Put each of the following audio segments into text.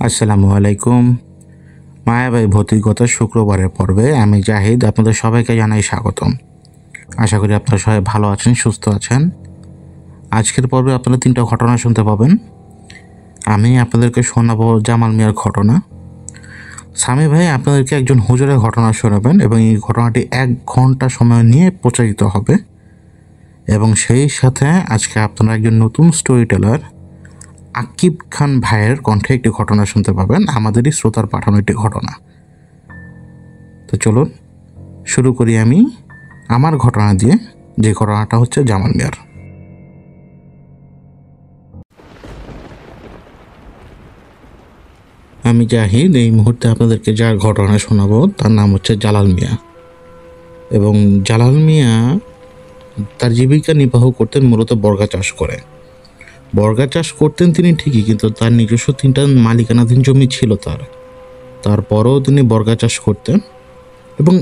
আসসালামু আলাইকুম। মায়াবাই ভৌতিকতা শুক্রবারের পর্বে আমি জাহিদ আপনাদের সবাইকে জানাই স্বাগতম। আশা করি আপনারা সবাই ভালো আছেন, সুস্থ আছেন। আজকের পর্বে আপনারা 3টা ঘটনা শুনতে পাবেন। আমি আপনাদেরকে শোনাবো জামাল মিয়ার ঘটনা। সামি ভাই আপনাদেরকে একজন হুজুরের ঘটনা শোনাবেন এবং এই ঘটনাটি 1 ঘন্টা সময় নিয়ে প্রচারিত হবে। এবং সেই সাথে আজকে আপনারা একজন নতুন স্টোরি টেলার আকিব খান ভাইয়ের কণ্ঠে একটি ঘটনা শুনতে পাবেন, আমাদেরই শ্রোতার পাঠানো একটি ঘটনা। তো চলুন শুরু করি আমি আমার ঘটনা দিয়ে, যে ঘটনাটা হচ্ছে জামাল মিয়ার। আমি জাহিদ এই মুহূর্তে আপনাদেরকে যার ঘটনা শোনাবো তার নাম হচ্ছে জালাল মিয়া। এবং জালাল মিয়া তার জীবিকা নির্বাহ করতেন মূলত বর্গা চাষ করে। বর্গা চাষ করতেন তিনি ঠিকই, কিন্তু তার নিজস্ব 3টা মালিকানাধীন জমি ছিল তারপরও তিনি বর্গা চাষ করতেন এবং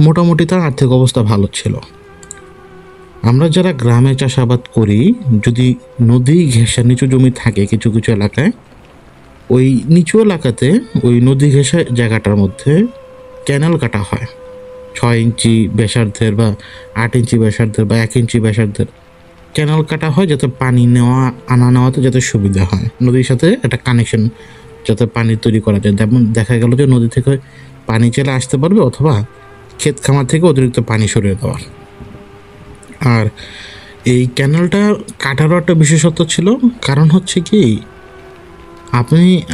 মোটামুটি তার আর্থিক অবস্থা ভালো ছিল। আমরা যারা গ্রামে চাষাবাদ করি, যদি নদী ঘেঁষা নিচু জমি থাকে কিছু কিছু এলাকায়, ওই নিচু এলাকাতে ওই নদী ঘেঁষা জায়গাটার মধ্যে ক্যানেল কাটা হয় 6 ইঞ্চি ব্যাসার্ধের বা 8 ইঞ্চি ব্যাসার্ধের বা 1 ইঞ্চি ব্যাসার্ধের ক্যানেল কাটা হয়, যাতে পানি নেওয়াতে যাতে সুবিধা হয়, নদীর সাথে একটা কানেকশন যাতে পানি তৈরি করা যায়। যেমন দেখা গেল যে নদী থেকে পানি চলে আসতে পারবে, অথবা ক্ষেত খামার থেকে অতিরিক্ত পানি সরিয়ে দেওয়ার। আর এই ক্যানেলটা কাটারও একটা বিশেষত্ব ছিল, কারণ হচ্ছে কি,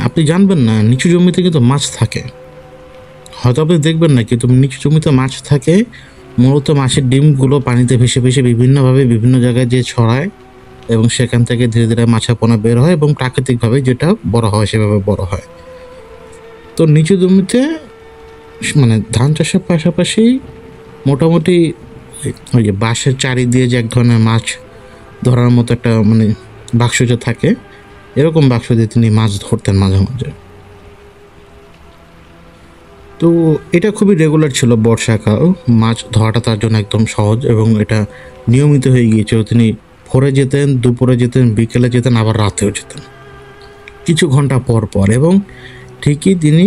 আপনি জানবেন না নিচু জমিতে কিন্তু মাছ থাকে, হয়তো আপনি দেখবেন না, কিন্তু নিচু জমিতে মাছ থাকে। মূলত মাছের ডিমগুলো পানিতে ভেসে ভেসে বিভিন্নভাবে বিভিন্ন জায়গায় যে ছড়ায় এবং সেখান থেকে ধীরে ধীরে মাছের পোনা বের হয় এবং প্রাকৃতিকভাবে যেটা বড় হয় সেভাবে বড় হয়। তো নিচু জমিতে মানে ধান চাষের পাশাপাশি মোটামুটি ওই যে বাঁশের চারি দিয়ে যে এক ধরনের মাছ ধরার মতো একটা বাক্স যে থাকে, এরকম বাক্স দিয়ে তিনি মাছ ধরতেন মাঝে মাঝে। তো এটা খুবই রেগুলার ছিল, বর্ষাকাল মাছ ধরাটা তার জন্য একদম সহজ এবং এটা নিয়মিত হয়ে গিয়েছিল। তিনি ভোরে যেতেন, দুপুরে যেতেন, বিকেলে যেতেন, আবার রাতেও যেতেন কিছু ঘন্টা পর পর। এবং ঠিকই তিনি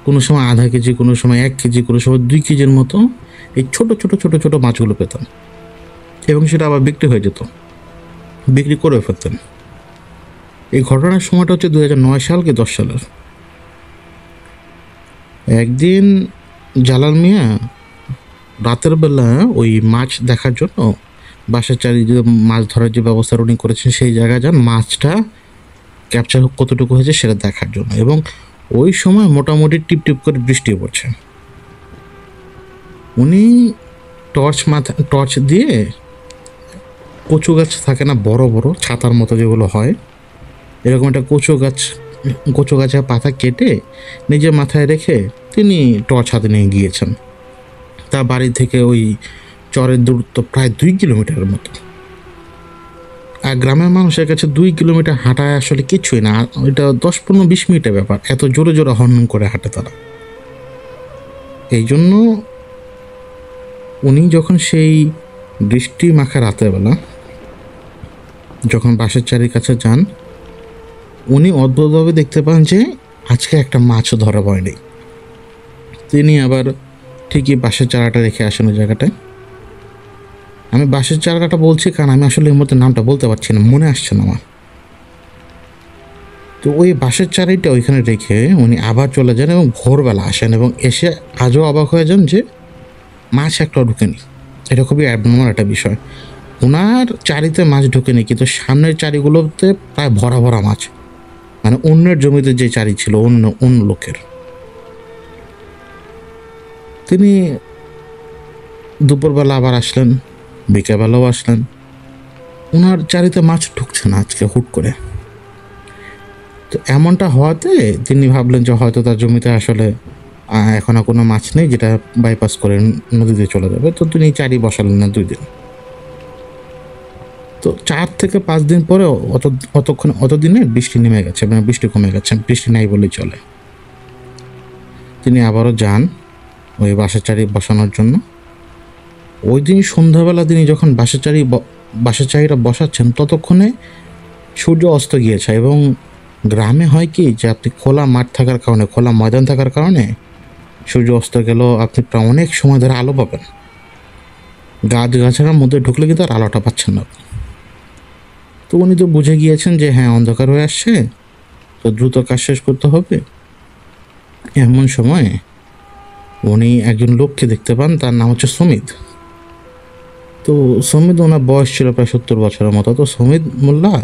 কোনো সময় আধা কেজি, কোনো সময় 1 কেজি, কোনো সময় 2 কেজির মতো এই ছোট ছোট ছোট ছোট মাছগুলো পেতেন এবং সেটা আবার বিক্রি হয়ে যেত, বিক্রি করে ফেলতেন। এই ঘটনার সময়টা হচ্ছে 2009 সাল কি 10 সালের। একদিন জালাল মিয়া রাতের বেলা ওই মাছ দেখার জন্য বাসার চারিদিকে মাছ ধরার যে ব্যবস্থা উনি করেছেন সেই জায়গায় যান, মাছটা ক্যাপচার কতটুকু হয়েছে সেটা দেখার জন্য। এবং ওই সময় মোটামুটি টিপ টিপ করে বৃষ্টি পড়ছে। উনি টর্চ দিয়ে কচু গাছ থাকে না বড় বড় ছাতার মতো যেগুলো হয়, এরকম একটা কচু গাছের পাতা কেটে নিজের মাথায় রেখে তিনি টর্চ হাতে নিয়ে গিয়েছেন। তার বাড়ি থেকে ওই চরের দূরত্ব প্রায় 2 কিলোমিটারের মতো। আর গ্রামের মানুষের কাছে 2 কিলোমিটার হাঁটায় আসলে কিছুই না, এটা 10-15-20 মিনিটের ব্যাপার। এত জোরে জোরে হর্ন করে হাঁটে তারা। এই জন্য উনি যখন সেই বৃষ্টি মাখা রাতের বেলা যখন বাসার চারির কাছে যান, উনি অদ্ভুতভাবে দেখতে পান যে আজকে একটা মাছ ধরা পড়েনি। তিনি আবার ঠিকই বাঁশের চারাটা রেখে আসেন ওই জায়গাটায়। আমি বাঁশের চারাটা বলছি কারণ আমি আসলে এর মধ্যে নামটা বলতে পারছি না, মনে আসছে না আমার। তো ওই বাঁশের চারাইটা ওইখানে রেখে উনি আবার চলে যান এবং ভোরবেলা আসেন এবং এসে আজও অবাক হয়ে যান যে মাছ একটাও ঢুকেনি। এটা খুবই অ্যাবনর্মাল একটা বিষয়। ওনার চারিতে মাছ ঢুকেনি, কিন্তু সামনের চারিগুলোতে প্রায় ভরা ভরা মাছ, অন্যের জমিতে যে চারি ছিল অন্য লোকের। তিনি দুপুরবেলা আবার আসলেন, বিকেলবেলাও আসলেন, ওনার চারিতে মাছ ঢুকছে না আজকে হুট করে। তো এমনটা হওয়াতে তিনি ভাবলেন যে হয়তো তার জমিতে আসলে এখন আর কোনো মাছ নেই যেটা বাইপাস করে নদীতে চলে যাবে। তো তিনি চারি বসালেন না 2 দিন। তো 4 থেকে 5 দিন পরে অতদিনে বৃষ্টি নেমে গেছে, বৃষ্টি কমে গেছে, বৃষ্টি নাই বলেই চলে। তিনি আবারও যান ওই বাসার চারি বসানোর জন্য। ওই দিন সন্ধ্যাবেলা তিনি যখন বাসার চারিটা বসাচ্ছেন ততক্ষণে সূর্য অস্ত গিয়েছে এবং গ্রামে হয় কি যে আপনি খোলা মাঠ থাকার কারণে, খোলা ময়দান থাকার কারণে সূর্য অস্ত গেল আপনি প্রায় অনেক সময় ধরে আলো পাবেন। গাছগাছার মধ্যে ঢুকলে কিন্তু আর আলোটা পাচ্ছেন না আপনি। তো উনি তো বুঝে গিয়েছেন যে হ্যাঁ, অন্ধকার হয়ে আসছে, তো দ্রুত কাজ শেষ করতে হবে। এমন সময় উনি একজন লোককে দেখতে পান, তার নাম হচ্ছে সমিত। তো সমিত, ওনার বয়স ছিল প্রায় 70 বছরের মতো। তো সমিত মোল্লা,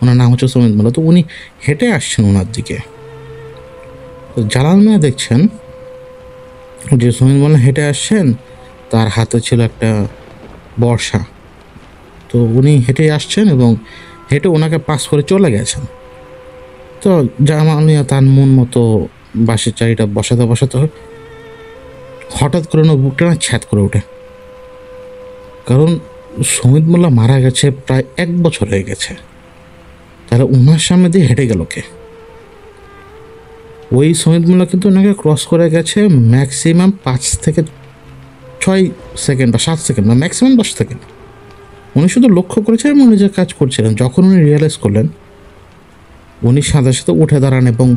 ওনার নাম হচ্ছে সমিত মোল্লা। তো উনি হেঁটে আসছেন ওনার দিকে। তো জালাল মিয়া দেখছেন যে সমিত মোল্লা হেঁটে আসছেন, তার হাতে ছিল একটা বর্ষা। তো উনি হেঁটে আসছেন এবং হেঁটে ওনাকে পাস করে চলে গেছেন। তো জালাল মিয়া তার মন মতো বাঁশের চারিটা বসাতে বসাতে হঠাৎ করে ওনার বুকটা না ছ্যাদ করে ওঠে। কারণ সমিত মোল্লা মারা গেছে প্রায় 1 বছর হয়ে গেছে, তাহলে ওনার সামনে দিয়ে হেঁটে গেল কে? ওই সমিত মোল্লা কিন্তু ওনাকে ক্রস করে গেছে ম্যাক্সিমাম 5 থেকে 6 সেকেন্ড বা 7 সেকেন্ড বা ম্যাক্সিমাম 10 সেকেন্ড। উনি শুধু লক্ষ্য করেছেন এবং নিজের কাজ করছিলেন। যখন উনি রিয়েলাইজ করলেন, উনি সাথে সাথে উঠে দাঁড়ান এবং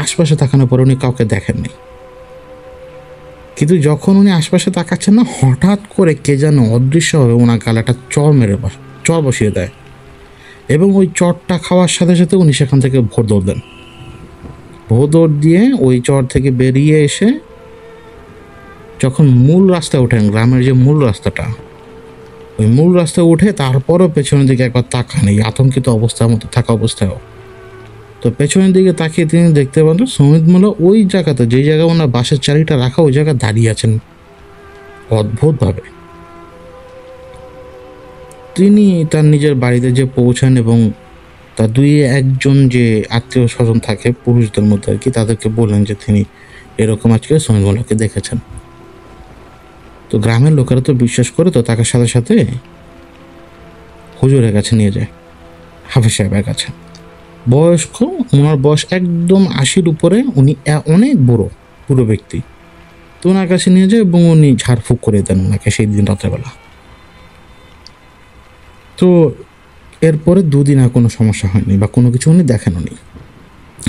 আশপাশে তাকানোর পরে উনি কাউকে দেখেননি। কিন্তু যখন উনি আশপাশে তাকাচ্ছেন না, হঠাৎ করে কে যেন অদৃশ্যভাবে ওনার গালাটা চর বসিয়ে দেয় এবং ওই চরটা খাওয়ার সাথে সাথে উনি সেখান থেকে ভোর দৌড় দেন। ভোর দৌড় দিয়ে ওই চর থেকে বেরিয়ে এসে যখন মূল রাস্তায় ওঠেন, গ্রামের যে মূল রাস্তাটা, ওই মূল রাস্তায় উঠে তারপরও পেছনের দিকে একবার তাকান, এই আতঙ্কিত অবস্থার মতো থাকা অবস্থায়ও। তো পেছনের দিকে তাকিয়ে তিনি দেখতে পান সমিত মোল্লা ওই জায়গাতে, যেই জায়গায় ওনার বাসের চারিটা রাখা, ওই জায়গায় দাঁড়িয়ে আছেন অদ্ভুতভাবে। তিনি তার নিজের বাড়িতে যে পৌঁছান এবং তার 2-1 যে আত্মীয় স্বজন থাকে পুরুষদের মধ্যে আর কি, তাদেরকে বললেন যে তিনি এরকম আজকে সমিত মোল্লাকে দেখেছেন। তো গ্রামের লোকেরা তো বিশ্বাস করে, তো তাকে সাথে সাথে হুজুরের কাছে নিয়ে যায়, হাফেজ সাহেবের কাছে। বয়স্ক, ওনার বয়স একদম 80-র উপরে, উনি অনেক বুড়ো ব্যক্তি। তো ওনার কাছে নিয়ে যায় এবং উনি ঝাড়ফুঁক করে দেন ওনাকে সেই দিন রাত্রেবেলা। তো এরপরে 2 দিন আর কোনো সমস্যা হয়নি বা কোনো কিছু উনি দেখেন উনি।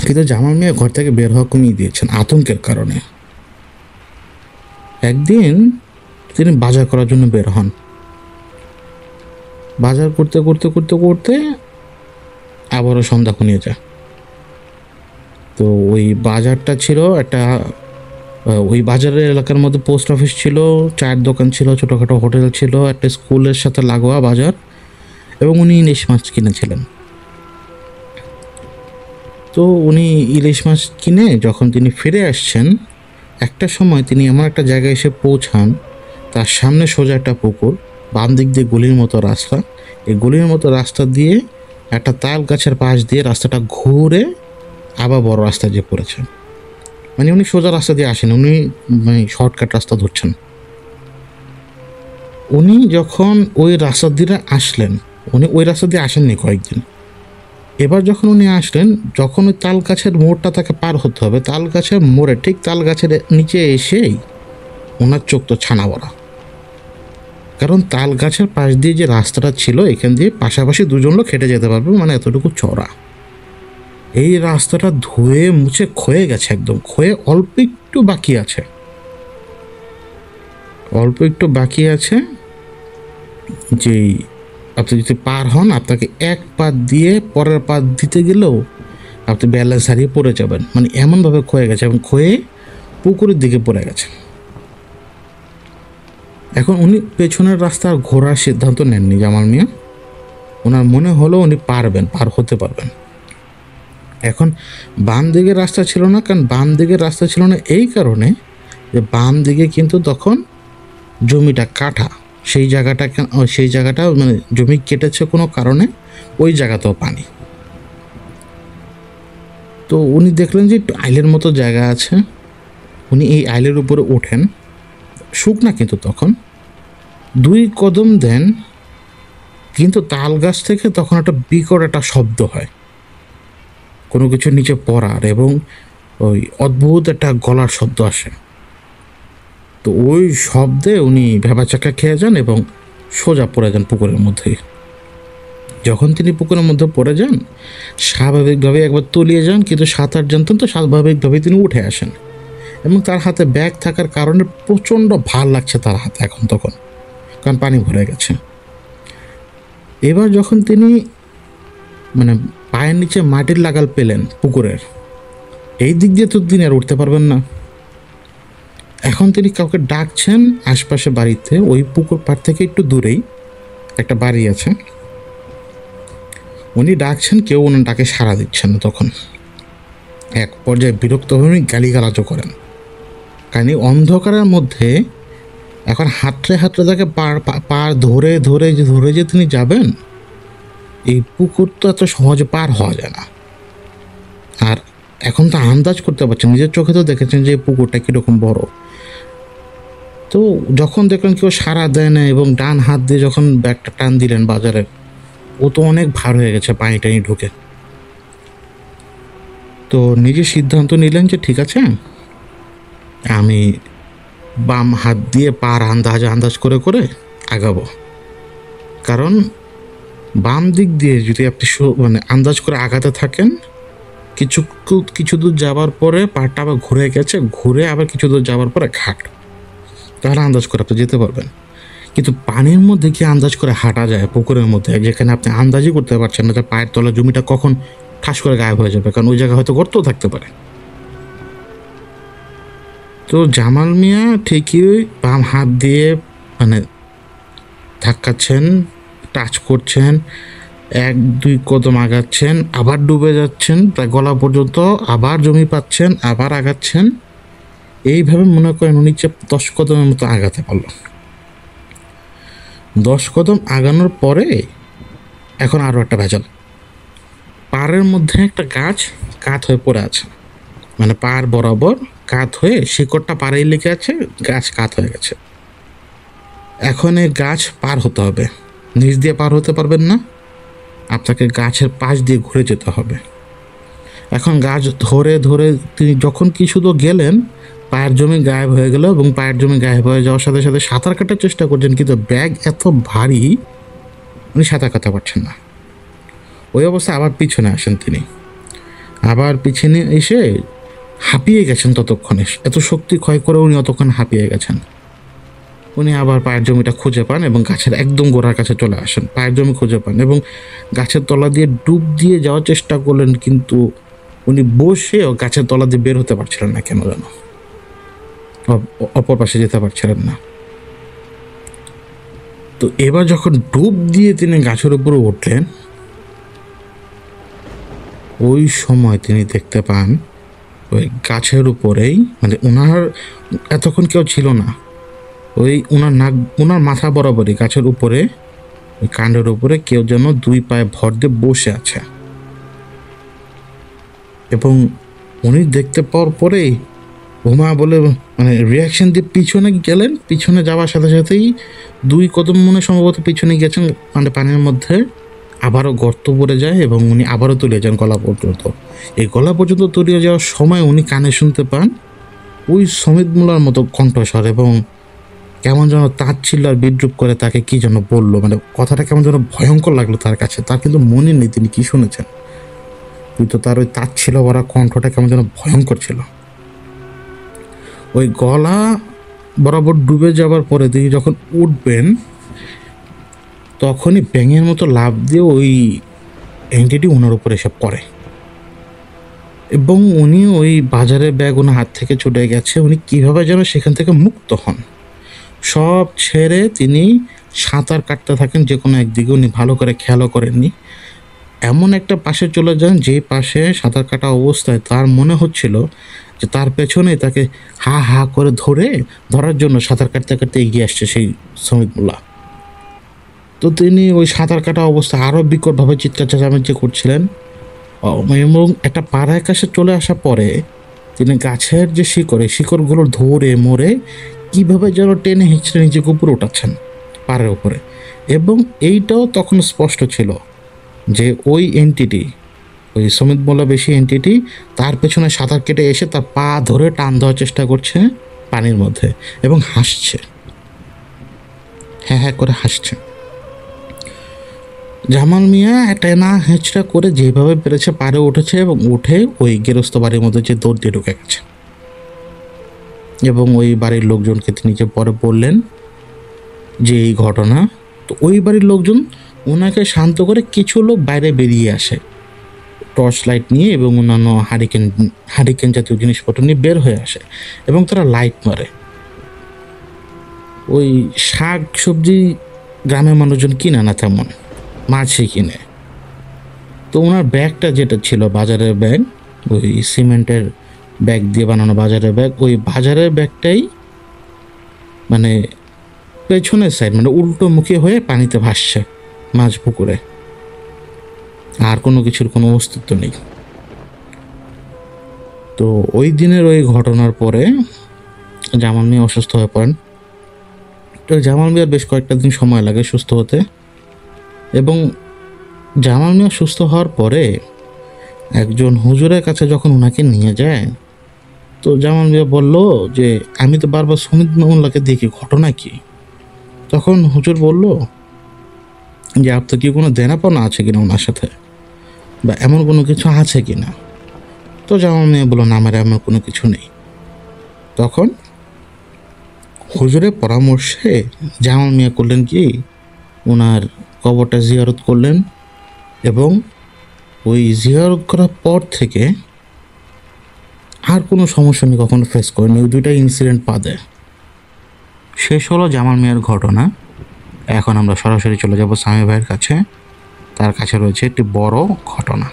কিন্তু জামাল মিয়া ঘর থেকে বের হওয়া কমিয়ে দিয়েছেন আতঙ্কের কারণে। একদিন তিনি বাজার করার জন্য বের হন। বাজার করতে করতে করতে করতে আবারও সন্ধ্যা ঘনিয়ে যায়। তো ওই বাজারটা ছিল একটা, ওই বাজারের এলাকার মধ্যে পোস্ট অফিস ছিল, চায়ের দোকান ছিল, ছোটোখাটো হোটেল ছিল, একটা স্কুলের সাথে লাগোয়া বাজার, এবং উনি ইলিশ মাছ কিনেছিলেন। তো উনি ইলিশ মাছ কিনে যখন তিনি ফিরে আসছেন, একটা সময় তিনি এমন একটা জায়গায় এসে পৌঁছান, তার সামনে সোজা একটা পুকুর, বাম দিক দিয়ে গলির মতো রাস্তা। এই গলির মতো রাস্তা দিয়ে একটা তাল গাছের পাশ দিয়ে রাস্তাটা ঘুরে আবার বড় রাস্তা যে পড়েছে। মানে উনি সোজা রাস্তা দিয়ে আসেন, উনি মানে শর্টকাট রাস্তা ধরছেন। উনি যখন ওই রাস্তা দিয়ে আসলেন, উনি ওই রাস্তা দিয়ে আসেননি কয়েকদিন। এবার যখন উনি আসলেন, যখন ওই তাল গাছের মোড়টা তাকে পার হতে হবে, তাল গাছের মোড়ে ঠিক তাল গাছের নিচে এসেই ওনার চোখ তো ছানা বড়া। কারণ তাল গাছের পাশ দিয়ে যে রাস্তাটা ছিল, এখান দিয়ে পাশাপাশি 2 জন লোক হেঁটে যেতে পারবে, মানে এতটুকু চড়া। এই রাস্তাটা ধুয়ে মুছে ক্ষয়ে গেছে, একদম ক্ষয়ে অল্প একটু বাকি আছে, যেই আপনি যদি পার হন, আপনাকে এক পা দিয়ে পরের পা দিতে গেলেও আপনি ব্যালেন্স হারিয়ে পড়ে যাবেন। মানে এমনভাবে ক্ষয়ে গেছে এবং ক্ষয়ে পুকুরের দিকে পড়ে গেছে। এখন উনি পেছনের রাস্তা ঘোরার সিদ্ধান্ত নেননি জামাল মিয়া। ওনার মনে হলো উনি পার হতে পারবেন। এখন বাম দিকের রাস্তা ছিল না, কারণ বাম দিকের রাস্তা ছিল না এই কারণে যে বাম দিকে কিন্তু তখন জমিটা কাটা, সেই জায়গাটা মানে জমি কেটেছে কোনো কারণে, ওই জায়গাতেও পানি। তো উনি দেখলেন যে একটু আইলের মতো জায়গা আছে, উনি এই আইলের উপরে ওঠেন, শুকনা কিন্তু তখন 2 কদম দেন, কিন্তু তাল গাছ থেকে তখন একটা বিকট একটা শব্দ হয়, কোনো কিছু নিচে পড়ার, এবং ওই অদ্ভুত একটা গলার শব্দ আসে। তো ওই শব্দে উনি ভেবাচাকা খেয়ে যান এবং সোজা পড়ে যান পুকুরের মধ্যে। যখন তিনি পুকুরের মধ্যে পড়ে যান, স্বাভাবিকভাবে একবার তলিয়ে যান, কিন্তু সাঁতার জানতেন তো স্বাভাবিকভাবে তিনি উঠে আসেন। এবং তার হাতে ব্যাগ থাকার কারণে প্রচণ্ড ভার লাগছে তার হাতে এখন তখন, কারণ পানি ভরে গেছে। এবার যখন তিনি মানে পায়ের নিচে মাটির লাগাল পেলেন পুকুরের, এই দিক দিয়ে তো তিনি আর উঠতে পারবেন না। এখন তিনি কাউকে ডাকছেন আশপাশে বাড়িতে, ওই পুকুর পাড় থেকে একটু দূরেই একটা বাড়ি আছে, উনি ডাকছেন, কেউ ওনার ডাকে সাড়া দিচ্ছেন না। তখন এক পর্যায়ে বিরক্ত হয়ে উনি গালিগালাজও করেন, কারণ এই অন্ধকারের মধ্যে এখন হাঁটতে হাঁটতে তাকে পার ধরে ধরে ধরে যে তিনি যাবেন, এই পুকুর তো এত সহজে পার হওয়া যায় না। আর এখন তো আন্দাজ করতে পারছেন, নিজের চোখে তো দেখেছেন যে এই পুকুরটা কীরকম বড়। তো যখন দেখলেন কেউ সাড়া দেয় না এবং ডান হাত দিয়ে যখন ব্যাগটা টান দিলেন বাজারের, ও তো অনেক ভার হয়ে গেছে পানি টানি ঢুকে। তো নিজে সিদ্ধান্ত নিলেন যে ঠিক আছে, আমি বাম হাত দিয়ে পার আন্দাজ করে করে আগাবো। কারণ বাম দিক দিয়ে যদি আপনি আন্দাজ করে আগাতে থাকেন, কিছু দূর যাবার পরে পাড়টা আবার ঘুরে গেছে, ঘুরে আবার কিছু দূর যাবার পরে ঘাট, তাহলে আন্দাজ করে আপনি যেতে পারবেন। কিন্তু পানির মধ্যে কি আন্দাজ করে হাঁটা যায়? পুকুরের মধ্যে যেখানে আপনি আন্দাজই করতে পারছেন না যে পায়ের তলা জমিটা কখন ঠাস করে গায়েব হয়ে যাবে, কারণ ওই জায়গায় হয়তো গর্তও থাকতে পারে। তো জামাল মিয়া ঠিকই বাম হাত দিয়ে ধাক্কাচ্ছেন, টাচ করছেন, 1-2 কদম আগাচ্ছেন, আবার ডুবে যাচ্ছেন প্রায় গলা পর্যন্ত, আবার জমি পাচ্ছেন, আবার আগাচ্ছেন। এইভাবে মনে করেন উনি 10 কদমের মতো আগাতে পারল। 10 কদম আগানোর পরে এখন আরও একটা ভেজাল, পাড়ের মধ্যে একটা গাছ কাত হয়ে পড়ে আছে, পাড় বরাবর কাত হয়ে শিকড়টা পাড়েই লেগে আছে, গাছ কাত হয়ে গেছে। এখন এই গাছ পার হতে হবে, নিচ দিয়ে পার হতে পারবেন না, আপনাকে গাছের পাশ দিয়ে ঘুরে যেতে হবে। এখন গাছ ধরে ধরে তিনি যখন কিছু তো গেলেন, পায়ের জমি গায়েব হয়ে গেল, এবং পায়ের জমি গায়েব হয়ে যাওয়ার সাথে সাথে সাঁতার কাটার চেষ্টা করছেন, কিন্তু ব্যাগ এত ভারী উনি সাঁতার কাটতে পারছেন না। ওই অবস্থায় আবার পিছনে আসেন তিনি, আবার পিছনে এসে হাঁপিয়ে গেছেন ততক্ষণে, এত শক্তি ক্ষয় করে উনি অতক্ষণ হাঁপিয়ে গেছেন। উনি আবার পায়ের জমিটা খুঁজে পান এবং গাছের একদম গোড়ার কাছে চলে আসেন, পায়ের জমি খুঁজে পান এবং গাছের তলা দিয়ে ডুব দিয়ে যাওয়ার চেষ্টা করলেন, কিন্তু উনি বসেও গাছের তলা দিয়ে বের হতে পারছিলেন না, কেন যেন অপর পাশে যেতে পারছিলেন না। তো এবার যখন ডুব দিয়ে তিনি গাছের উপরে উঠলেন, ওই সময় তিনি দেখতে পান ওই গাছের উপরেই, ওনার এতক্ষণ কেউ ছিল না, ওই ওনার মাথা বরাবরই গাছের উপরে, ওই কাণ্ডের উপরে কেউ যেন 2 পায়ে ভর দিয়ে বসে আছে। এবং উনি দেখতে পাওয়ার পরেই ঘুমা বলে রিয়াকশন দিয়ে পিছনে গেলেন, পিছনে যাওয়ার সাথে সাথেই 2 কদম সম্ভবত পিছনে গেছেন, পানির মধ্যে আবারও গর্ত পড়ে যায় এবং উনি আবারও তলিয়ে যান গলা পর্যন্ত। এই গলা পর্যন্ত তলিয়ে যাওয়ার সময় উনি কানে শুনতে পান ওই সমিত মোল্লার মতো কণ্ঠস্বর, এবং কেমন যেন তাচ্ছিল্য আর বিদ্রুপ করে তাকে কি যেন বললো, কথাটা কেমন যেন ভয়ঙ্কর লাগলো তার কাছে। তার কিন্তু মনে নেই তিনি কি শুনেছেন, কিন্তু তার ওই তাচ্ছিল্য ভরা কণ্ঠটা কেমন যেন ভয়ঙ্কর ছিল। ওই গলা বরাবর ডুবে যাবার পরে তিনি যখন উঠবেন, তখনই ব্যাঙের মতো লাফ দিয়ে ওই এন্টিটি ওনার উপর এসে পড়ে, এবং উনি ওই বাজারের ব্যাগ ওনার হাত থেকে ছুটে গেছে। উনি কীভাবে যেন সেখান থেকে মুক্ত হন, সব ছেড়ে তিনি সাঁতার কাটতে থাকেন যে কোনো একদিকে। উনি ভালো করে খেয়ালও করেননি, এমন একটা পাশে চলে যান যে পাশে সাঁতার কাটা অবস্থায় তার মনে হচ্ছিল যে তার পেছনে তাকে হা হা করে ধরার জন্য সাঁতার কাটতে কাটতে এগিয়ে আসছে সেই সমিত মোল্লা। তো তিনি ওই সাঁতার কাটা অবস্থায় আরও বিকটভাবে চিৎকার চেঁচামেচি করছিলেন, এবং একটা পাড়ায় কাছে চলে আসার পরে তিনি গাছের যে শিকড়গুলো ধরে মরে কীভাবে যেন টেনে হিঁচড়ে নিজেকে উপরে উঠাচ্ছেন পাড়ের উপরে। এবং এইটাও তখন স্পষ্ট ছিল যে ওই এন্টিটি, ওই সমিত মোল্লা বেশি এন্টিটি তার পেছনে সাঁতার কেটে এসে তার পা ধরে টান দেওয়ার চেষ্টা করছে পানির মধ্যে, এবং হাসছে, হ্যাঁ হ্যাঁ করে হাসছে। জামাল মিয়া একটা না হেঁচড়া করে যেভাবে পেরেছে পারে উঠেছে এবং উঠে ওই গেরস্ত বাড়ির মধ্যে যে দৌড় দিয়ে ঢুকে গেছে এবং ওই বাড়ির লোকজনকে তিনি যে পরে বললেন যে এই ঘটনা। তো ওই বাড়ির লোকজন ওনাকে শান্ত করে কিছু লোক বাইরে বেরিয়ে আসে টর্চ লাইট নিয়ে এবং অন্যান্য হারিকেন জাতীয় জিনিসপত্র নিয়ে বের হয়ে আসে এবং তারা লাইট মারে। ওই শাক সবজি গ্রামের মানুষজন কিনে না তেমন, মাছই কিনে। তো ওনার ব্যাগটা যেটা ছিল বাজারের ব্যাগ, ওই সিমেন্টের ব্যাগ দিয়ে বানানো বাজারের ব্যাগ, ওই বাজারের ব্যাগটাই মানে পেছনের সাইড মানে উল্টো মুখে হয়ে পানিতে ভাসছে মাছ পুকুরে, আর কোনো কিছুর কোনো অস্তিত্ব নেই। তো ওই দিনের ওই ঘটনার পরে জামাল মিয়া অসুস্থ হয়ে পড়েন। তো জামাল মিয়ার বেশ কয়েকটা দিন সময় লাগে সুস্থ হতে, এবং জামাল মিয়া সুস্থ হওয়ার পরে একজন হুজুরের কাছে যখন ওনাকে নিয়ে যায়, তো জামাল মিয়া বলল যে আমি তো বারবার সুমিত মোল্লাকে দেখি, ঘটনা কি? তখন হুজুর বলল যে আপনার কি কোনো দেনাপাওনা আছে কিনা ওনার সাথে, বা এমন কোনো কিছু আছে কিনা? তো জামাল মিয়া বলল না, আমার এমন কোনো কিছু নেই। তখন হুজুরের পরামর্শে জামাল মিয়া করলেন কি, ওনার কবরটা জিয়ারত করলেন এবং ওই জিয়ারত করার পর থেকে আর কোনো সমস্যা নেই, কখনো ফেস করেনি। ওই দুইটা ইনসিডেন্ট বাদে শেষ হলো জামাল মিয়ার ঘটনা। এখন আমরা সরাসরি চলে যাব সামি ভাইয়ের কাছে, তার কাছে রয়েছে একটি বড় ঘটনা।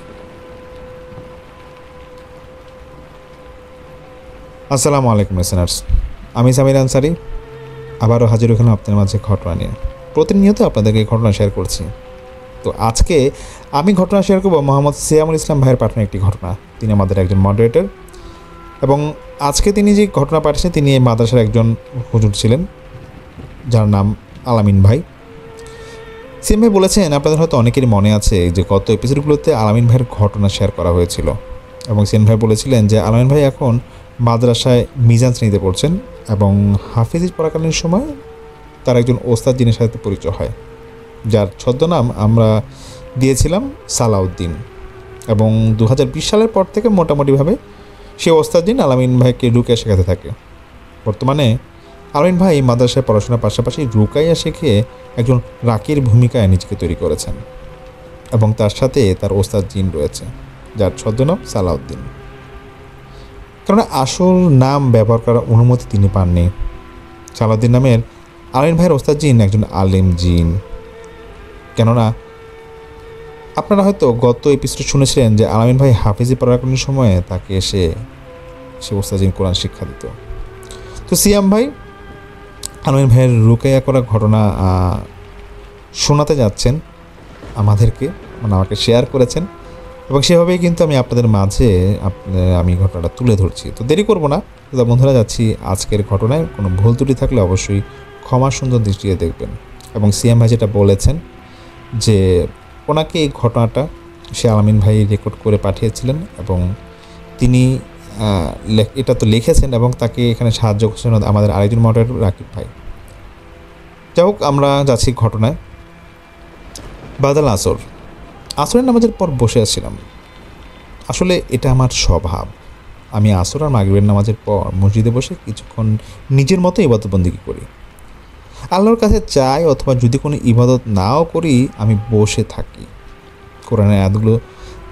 আসসালামু আলাইকুম লিসেনার্স, আমি সামির আনসারি আবারও হাজির হলাম আপনাদের মাঝে ঘটনা নিয়ে। প্রতিনিয়ত আপনাদেরকে এই ঘটনা শেয়ার করছি। তো আজকে আমি ঘটনা শেয়ার করব মোহাম্মদ সিয়ামুল ইসলাম ভাইয়ের পাঠানো একটি ঘটনা। তিনি আমাদের একজন মডারেটর এবং আজকে তিনি যে ঘটনা পাঠিয়েছেন তিনি এই মাদ্রাসার একজন হুজুর ছিলেন, যার নাম আলামিন ভাই। সিয়াম ভাই বলেছেন, আপনাদের হয়তো অনেকেরই মনে আছে যে গত এপিসোডগুলোতে আলামিন ভাইয়ের ঘটনা শেয়ার করা হয়েছিল এবং সিয়াম ভাই বলেছিলেন যে আলামিন ভাই এখন মাদ্রাসায় মিজান শ্রেণীতে পড়ছেন এবং হাফিজি পড়াকালীন সময় তার একজন ওস্তাদ জিনের সাথে পরিচয় হয়, যার ছদ্মনাম আমরা দিয়েছিলাম সালাউদ্দিন। এবং 2020 সালের পর থেকে মোটামুটিভাবে সে ওস্তাদ জিন আলামিন ভাইকে রুকিয়া শেখাতে থাকে। বর্তমানে আলামিন ভাই মাদ্রাসায় পড়াশোনার পাশাপাশি রুকাইয়া শিখে একজন রাকির ভূমিকায় নিজেকে তৈরি করেছেন এবং তার সাথে তার ওস্তাদ জিন রয়েছে, যার ছদ্মনাম সালাউদ্দিন। কারণ আসল নাম ব্যবহার করার অনুমতি তিনি পাননি। সালাউদ্দিন নামের আলামিন ভাইয়ের ওস্তাদ জিন একজন আলেম জিন। কেননা আপনারা হয়তো গত এপিসোডে শুনেছিলেন যে আলামিন ভাই হাফিজি পড়াকালীন সময়ে তাকে সে ওস্তাদ জিন কোরআন শিক্ষা দিত। তো সিয়াম ভাই আলামিন ভাইয়ের রুকাইয়া করা ঘটনা শোনাতে যাচ্ছেন আমাদেরকে, মানে আমাকে শেয়ার করেছেন এবং সেভাবেই কিন্তু আমি আপনাদের মাঝে আমি ঘটনাটা তুলে ধরছি। তো দেরি করব না, তো বন্ধুরা যাচ্ছি আজকের ঘটনায়। কোনো ভুল ত্রুটি থাকলে অবশ্যই ক্ষমা সুন্দর দৃষ্টিতে দেখবেন। এবং সিএম ভাই যেটা বলেছেন যে ওনাকে এই ঘটনাটা সে আলামিন ভাই রেকর্ড করে পাঠিয়েছিলেন এবং তিনি এটা তো লিখেছেন এবং তাকে এখানে সাহায্য করছেন আমাদের আরেকজন মডারেটর রাকিব ভাই। যাই হোক, আমরা যাচ্ছি ঘটনায়। বাদাল আসরের নামাজের পর বসে আছিলাম। আসলে এটা আমার স্বভাব, আমি আসর আর মাগরিবের নামাজের পর মসজিদে বসে কিছুক্ষণ নিজের মতো ইবাদতবন্দিগি করি। আল্লাহর কাছে চাই, অথবা যদি কোনো ইবাদত নাও করি আমি বসে থাকি। কোরআনের আয়াতগুলো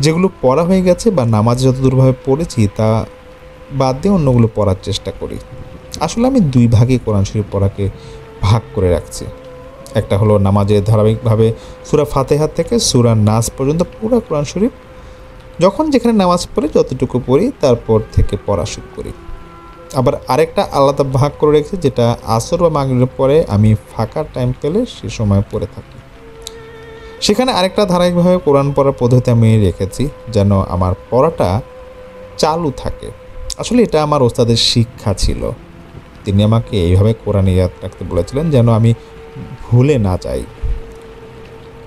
যেগুলো পড়া হয়ে গেছে বা নামাজে যতদূরভাবে পড়েছি তা বাদ দিয়ে অন্যগুলো পড়ার চেষ্টা করি। আসলে আমি দুই ভাগে কোরআন শরীফ পড়াকে ভাগ করে রাখছি। একটা হলো নামাজে ধারাবাহিকভাবে সূরা ফাতিহা থেকে সূরা নাস পর্যন্ত পুরো কোরআন শরীফ যখন যেখানে নামাজ পড়ি যতটুকু পড়ি তারপর থেকে পড়া শুরু করি। আবার আরেকটা আলাদা ভাগ করে রেখেছি যেটা আসর বা মাগরিবের পরে আমি ফাঁকা টাইম পেলে সে সময় পড়ে থাকি। সেখানে আরেকটা ধারাবাহিকভাবে কোরআন পড়ার পদ্ধতি আমি রেখেছি যেন আমার পড়াটা চালু থাকে। আসলে এটা আমার ওস্তাদের শিক্ষা ছিল, তিনি আমাকে এইভাবে কোরআন ইয়াদ রাখতে বলেছিলেন যেন আমি ভুলে না যাই।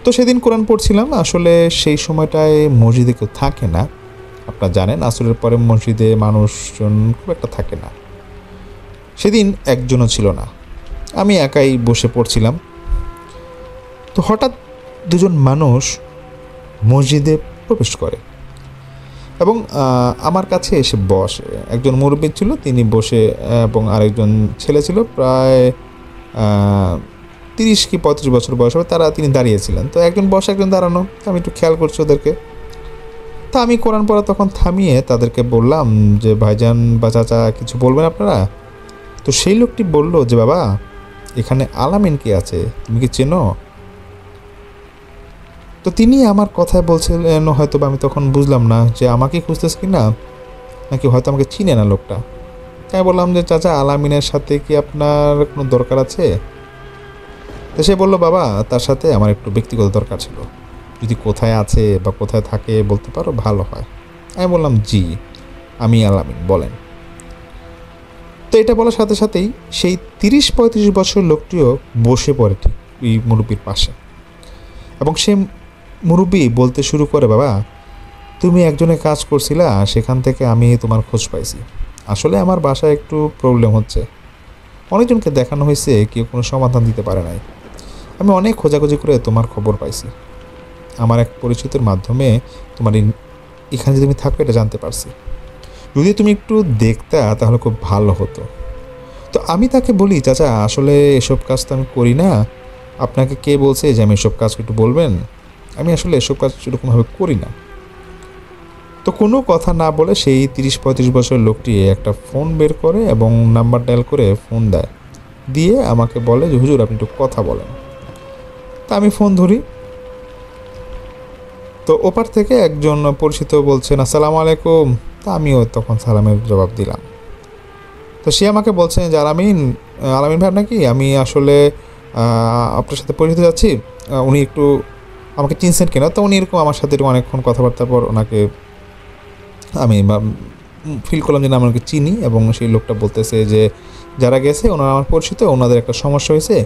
তো সেদিন কোরআন পড়ছিলাম। আসলে সেই সময়টায় মসজিদে কেউ থাকে না, আপনারা জানেন আসরের পরে মসজিদে মানুষজন খুব একটা থাকে না। সেদিন একজনও ছিল না, আমি একাই বসে পড়ছিলাম। তো হঠাৎ দুজন মানুষ মসজিদে প্রবেশ করে এবং আমার কাছে এসে বসে। একজন মুরব্বী ছিল, তিনি বসে, এবং আরেকজন ছেলে ছিল প্রায় 30 কি 35 বছর বয়স হবে, তিনি দাঁড়িয়েছিলেন। তো একজন বসে একজন দাঁড়ানো, তো আমি একটু খেয়াল করছি ওদেরকে। তা আমি কোরআন পড়া তখন থামিয়ে তাদেরকে বললাম যে ভাইজান বা চাচা কিছু বলবেন আপনারা? তো সেই লোকটি বলল যে বাবা, এখানে আলামিন কে আছে, তুমি কি চেনো? তো তিনি আমার কথায় বলছিলেন, হয়তো বা আমি তখন বুঝলাম না যে আমাকে খুঁজতেছে কি না, নাকি হয়তো আমাকে চিনে না লোকটা। তাই বললাম যে চাচা, আলামিনের সাথে কি আপনার কোনো দরকার আছে? তো সে বলল বাবা, তার সাথে আমার একটু ব্যক্তিগত দরকার ছিল, যদি কোথায় আছে বা কোথায় থাকে বলতে পারো ভালো হয়। আমি বললাম জি, আমি আলামিন, বলেন। তো এটা বলার সাথে সাথেই সেই 30-35 বছর লোকটিও বসে পড়ে ঠিক ওই মুরব্বীর পাশে, এবং সে মুরব্বী বলতে শুরু করে, বাবা তুমি একজনের কাজ করছিলা, সেখান থেকে আমি তোমার খোঁজ পাইছি। আসলে আমার বাসায় একটু প্রবলেম হচ্ছে, অনেকজনকে দেখানো হয়েছে, কেউ কোনো সমাধান দিতে পারে নাই। আমি অনেক খোঁজাখুঁজি করে তোমার খবর পাইছি, আমার এক পরিচিতের মাধ্যমে তোমার এখানে যে তুমি থাকো এটা জানতে পারছি। যদি তুমি একটু দেখতা তাহলে খুব ভালো হতো। তো আমি তাকে বলি, চাচা আসলে এসব কাজ তো আমি করি না, আপনাকে কে বলছে যে আমি এসব কাজ একটু বলবেন? আমি আসলে এসব কাজ সেরকমভাবে করি না। তো কোনো কথা না বলে সেই 30-35 বছরের লোকটি একটা ফোন বের করে এবং নাম্বার ডায়াল করে ফোন দেয়, দিয়ে আমাকে বলে যে হুজুর আপনি একটু কথা বলেন। তা আমি ফোন ধরি, তো ওপার থেকে একজন পরিচিত বলছেন আসসালামু আলাইকুম। তা আমিও তখন সালামের জবাব দিলাম। তো সে আমাকে বলছেন যে আলামিন ভাই নাকি, আমি আসলে আপনার সাথে পরিচিত যাচ্ছি, উনি একটু আমাকে চিনছেন কিনা। তো উনি এরকম আমার সাথে অনেকক্ষণ কথাবার্তার পর ওনাকে আমি ফিল করলাম যে না, আমি ওনাকে চিনি, এবং সেই লোকটা বলতেছে যে যারা গেছে ওনারা আমার পরিচিত, ওনাদের একটা সমস্যা হয়েছে,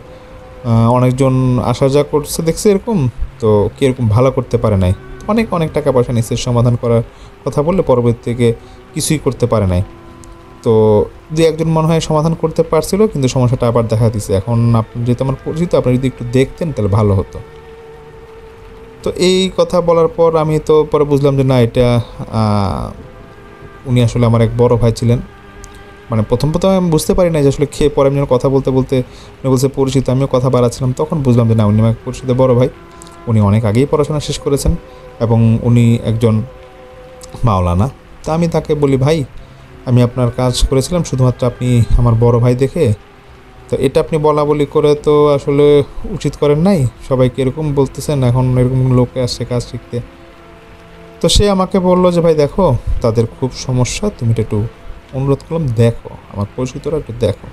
অনেকজন আসা যা করছে দেখছে এরকম, তো কীরকম ভালো করতে পারে নাই, অনেক অনেক টাকা পয়সা নিচ্ছে, সমাধান করার কথা বললে পরবর্তী থেকে কিছুই করতে পারে নাই। তো দু একজন মনে হয় সমাধান করতে পারছিল, কিন্তু সমস্যাটা আবার দেখা দিচ্ছে। এখন আপনি যেহেতু আমার পরিচিত, আপনি যদি একটু দেখতেন তাহলে ভালো হতো। তো এই কথা বলার পর আমি তো পরে বুঝলাম যে না, এটা উনি আসলে আমার এক বড় ভাই ছিলেন। মানে প্রথম আমি বুঝতে পারি না যে আসলে খেয়ে পরে আমি কথা বলতে বলতে উনি বলছে পরিচিত, আমিও কথা বাড়াচ্ছিলাম, তখন বুঝলাম যে না, উনি আমার পরিচিত বড় ভাই। উনি অনেক আগেই পড়াশোনা শেষ করেছেন এবং উনি একজন মাওলানা। তা আমি তাকে বলি, ভাই আমি আপনার কাজ করেছিলাম শুধুমাত্র আপনি আমার বড় ভাই দেখে, তো এটা আপনি বলা বলি করে তো আসলে উচিত করেন নাই, সবাইকে এরকম বলতেছেন, এখন এরকম লোক আসছে কাজ শিখতে। তো সে আমাকে বললো যে ভাই দেখো, তাদের খুব সমস্যা, তুমি একটু অনুরোধ করলাম দেখো, আমার পরিচিতরা একটু দেখো,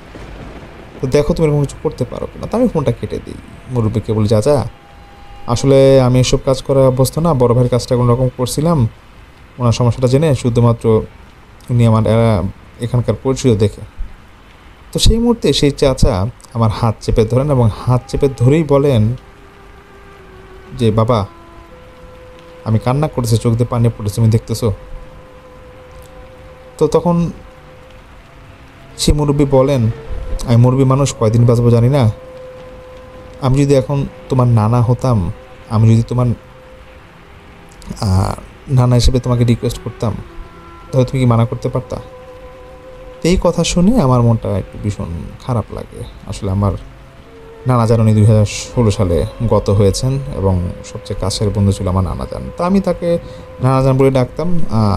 তো দেখো তুমি এরকম কিছু করতে পারো কিনা। তো আমি ফোনটা কেটে দিই, মুরব্বীকে বলি চাচা আসলে আমি এসব কাজ করার অভ্যস্ত না, বড় ভাইয়ের কাজটা কোনো রকম করছিলাম ওনার সমস্যাটা জেনে, শুধুমাত্র উনি আমার এখানকার পরিচিত দেখে। তো সেই মুহূর্তে সেই চাচা আমার হাত চেপে ধরেন এবং হাত চেপে ধরেই বলেন যে বাবা, আমি কান্না করেছি, চোখ দিয়ে পানি পড়েছে, তুমি দেখতেছো? তো তখন সে মুরব্বী বলেন, আমি মুরব্বী মানুষ, কয়দিন বাঁচবো জানি না, আমি যদি এখন তোমার নানা হতাম, আমি যদি তোমার নানা হিসেবে তোমাকে রিকোয়েস্ট করতাম, তাহলে তুমি কি মানা করতে পারতা? এই কথা শুনে আমার মনটা একটু ভীষণ খারাপ লাগে। আসলে আমার নানা জান উনি 2016 সালে গত হয়েছেন, এবং সবচেয়ে কাছের বন্ধু ছিল আমার নানা জান। তা আমি তাকে নানা জান বলে ডাকতাম,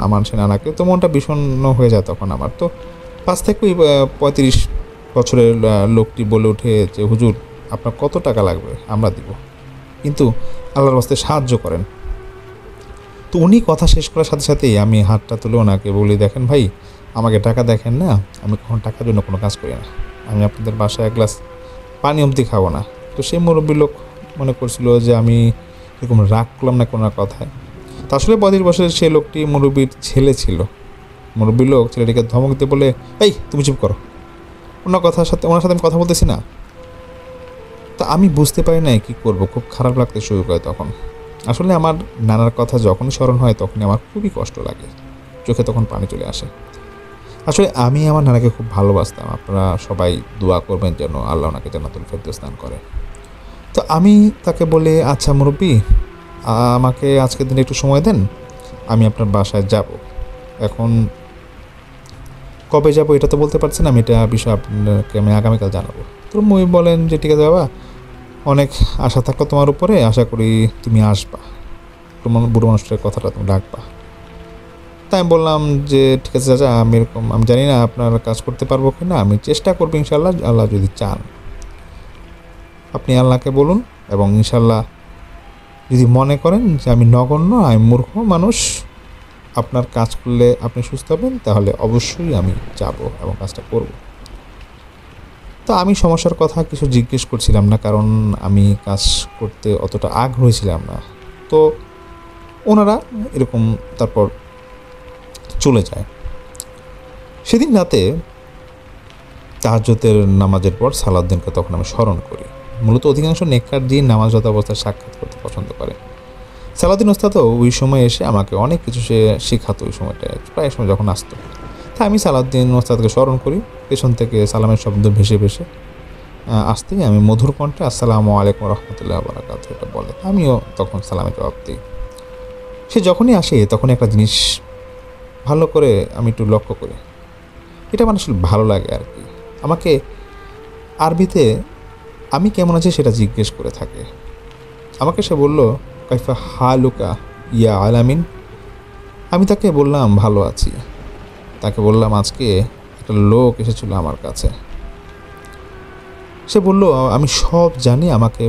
আমার সে নানাকে। তো মনটা বিষণ্ণ হয়ে যায় তখন আমার। তো পাশ থেকে ওই 35 বছরের লোকটি বলে ওঠে যে হুজুর আপনার কত টাকা লাগবে আমরা দিব, কিন্তু আল্লাহর রাস্তায় সাহায্য করেন। তো উনি কথা শেষ করার সাথে সাথেই আমি হাতটা তুলে ওনাকে বলি, দেখেন ভাই, আমাকে টাকা দেখেন না, আমি কখন টাকার জন্য কোনো কাজ করি না, আমি আপনাদের বাসায় এক গ্লাস পানি অবধি খাবো না। তো সেই মুরব্বী লোক মনে করছিল যে আমি এরকম রাগ করলাম না কোনো কথায়। তো আসলে 35 বছরের সেই লোকটি মুরব্বীর ছেলে ছিল। মুরব্বী লোক ছেলেটিকে ধমক দিয়ে বলে, এই তুমি চুপ করো, ওনার সাথে আমি কথা বলতেছি না। তা আমি বুঝতে পারি না কী করবো, খুব খারাপ লাগতে শুরু করে তখন। আসলে আমার নানার কথা যখনই স্মরণ হয় তখনই আমার খুবই কষ্ট লাগে, চোখে তখন পানি চলে আসে। আসলে আমি আমার নানাকে খুব ভালোবাসতাম, আপনারা সবাই দোয়া করবেন যেন আল্লাহ ওনাকে জান্নাতুল ফেরদৌস দান করে। তো তো আমি তাকে বলে, আচ্ছা মুরব্বি, আমাকে আজকের দিনে একটু সময় দেন, আমি আপনার বাসায় যাব। এখন কবে যাব এটা তো বলতে পারছি না, আমি এটা বিষয় আপনাকে আমি আগামীকাল জানাবো। তো মুই বলেন যে ঠিক আছে বাবা, অনেক আশা থাকলো তোমার উপরে, আশা করি তুমি আসবা, তোমার বুড়ো মানুষটার কথাটা তুমি রাখবা। তাই আমি বললাম যে ঠিক আছে চাচা, আমি জানি না আপনার কাজ করতে পারবো কি না, আমি চেষ্টা করবো ইনশাল্লাহ, আল্লাহ যদি চান। আপনি আল্লাহকে বলুন, এবং ইনশাল্লাহ যদি মনে করেন যে আমি নগণ্য, আমি মূর্খ মানুষ, আপনার কাজ করলে আপনি সুস্থ হবেন, তাহলে অবশ্যই আমি যাব এবং কাজটা করব। তো আমি সমস্যার কথা কিছু জিজ্ঞেস করছিলাম না, কারণ আমি কাজ করতে অতটা আগ্রহী ছিলাম না। তো ওনারা এরকম তারপর চলে যায়। সেদিন রাতে তাহাজ্জুদের নামাজের পর সালাউদ্দিনকে তখন আমি স্মরণ করি। মূলত অধিকাংশ নেককার দিন নামাজরত অবস্থায় সাক্ষাৎ করতে পছন্দ করে। সালাউদ্দিন ওস্তাদও ওই সময় এসে আমাকে অনেক কিছু সে শেখাতো। ওই সময়টায় প্রায় সময় যখন আসতো, তা আমি সালাউদ্দিন ওস্তাদকে স্মরণ করি। পেছন থেকে সালামের শব্দ ভেসে ভেসে আসতেই আমি মধুর কণ্ঠে আসসালামু আলাইকুম রহমতুল্লাহ বারাকাতুহু এটা বলে। আমিও তখন সালামের জবাব দিই। সে যখনই আসে তখনই একটা জিনিস ভালো করে আমি একটু লক্ষ্য করি, এটা আমার আসলে ভালো লাগে আর কি। আমাকে আরবিতে আমি কেমন আছি সেটা জিজ্ঞেস করে থাকে। আমাকে সে বলল, কাইফা হালুকা ইয়া আলামিন। আমি তাকে বললাম ভালো আছি। তাকে বললাম আজকে একটা লোক এসেছিল আমার কাছে। সে বলল আমি সব জানি, আমাকে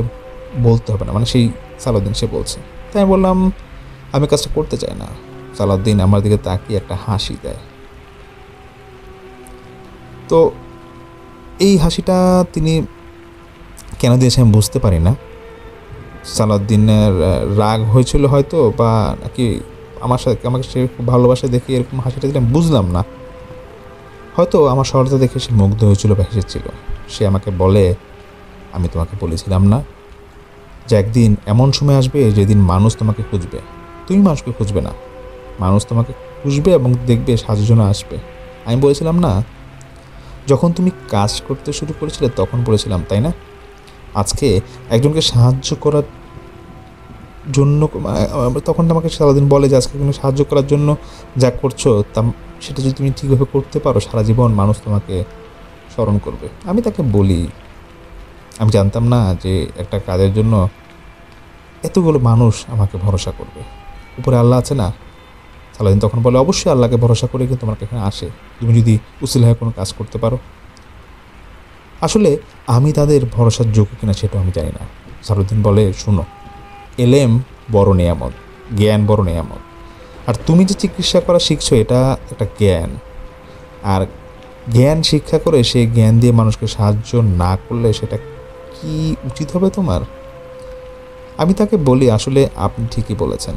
বলতে হবে না, মানে সেই সালাউদ্দিন সে বলছে। তাই আমি বললাম আমি কাজটা করতে চাই না। সালাউদ্দিন আমার দিকে তাকিয়ে একটা হাসি দেয়। তো এই হাসিটা তিনি কেন দিয়েছে আমি বুঝতে পারি না। সালাউদ্দিনের রাগ হয়েছিল হয়তো, বা নাকি আমাকে সে খুব ভালোবাসে দেখে এরকম হাসিটা দিলে আমি বুঝলাম না। হয়তো আমার সরলতা দেখে সে মুগ্ধ হয়েছিল বা হেসেছিল। সে আমাকে বলে, আমি তোমাকে বলেছিলাম না যে একদিন এমন সময় আসবে যেদিন মানুষ তোমাকে খুঁজবে, তুমি মানুষকে খুঁজবে না, মানুষ তোমাকে খুঁজবে এবং দেখবে সাহায্যের জন্য আসবে। আমি বলেছিলাম না, যখন তুমি কাজ করতে শুরু করেছিলে তখন বলেছিলাম, তাই না? আজকে একজনকে সাহায্য করার জন্য তখন আমাকে সারাদিন বলে যে আজকে তুমি সাহায্য করার জন্য যা করছো তা সেটা যদি তুমি ঠিকভাবে করতে পারো, সারা জীবন মানুষ তোমাকে স্মরণ করবে। আমি তাকে বলি, আমি জানতাম না যে একটা কাজের জন্য এতগুলো মানুষ আমাকে ভরসা করবে, উপরে আল্লাহ আছে না। সারাদিন তখন বলে, অবশ্যই আল্লাহকে ভরসা করে কিন্তু তোমাকে এখানে আসে, তুমি যদি উসিলা হয়ে কোনো কাজ করতে পারো। আসলে আমি তাদের ভরসার যোগ্য কিনা সেটাও আমি জানি না। সারুদ্দিন বলে, শুনো, এলেম বড় নেয়ামত, জ্ঞান বড় নেয়ামত, আর তুমি যে চিকিৎসা করা শিখছো এটা একটা জ্ঞান। আর জ্ঞান শিক্ষা করে সেই জ্ঞান দিয়ে মানুষকে সাহায্য না করলে সেটা কি উচিত হবে তোমার? আমি তাকে বলি, আসলে আপনি ঠিকই বলেছেন।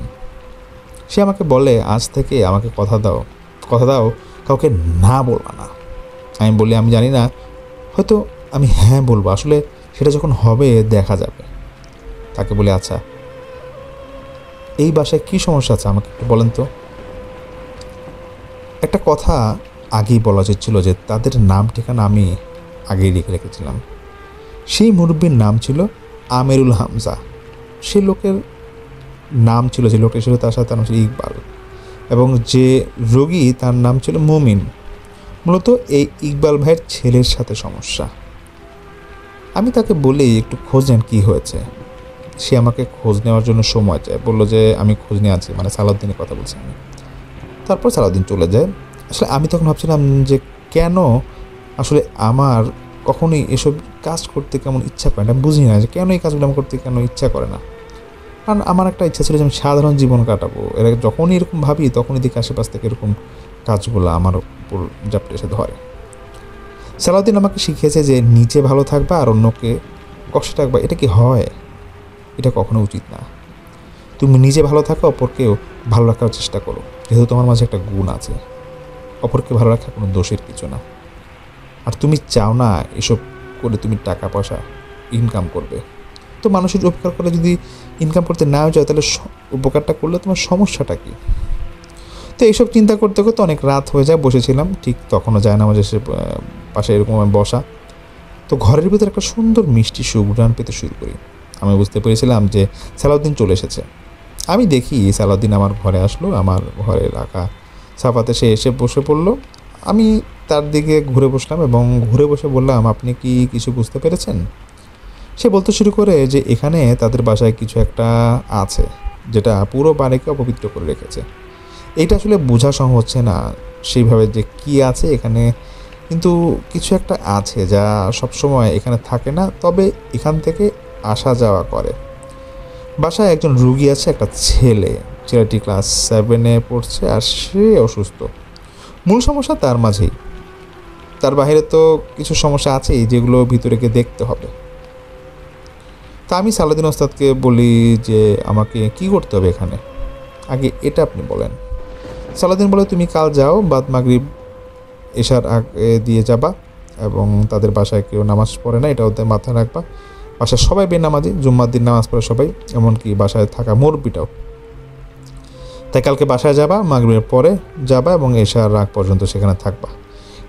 সে আমাকে বলে, আজ থেকে আমাকে কথা দাও কাউকে না বলবা না। আমি বলি, আমি জানি না, হয়তো আমি হ্যাঁ বলবো, আসলে সেটা যখন হবে দেখা যাবে। তাকে বলি, আচ্ছা এই বাসায় কী সমস্যা আছে আমাকে একটু বলেন তো। একটা কথা আগেই বলা উচিত ছিল যে তাদের নাম ঠিকানা আমি আগেই লিখে রেখেছিলাম। সেই মুরব্বীর নাম ছিল আমিরুল হামজা। সে লোকের নাম ছিল, যে লোকটা ছিল তার সাথে তার নাম ছিল ইকবাল, এবং যে রোগী তার নাম ছিল মুমিন। মূলত এই ইকবাল ভাইয়ের ছেলের সাথে সমস্যা। আমি তাকে বলি একটু খোঁজ নেন কী হয়েছে। সে আমাকে খোঁজ নেওয়ার জন্য সময় চায়, বললো যে আমি খোঁজ নিয়ে আছি, মানে সালাউদ্দিনের কথা বলছি আমি। তারপর সালাউদ্দিন চলে যায়। আসলে আমি তখন ভাবছিলাম যে কেন আসলে আমার কখনোই এসব কাজ করতে কেমন ইচ্ছা করে না, বুঝি না যে কেন এই কাজগুলো আমার করতে কেন ইচ্ছা করে না। কারণ আমার একটা ইচ্ছা ছিল যে আমি সাধারণ জীবন কাটাবো। এরা যখনই এরকম ভাবি তখনই দেখি আশেপাশ থেকে এরকম কাজগুলো আমার উপর জাপটে এসে ধরে। সালাউদ্দিন আমাকে শিখিয়েছে যে নিচে ভালো থাকবা আর অন্যকে কষ্ট রাখবা, এটা কি হয়? এটা কখনো উচিত না। তুমি নিজে ভালো থাকো, অপরকেও ভালো রাখার চেষ্টা করো, যেহেতু তোমার মাঝে একটা গুণ আছে। অপরকে ভালো রাখা কোনো দোষের কিছু না। আর তুমি চাও না এসব করে তুমি টাকা পয়সা ইনকাম করবে, তো মানুষের উপকার করে যদি ইনকাম করতে নাও যায় তাহলে উপকারটা করলে তোমার সমস্যাটা কী? তো এইসব চিন্তা করতে করতে অনেক রাত হয়ে যায়। বসেছিলাম, ঠিক তখনও যায় না আমাদের পাশে এরকম বসা। তো ঘরের ভিতরে একটা সুন্দর মিষ্টি সুঘ্রাণ পেতে শুরু করি। আমি বুঝতে পেরেছিলাম যে সালাউদ্দিন চলে এসেছে। আমি দেখি সালাউদ্দিন আমার ঘরে আসলো, আমার ঘরে রাখা সাফাতে সে এসে বসে পড়ল। আমি তার দিকে ঘুরে বসলাম এবং ঘুরে বসে বললাম, আপনি কি কিছু বুঝতে পেরেছেন? সে বলতে শুরু করে যে এখানে তাদের বাসায় কিছু একটা আছে যেটা পুরো বাড়িকে অপবিত্র করে রেখেছে। এইটা আসলে বোঝা সম্ভব হচ্ছে না সেইভাবে যে কি আছে এখানে, কিন্তু কিছু একটা আছে যা সবসময় এখানে থাকে না, তবে এখান থেকে আসা যাওয়া করে। বাসায় একজন রুগী আছে, একটা ছেলেটি ক্লাস 7-এ পড়ছে আর সে অসুস্থ। মূল সমস্যা তার মাঝেই, তার বাইরে তো কিছু সমস্যা আছেই যেগুলো ভিতরে গিয়ে দেখতে হবে। তা আমি সালাউদ্দিন ওস্তাদকে বলি যে আমাকে কি করতে হবে এখানে, আগে এটা আপনি বলেন। সালাউদ্দিন বলে, তুমি কাল যাও, বাদ মাগরিব এশার আগে দিয়ে যাবা এবং তাদের বাসায় কেউ নামাজ পড়ে না, এটা ওদের মাথায় রাখবা। বাসায় সবাই বেনামাজি, জুম্মার দিন নামাজ পড়ে সবাই, এমনকি বাসায় থাকা মুরব্বিটাও। তাই কালকে বাসায় যাবা, মাগরিবের পরে যাবা এবং এশার আগ পর্যন্ত সেখানে থাকবা।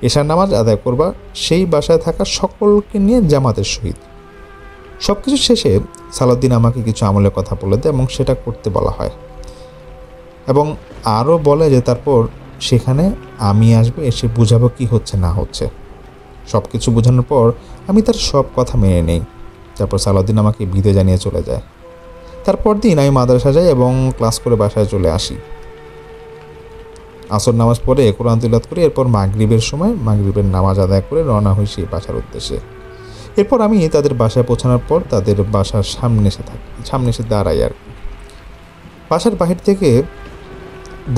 এশার নামাজ আদায় করবা সেই বাসায় থাকা সকলকে নিয়ে জামাতের সহিত। সব কিছু শেষে সালাউদ্দিন আমাকে কিছু আমলের কথা বলে দেয় এবং সেটা করতে বলা হয় এবং আরও বলে যে তারপর সেখানে আমি আসবে, এসে বুঝাবো কি হচ্ছে না হচ্ছে। সব কিছু বোঝানোর পর আমি তার সব কথা মেনে নেই। তারপর সালাউদ্দিন আমাকে বিদায় জানিয়ে চলে যায়। তারপর দিন আমি মাদ্রাসা যাই এবং ক্লাস করে বাসায় চলে আসি। আসর নামাজ পড়ে কোরআন তিলাওয়াত করি, এরপর মাগরিবের নামাজ আদায় করে রওনা হই সেই বাসার উদ্দেশ্যে। এরপর আমি তাদের বাসায় পৌঁছানোর পর তাদের বাসার সামনে এসে দাঁড়াই আর কি। বাসার বাহির থেকে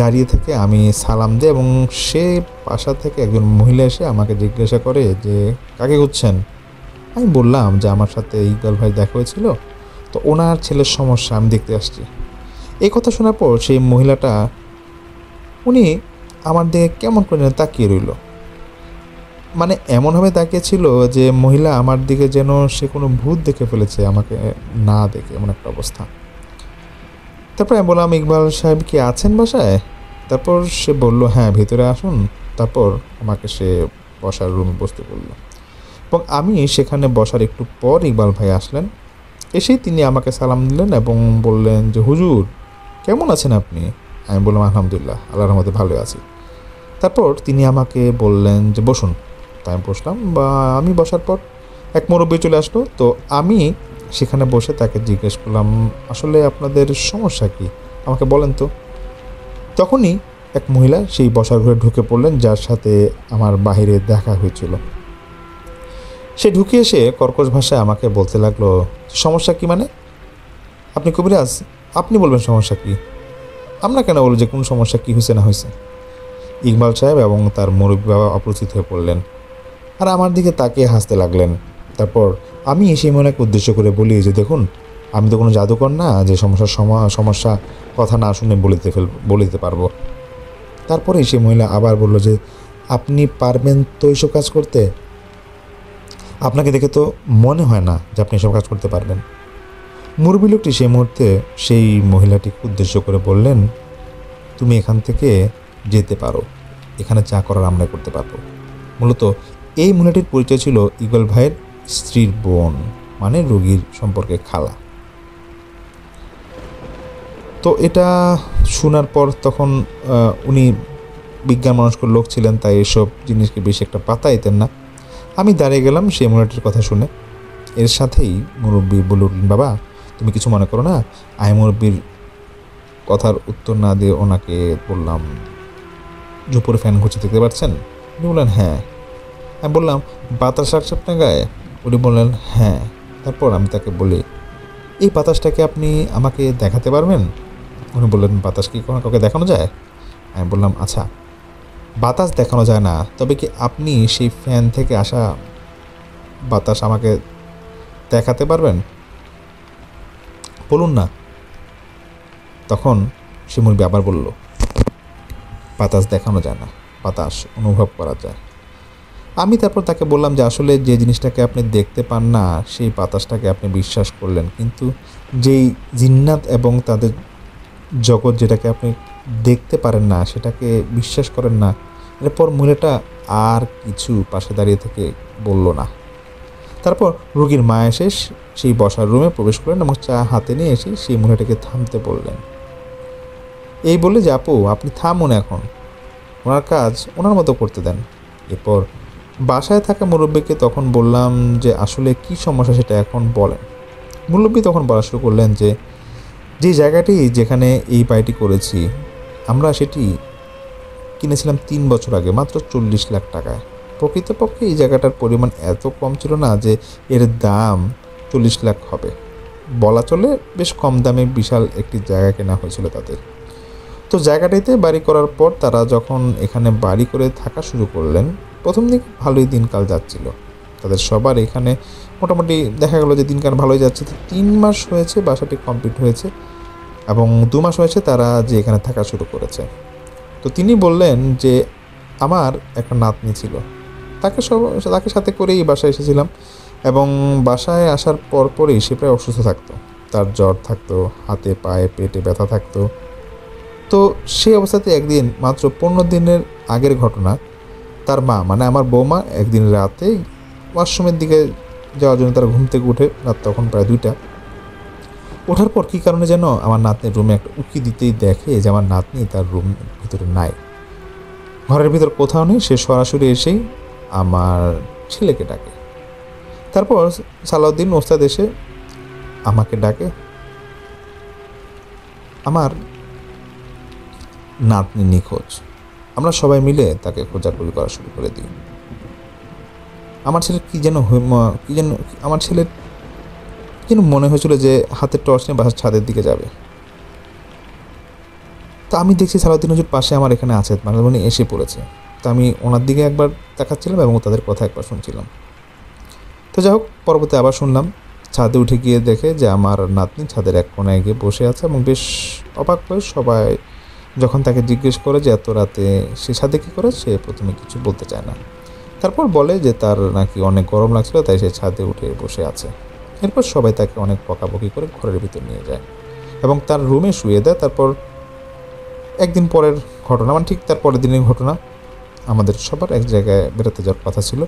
দাঁড়িয়ে থেকে আমি সালাম দিই এবং সে বাসা থেকে একজন মহিলা এসে আমাকে জিজ্ঞাসা করে যে কাকে খুঁজছেন। আমি বললাম যে আমার সাথে ইকবাল ভাই দেখা হয়েছিল, তো ওনার ছেলের সমস্যা আমি দেখতে আসছি। এই কথা শোনার পর সেই মহিলাটা উনি আমার দিকে কেমন করে তাকিয়ে রইল, মানে এমনভাবে তাকিয়েছিল যে মহিলা আমার দিকে যেন সে কোনো ভূত দেখে ফেলেছে আমাকে না দেখে, এমন একটা অবস্থা। তারপর আমি বললাম, ইকবাল সাহেব কি আছেন বাসায়? তারপর সে বলল, হ্যাঁ ভিতরে আসুন। তারপর আমাকে সে বসার রুমে বসতে বলল এবং আমি সেখানে বসার একটু পর ইকবাল ভাই আসলেন। এসেই তিনি আমাকে সালাম দিলেন এবং বললেন যে হুজুর কেমন আছেন আপনি? আমি বললাম, আলহামদুলিল্লাহ, আল্লাহর রহমতে ভালো আছি। তারপর তিনি আমাকে বললেন যে বসুন। তাই আমি বসলাম, বা আমি বসার পর এক মুরব্বি চলে আসলো। তো আমি সেখানে বসে তাকে জিজ্ঞেস করলাম, আসলে আপনাদের সমস্যা কি, আমাকে বলেন তো। তখনই এক মহিলা সেই বসার ঘরে ঢুকে পড়লেন যার সাথে আমার বাহিরে দেখা হয়েছিল। সে ঢুকে এসে কর্কশ ভাষায় আমাকে বলতে লাগলো, সমস্যা কি মানে? আপনি কবিরাজ, আপনি বলবেন সমস্যা কি, আমরা কেন বলবো যে কোন সমস্যা কী হয়েছে না হয়েছে। ইকবাল সাহেব এবং তার মুরব্বি বাবা অপ্রস্তুত হয়ে পড়লেন আর আমার দিকে তাকিয়ে হাসতে লাগলেন। তারপর আমি সেই মহিলাকে উদ্দেশ্য করে বলি যে দেখুন, আমি তো কোনো জাদুকর না যে সমস্যা কথা না শুনে বলে দিতে পারবো। তারপরে সেই মহিলা আবার বলল যে আপনি পারবেন তো এইসব কাজ করতে? আপনাকে দেখে তো মনে হয় না যে আপনি এসব কাজ করতে পারবেন। মুরব্বি লোকটি সেই মুহূর্তে সেই মহিলাটিকে উদ্দেশ্য করে বললেন, তুমি এখান থেকে যেতে পারো, এখানে যা করার আমরা করতে পারবো। মূলত এই মহিলাটির পরিচয় ছিল ইকবাল ভাইয়ের স্ত্রীর বোন, মানে রোগীর সম্পর্কে খালা। তো এটা শোনার পর তখন উনি বিজ্ঞান মনস্ক লোক ছিলেন, তাই এসব জিনিসকে বেশি একটা পাত্তাইতেন না। আমি দাঁড়িয়ে গেলাম সেই মহিলাটির কথা শুনে। এর সাথেই মুরব্বি বলে উঠলেন, বাবা তুমি কিছু মনে করো না। আমি মুরব্বির কথার উত্তর না দিয়ে ওনাকে বললাম, যে উপরে ফ্যান ঘুরছে দেখতে পাচ্ছেন? উনি বললেন হ্যাঁ। আমি বললাম, বাতাস আসছে আপনার গায়ে? উনি বললেন হ্যাঁ। তারপর আমি তাকে বলি, এই বাতাসটাকে আপনি আমাকে দেখাতে পারবেন? উনি বললেন, বাতাস কি কোনো কাউকে দেখানো যায়? আমি বললাম, আচ্ছা বাতাস দেখানো যায় না, তবে কি আপনি সেই ফ্যান থেকে আসা বাতাস আমাকে দেখাতে পারবেন? বলুন না। তখন সে মুরব্বি আবার বলল, বাতাস দেখানো যায় না, বাতাস অনুভব করা যায়। আমি তারপর তাকে বললাম যে আসলে যে জিনিসটাকে আপনি দেখতে পান না সেই বাতাসটাকে আপনি বিশ্বাস করলেন, কিন্তু যেই জিন্নাত এবং তাদের জগৎ যেটাকে আপনি দেখতে পারেন না সেটাকে বিশ্বাস করেন না। এরপর মহিলাটা আর কিছু পাশে দাঁড়িয়ে থেকে বলল না। তারপর রোগীর মা এসে সেই বসার রুমে প্রবেশ করলেন এবং চা হাতে নিয়ে এসে সেই মহিলাটাকে থামতে বললেন। এই বলে যে, আপু আপনি থামুন, এখন ওনার কাজ ওনার মতো করতে দেন। এরপর বাসায় থাকা মুরব্বীকে তখন বললাম যে আসলে কি সমস্যা সেটা এখন বলেন। মুরব্বী তখন বলা শুরু করলেন যে যে জায়গাটি যেখানে এই বাড়িটি করেছি আমরা সেটি কিনেছিলাম 3 বছর আগে মাত্র 40 লাখ টাকায়। প্রকৃতপক্ষে এই জায়গাটার পরিমাণ এত কম ছিল না যে এর দাম 40 লাখ হবে। বলা চলে বেশ কম দামে বিশাল একটি জায়গা কেনা হয়েছিল তাদের। তো জায়গাটিতে বাড়ি করার পর তারা যখন এখানে বাড়ি করে থাকা শুরু করলেন, প্রথম দিকে ভালোই দিনকাল যাচ্ছিল তাদের সবার। এখানে মোটামুটি দেখা গেল যে দিনকাল ভালোই যাচ্ছে। তো 3 মাস হয়েছে বাসাটি কমপ্লিট হয়েছে এবং 2 মাস হয়েছে তারা যে এখানে থাকা শুরু করেছে। তো তিনি বললেন যে আমার একটা নাতনি ছিল, তাকে সাথে করেই বাসায় এসেছিলাম এবং বাসায় আসার পরই সে প্রায় অসুস্থ থাকতো। তার জ্বর থাকতো, হাতে পায়ে পেটে ব্যথা থাকতো। তো সেই অবস্থাতে একদিন মাত্র 15 দিনের আগের ঘটনা, তার মা মানে আমার বৌমা একদিন রাতে ওয়াশরুমের দিকে যাওয়ার জন্য তার ঘুম থেকে উঠে, রাত তখন প্রায় 2টা। ওঠার পর কী কারণে যেন আমার নাতনির রুমে একটা উঁকি দিতেই দেখে যে আমার নাতনি তার রুম ভিতরে নাই, ঘরের ভিতর কোথাও নেই। সে সরাসরি এসেই আমার ছেলেকে ডাকে। তারপর সালাউদ্দিন ওস্তাদ এসে আমাকে ডাকে। আমার নাতনি নিখোঁজ। আমরা সবাই মিলে তাকে খোঁজাখুঁজি করা শুরু করে দিই। আমার ছেলের আমার ছেলের কি যেন মনে হয়েছিল যে হাতের টর্চ নিয়ে বাসার ছাদের দিকে যাবে। তো আমি দেখছি সালাউদ্দিন হুজুর পাশে আমার এখানে আছে, মানে উনি এসে পড়েছে। তো আমি ওনার দিকে একবার তাকাচ্ছিলাম এবং তাদের কথা একবার শুনছিলাম। তো যাই হোক, পরবর্তী আবার শুনলাম ছাদে উঠে গিয়ে দেখে যে আমার নাতনি ছাদের এক কোণায় গিয়ে বসে আছে এবং বেশ অবাক হয়ে সবাই যখন তাকে জিজ্ঞেস করে যে এত রাতে সে ছাদে কী করে, সে প্রথমে কিছু বলতে চায় না। তারপর বলে যে তার নাকি অনেক গরম লাগছিল, তাই সে ছাদে উঠে বসে আছে। এরপর সবাই তাকে অনেক বকাবকি করে ঘরের ভিতর নিয়ে যায় এবং তার রুমে শুয়ে দেয়। তারপর একদিন পরের ঘটনা, মানে ঠিক তার পরের দিনের ঘটনা, আমাদের সবার এক জায়গায় বেরোতে যাওয়ার কথা ছিল।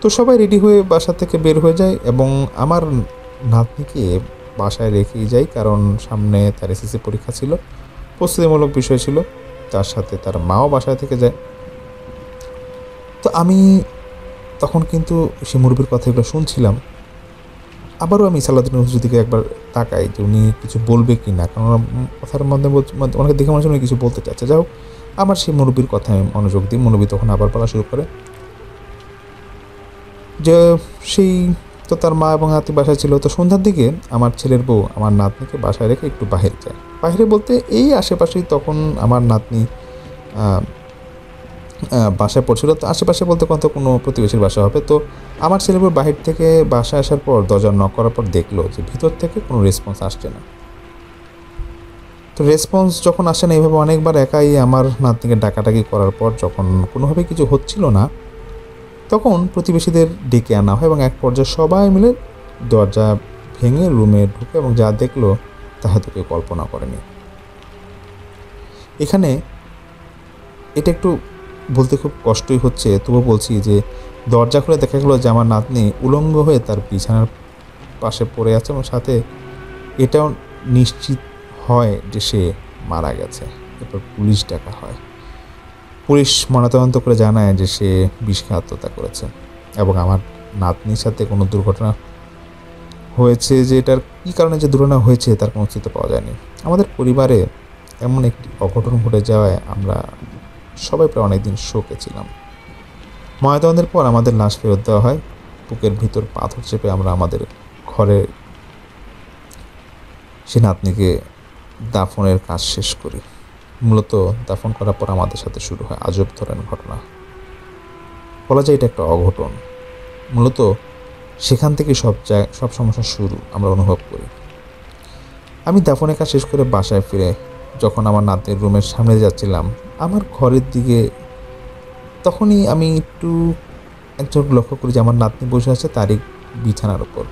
তো সবাই রেডি হয়ে বাসা থেকে বের হয়ে যায় এবং আমার নাতনিকে বাসায় রেখেই যাই, কারণ সামনে তার এসএসসি পরীক্ষা ছিল, প্রস্তুতিমূলক বিষয় ছিল। তার সাথে তার মাও বাসায় থেকে যায়। তো আমি তখন কিন্তু সে মুরব্বির কথাগুলো শুনছিলাম। আবারও আমি সালাউদ্দিন হুজুর দিকে একবার তাকাই যে উনি কিছু বলবে কি না, কারণ কথার মধ্যে ওনাকে দেখে মনে হচ্ছে উনি কিছু বলতে চাচ্ছে। যাই হোক, আমার সেই মুরব্বির কথায় আমি মনোযোগ দিই। মুরব্বি তখন আবার বলা শুরু করে যে সেই তো তার মা এবং নাতি বাসায় ছিল। তো সন্ধ্যার দিকে আমার ছেলের বউ আমার নাতনিকে বাসায় রেখে একটু বাহিরে যায়। বাহিরে বলতে এই আশেপাশেই তখন আমার নাতনি বাসায় পড়ছিল। তো আশেপাশে বলতে কোনো প্রতিবেশীর বাসা হবে। তো আমার ছেলের বউ বাহির থেকে বাসায় আসার পর দরজা নক করার পর দেখলো যে ভিতর থেকে কোনো রেসপন্স আসছে না। তো রেসপন্স যখন আসে না, এইভাবে অনেকবার একাই আমার নাতনিকে ডাকাডাকি করার পর যখন কোনোভাবে কিছু হচ্ছিল না, তখন প্রতিবেশীদের ডেকে আনা হয় এবং এক পর্যায়ে সবাই মিলে দরজা ভেঙে রুমে ঢুকে এবং যা দেখলো তা হয়তো কেউ কল্পনা করেনি। এখানে এটা একটু বলতে খুব কষ্টই হচ্ছে, তবু বলছি যে দরজা খুলে দেখা গেলো যে আমার নাতনি উলঙ্গ হয়ে তার বিছানার পাশে পড়ে আছে এবং সাথে এটাও নিশ্চিত হয় যে সে মারা গেছে। এরপর পুলিশ ডাকা হয়। পুলিশ ময়নাতদন্ত করে জানায় যে সে বিষ খেয়ে আত্মহত্যা করেছে এবং আমার নাতনির সাথে কোনো দুর্ঘটনা হয়েছে, যে এটার কী কারণে যে দুর্ঘটনা হয়েছে তার কোনো অস্তিত্ব পাওয়া যায়নি। আমাদের পরিবারে এমন একটি অঘটন ঘটে যাওয়ায় আমরা সবাই প্রায় অনেকদিন শোকে ছিলাম। ময়নাতদন্তের পর আমাদের লাশ ফেরত দেওয়া হয়। বুকের ভিতর পাথর চেপে আমরা আমাদের ঘরে সে নাতনিকে দাফনের কাজ শেষ করি। মূলত দাফন করার পর আমাদের সাথে শুরু হয় আজব ধরনের ঘটনা। বলা যায় এটা একটা অঘটন। মূলত সেখান থেকে সব সমস্যা শুরু আমরা অনুভব করি। আমি দাফনের কাজ শেষ করে বাসায় ফিরে যখন আমার নাতনির রুমের সামনে যাচ্ছিলাম, আমার ঘরের দিকে তখনই আমি একটু একজন লক্ষ্য করি যে আমার নাতনি বসে আছে তারই বিছানার উপর।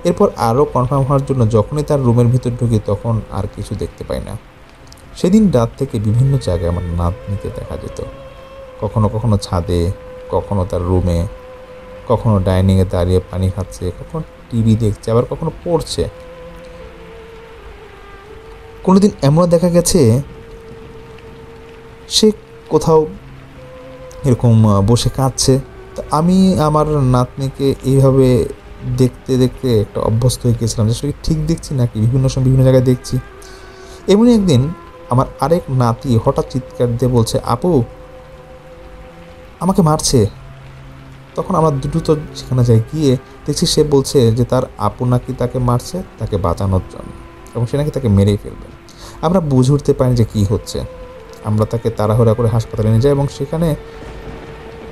এরপর আরও কনফার্ম হওয়ার জন্য যখনই তার রুমের ভিতর ঢুকি তখন আর কিছু দেখতে পাই না। সেদিন রাত থেকে বিভিন্ন জায়গায় আমার নাতনিকে দেখা যেত, কখনো কখনো ছাদে, কখনো তার রুমে, কখনো ডাইনিংয়ে দাঁড়িয়ে পানি খাচ্ছে, কখনো টিভি দেখছে, আবার কখনো পড়ছে। কোনোদিন এমনও দেখা গেছে সে কোথাও এরকম বসে কাঁদছে। তো আমি আমার নাতনিকে এইভাবে দেখতে দেখতে একটা অভ্যস্ত হয়ে গেছিলাম যে আসলে ঠিক দেখছি নাকি বিভিন্ন সময় বিভিন্ন জায়গায় দেখছি। এমনই একদিন আমার আরেক নাতি হঠাৎ চিৎকার দিয়ে বলছে, আপু আমাকে মারছে। তখন আমরা দ্রুত সেখানে যাই, গিয়ে দেখছি সে বলছে যে তার আপু নাকি তাকে মারছে তাকে বাঁচানোর জন্য, এবং সে নাকি তাকে মেরেই ফেলবে। আমরা বুঝে উঠতে পারি যে কী হচ্ছে। আমরা তাকে তাড়াহুড়া করে হাসপাতালে নিয়ে যাই, এবং সেখানে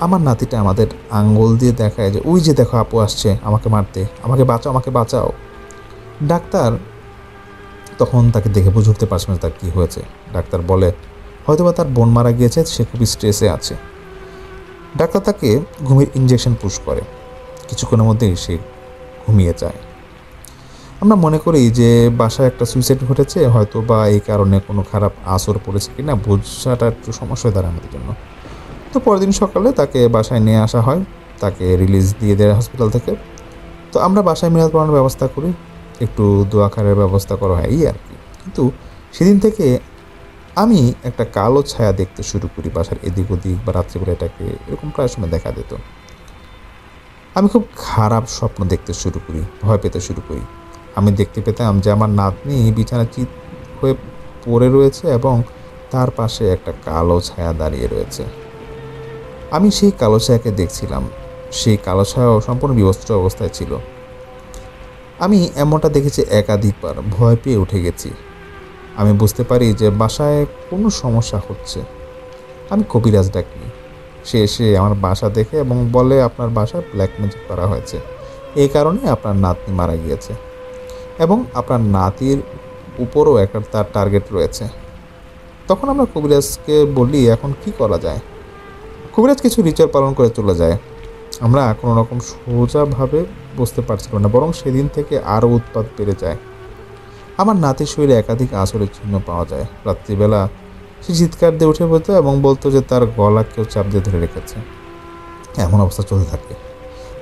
আমার নাতিটা আমাদের আঙ্গুল দিয়ে দেখায় যে ওই যে দেখো আপু আসছে আমাকে মারতে, আমাকে বাঁচাও, আমাকে বাঁচাও। ডাক্তার তখন তাকে দেখে বুঝে উঠতে পারছে না তার কী হয়েছে। ডাক্তার বলে হয়তোবা তার বোন মারা গিয়েছে, সে খুবই স্ট্রেসে আছে। ডাক্তার তাকে ঘুমের ইঞ্জেকশন পুশ করে, কিছুক্ষণের মধ্যেই সে ঘুমিয়ে যায়। আমরা মনে করি যে বাসায় একটা সুইসাইড ঘটেছে, হয়তো বা এই কারণে কোনো খারাপ আসর পড়েছে কিনা বোঝাটা একটু সমস্যা দাঁড়ায় আমাদের জন্য। তো পরের দিন সকালে তাকে বাসায় নিয়ে আসা হয়, তাকে রিলিজ দিয়ে দেয় হসপিটাল থেকে। তো আমরা বাসায় মিলাদ পড়ানোর ব্যবস্থা করি, একটু দোয়া খায়ের ব্যবস্থা করা হয় এই আর কি। কিন্তু সেদিন থেকে আমি একটা কালো ছায়া দেখতে শুরু করি বাসার এদিক ওদিক, বা রাত্রিবেলা এটাকে এরকম প্রায় সময় দেখা যেত। আমি খুব খারাপ স্বপ্ন দেখতে শুরু করি, ভয় পেতে শুরু করি। আমি দেখতে পেতাম যে আমার নাতনি বিছানা চিত হয়ে পড়ে রয়েছে, এবং তার পাশে একটা কালো ছায়া দাঁড়িয়ে রয়েছে। আমি সেই কালো ছায়াকে দেখছিলাম। সেই কালো ছায়াও সম্পূর্ণ বিবস্ত্র অবস্থায় ছিল। আমি এমনটা দেখেছি একাধিকবার, ভয় পেয়ে উঠে গেছি। আমি বুঝতে পারি যে বাসায় কোনো সমস্যা হচ্ছে। আমি কবিরাজ ডাকি। সে এসে আমার বাসা দেখে এবং বলে আপনার বাসায় ব্ল্যাক ম্যাজিক করা হয়েছে, এই কারণে আপনার নাতনি মারা গিয়েছে, এবং আপনার নাতির উপরও একটা তার টার্গেট রয়েছে। তখন আমরা কবিরাজকে বলি এখন কি করা যায়। কবিরাজ কিছু রিচুয়াল পালন করে চলে যায়। আমরা কোনো রকম সোজাভাবে বুঝতে পারছিলাম না, বরং সেদিন থেকে আরও উৎপাত বেড়ে যায়। আমার নাতির শরীরে একাধিক আঁচড়ের চিহ্ন পাওয়া যায়। রাত্রিবেলা সে চিৎকার দিয়ে উঠে পড়তো এবং বলতো যে তার গলা কেউ চাপ দিয়ে ধরে রেখেছে। এমন অবস্থা চলতে থাকে।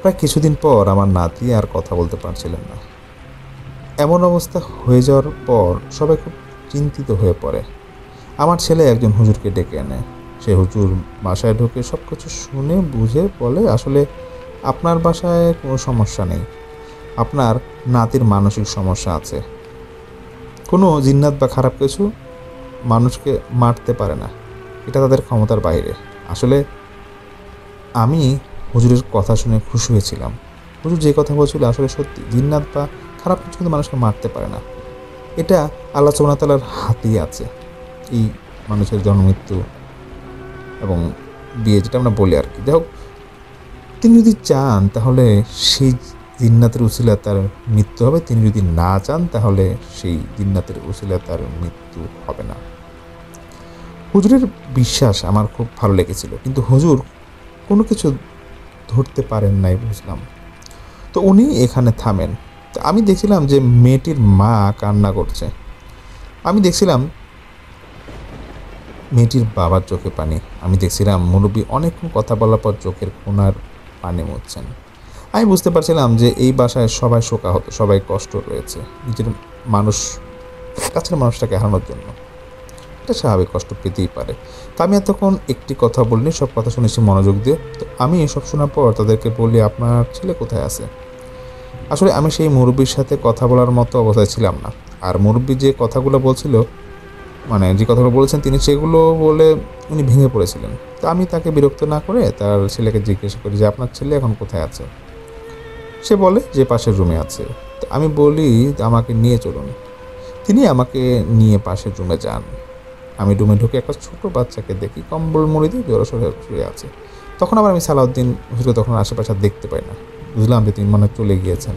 প্রায় কিছুদিন পর আমার নাতি আর কথা বলতে পারছিলেন না। এমন অবস্থা হয়ে যাওয়ার পর সবাই খুব চিন্তিত হয়ে পড়ে। আমার ছেলে একজন হুজুরকে ডেকে আনে। সে হুজুর বাসায় ঢুকে সব কিছু শুনে বুঝে বলে আসলে আপনার বাসায় কোনো সমস্যা নেই, আপনার নাতির মানসিক সমস্যা আছে। কোনো জিন্নাত বা খারাপ কিছু মানুষকে মারতে পারে না, এটা তাদের ক্ষমতার বাইরে। আসলে আমি হুজুরের কথা শুনে খুশি হয়েছিলাম। হুজুর যে কথা বলছিল আসলে সত্যি, জিন্নাত বা খারাপ কিছু কিন্তু মানুষকে মারতে পারে না। এটা আল্লাহ সুবহানাহু ওয়া তাআলার হাতেই আছে, এই মানুষের জন্মমৃত্যু এবং বিয়ে, যেটা আমরা বলি আর কি। যাই হোক, তিনি যদি চান তাহলে সেই জিন্নাতের উসিলায় তার মৃত্যু হবে, তিনি যদি না চান তাহলে সেই জিন্নাতের উসিলায় তার মৃত্যু হবে না। হুজুরের বিশ্বাস আমার খুব ভালো লেগেছিল, কিন্তু হুজুর কোনো কিছু ধরতে পারেন নাই বুঝলাম। তো উনি এখানে থামেন। তো আমি দেখছিলাম যে মেয়েটির মা কান্না করছে। আমি দেখছিলাম মেয়েটির বাবার চোখে পানি। আমি দেখছিলাম মুরব্বী অনেকক্ষণ কথা বলার পর চোখের কোণার পানি মুছছেন। আমি বুঝতে পারছিলাম যে এই বাসায় সবাই শোকাহত, সবাই কষ্ট রয়েছে নিজের মানুষ, কাছের মানুষটাকে হারানোর জন্য। এটা স্বাভাবিক, কষ্ট পেতেই পারে। তো আমি এতক্ষণ একটি কথা বলিনি, সব কথা শুনেছি মনোযোগ দিয়ে। তো আমি এসব শোনার পর তাদেরকে বলি আপনার ছেলে কোথায় আছে। আসলে আমি সেই মুরব্বির সাথে কথা বলার মতো অবস্থায় ছিলাম না। আর মুরব্বি যে কথাগুলো বলছিল, মানে যে কথাগুলো বলেছেন তিনি, সেগুলো বলে উনি ভেঙে পড়েছিলেন। তো আমি তাকে বিরক্ত না করে তার ছেলেকে জিজ্ঞাসা করি যে আপনার ছেলে এখন কোথায় আছে। সে বলে যে পাশের রুমে আছে। তো আমি বলি আমাকে নিয়ে চলুন। তিনি আমাকে নিয়ে পাশের রুমে যান। আমি রুমে ঢুকে একটা ছোট বাচ্চাকে দেখি, কম্বল মুড়ি দিয়ে জড়সড় শুয়ে আছে। তখন আবার আমি সালাউদ্দিন হুজুরকে তখন আশেপাশে দেখতে পাই না। বুঝলাম যে তিনি মনে চলে গিয়েছেন।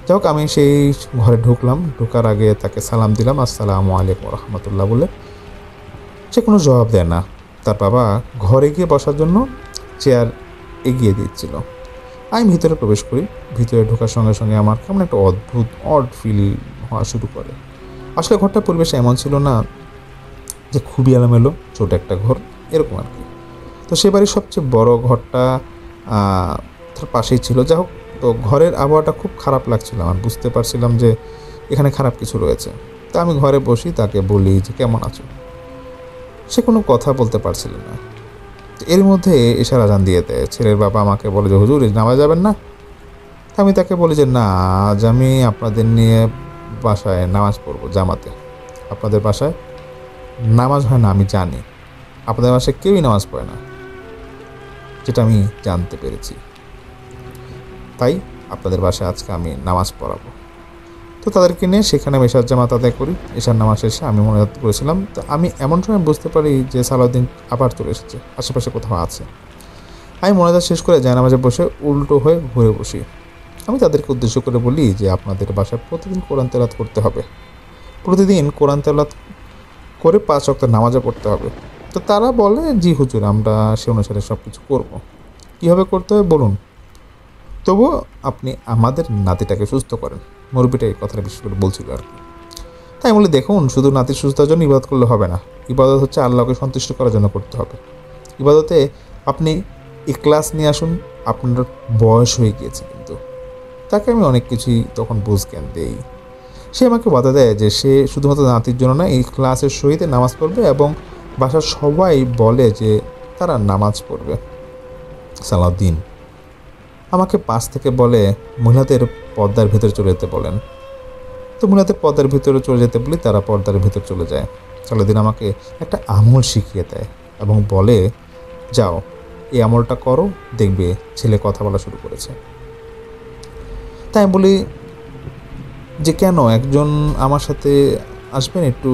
যাই হোক, আমি সেই ঘরে ঢুকলাম। ঢোকার আগে তাকে সালাম দিলাম, আসসালামু আলাইকুম রহমতুল্লাহ বলে। সে কোনো জবাব দেয় না। তার বাবা ঘরে গিয়ে বসার জন্য চেয়ার এগিয়ে দিচ্ছিল। আমি ভিতরে প্রবেশ করি। ভিতরে ঢোকার সঙ্গে সঙ্গে আমার কেমন একটা অড ফিল হওয়া শুরু করে। আসলে ঘরটার পরিবেশ এমন ছিল না যে খুবই এলোমেলো, ছোট একটা ঘর এরকম আর কি। তো সে বাড়ির সবচেয়ে বড় ঘরটা তার পাশেই ছিল। যা হোক, তো ঘরের আবহাওয়াটা খুব খারাপ লাগছিল আমার, বুঝতে পারছিলাম যে এখানে খারাপ কিছু রয়েছে। তা আমি ঘরে বসি, তাকে বলি যে কেমন আছো। সে কোনো কথা বলতে পারছিল না। তো এর মধ্যে এশার আজান দিয়ে দেয়। ছেলের বাবা আমাকে বলে যে হুজুর নামাজ যাবেন না? তা আমি তাকে বলি যে না, আজ আমি আপনাদের নিয়ে বাসায় নামাজ পড়বো জামাতে। আপনাদের বাসায় নামাজ হয় না আমি জানি, আপনাদের বাসায় কেউই নামাজ পড়ে না, যেটা আমি জানতে পেরেছি। তাই আপনাদের বাসায় আজকে আমি নামাজ পড়াবো। তো তাদেরকে নিয়ে সেখানে আমি এশার জামাত আদায় করি। এশার নামাজ শেষে আমি মোনাজাত করেছিলাম। তো আমি এমন সময় বুঝতে পারি যে সালাউদ্দিন আবার চলে এসেছে, আশেপাশে কোথাও আছে। আমি মোনাজাত শেষ করে জায়নামাজে বসে উল্টো হয়ে ঘুরে বসি। আমি তাদেরকে উদ্দেশ্য করে বলি যে আপনাদের বাসায় প্রতিদিন কোরআন তেলাওয়াত করতে হবে, প্রতিদিন কোরআন তেলাওয়াত করে 5 ওয়াক্ত নামাজও পড়তে হবে। তো তারা বলে জি হুজুর, আমরা সে অনুসারে সব কিছু করবো। কীভাবে করতে হবে বলুন, তবুও আপনি আমাদের নাতিটাকে সুস্থ করেন। মুরব্বিটা এই কথাটা বিশেষ করে বলছিল আর কি। তাই বলি দেখুন, শুধু নাতির সুস্থতার জন্য ইবাদত করলে হবে না। ইবাদত হচ্ছে আল্লাহকে সন্তুষ্ট করার জন্য করতে হবে। ইবাদতে আপনি ইখলাস নিয়ে আসুন। আপনার বয়স হয়ে গিয়েছে কিন্তু। তাকে আমি অনেক কিছুই তখন বুঝ জ্ঞান দেই। সে আমাকে বাধা দেয় যে সে শুধুমাত্র নাতির জন্য না, এই ক্লাসের সহিতে নামাজ পড়বে এবং বাসার সবাই বলে যে তারা নামাজ পড়বে। সালাউদ্দিন আমাকে পাশ থেকে বলে মহিলাদের পর্দার ভিতরে চলে যেতে বলেন। তো মহিলাদের পর্দার ভিতরে চলে যেতে বলি, তারা পর্দার ভিতরে চলে যায়। সালাউদ্দিন আমাকে একটা আমল শিখিয়ে দেয় এবং বলে যাও এই আমলটা করো, দেখবে ছেলে কথা বলা শুরু করেছে। তাই আমি বলি যে কেন একজন আমার সাথে আসবেন একটু।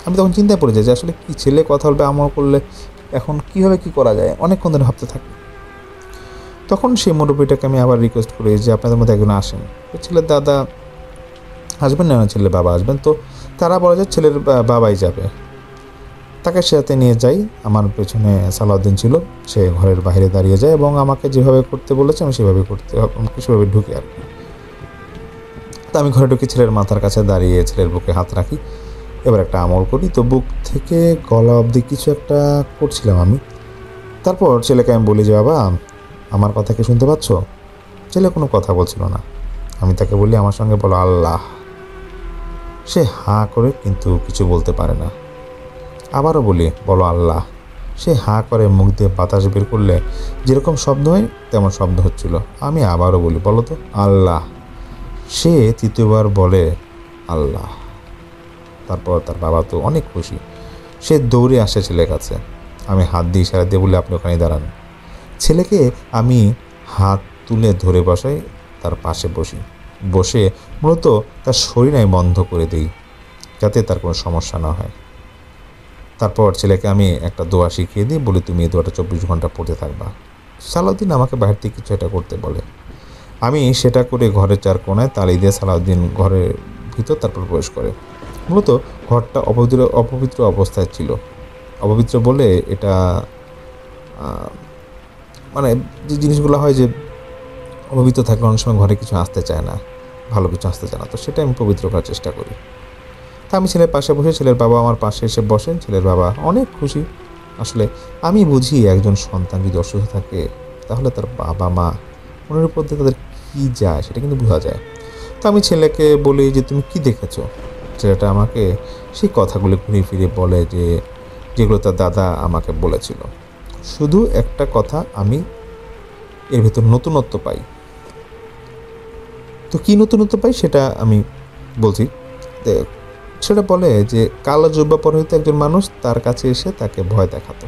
আমি তখন চিন্তায় পড়ে যাই যে আসলে কি ছেলে কথা বলবে আমল করলে, এখন কীভাবে কী করা যায়, অনেকক্ষণ ধরে ভাবতে থাকি। তখন সেই মুরব্বিটাকে আমি আবার রিকোয়েস্ট করি যে আপনাদের মধ্যে একজন আসেন। তো ছেলের দাদা আসবেন না, ছেলের বাবা আসবেন। তো তারা বলে যে ছেলের বাবাই যাবে। তাকে সাথে নিয়ে যাই। আমার পেছনে সালাউদ্দিন ছিল, সে ঘরের বাইরে দাঁড়িয়ে যায় এবং আমাকে যেভাবে করতে বলেছে আমি সেভাবে সেভাবে ঢুকে আর কি। তো আমি ঘরে ঢুকে ছেলের মাথার কাছে দাঁড়িয়ে ছেলের বুকে হাত রাখি। এবার একটা আমল করি। তো বুক থেকে গলা অবধি কিছু একটা করছিলাম আমি। তারপর ছেলেকে আমি বলি যে বাবা আমার কথা কি শুনতে পাচ্ছ? ছেলে কোনো কথা বলছিল না। আমি তাকে বলি আমার সঙ্গে বলো আল্লাহ। সে হাঁ করে কিন্তু কিছু বলতে পারে না। আবারও বলি বলো আল্লাহ। সে হাঁ করে মুখ দিয়ে বাতাস বের করলে যেরকম শব্দ হয় তেমন শব্দ হচ্ছিল। আমি আবারও বলি বলো তো আল্লাহ। সে তৃতীয়বার বলে আল্লাহ। তারপর তার বাবা তো অনেক খুশি, সে দৌড়ে আসে ছেলের কাছে। আমি হাত দিয়ে ইশারা দিয়ে বলি আপনি ওখানে দাঁড়ান। ছেলেকে আমি হাত তুলে ধরে বসাই, তার পাশে বসে মূলত তার শরীর আমি বন্ধ করে দিই যাতে তার কোনো সমস্যা না হয়। তারপর ছেলেকে আমি একটা দোয়া শিখিয়ে দিই, বলি তুমি এই দোয়াটা 24 ঘন্টা পড়তে থাকবা। সালাউদ্দিন আমাকে বাইরে থেকে কিছু একটা করতে বলে। আমি সেটা করে ঘরের 4 কোণায় তালি দিয়ে সালাউদ্দিন ঘরের ভিতর তারপর প্রবেশ করে। মূলত ঘরটা অপবিত্র অবস্থায় ছিল। অপবিত্র বলে এটা মানে যে জিনিসগুলো হয় যে অপবিত্র থাকলে অনেক সময় ঘরে কিছু আসতে চায় না, ভালো কিছু আসতে চায় না, তো সেটা আমি পবিত্র করার চেষ্টা করি। তা আমি ছেলের পাশে বসে, ছেলের বাবা আমার পাশে এসে বসেন। ছেলের বাবা অনেক খুশি। আসলে আমি বুঝি একজন সন্তান যদি অসুস্থ থাকে তাহলে তার বাবা মা মনের উপর দিয়ে তাদের কী যায় সেটা কিন্তু বোঝা যায়। তো আমি ছেলেকে বলি যে তুমি কি দেখেছো? ছেলেটা আমাকে সেই কথাগুলো ঘুরিয়ে ফিরে বলে যে যেগুলো তার দাদা আমাকে বলেছিল। শুধু একটা কথা আমি এর ভেতর নতুনত্ব পাই। তো কী নতুনত্ব পাই সেটা আমি বলছি। সেটা বলে যে কালো জুব্বা পরিহিত একজন মানুষ তার কাছে এসে তাকে ভয় দেখাতো।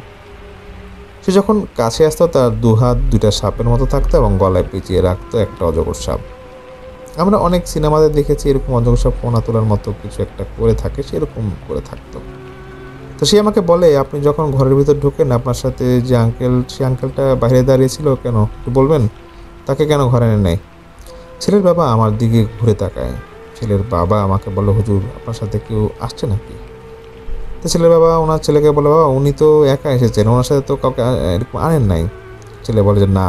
সে যখন কাছে আসতো তার 2 হাত 2টা সাপের মতো থাকতো এবং গলায় পেঁচিয়ে রাখতো একটা অজগর সাপ। আমরা অনেক সিনেমাতে দেখেছি এরকম অজগর সাপ ফোনা তোলার মতো কিছু একটা করে থাকে, সেরকম করে থাকতো। তো সে আমাকে বলে আপনি যখন ঘরের ভিতর ঢোকেন আপনার সাথে যে সে আঙ্কেলটা বাইরে দাঁড়িয়েছিল কেন একটু বলবেন? তাকে কেন ঘরে এনে নেয়? ছেলের বাবা আমার দিকে ঘুরে তাকায়। ছেলের বাবা আমাকে বলে হুজুর আপনার সাথে কেউ আসছে নাকি? তো ছেলের বাবা ওনার ছেলেকে বলে বাবা উনি তো একা এসেছেন, ওনার সাথে তো কাউকে এরকম আনেন নাই। ছেলে বলে যে না,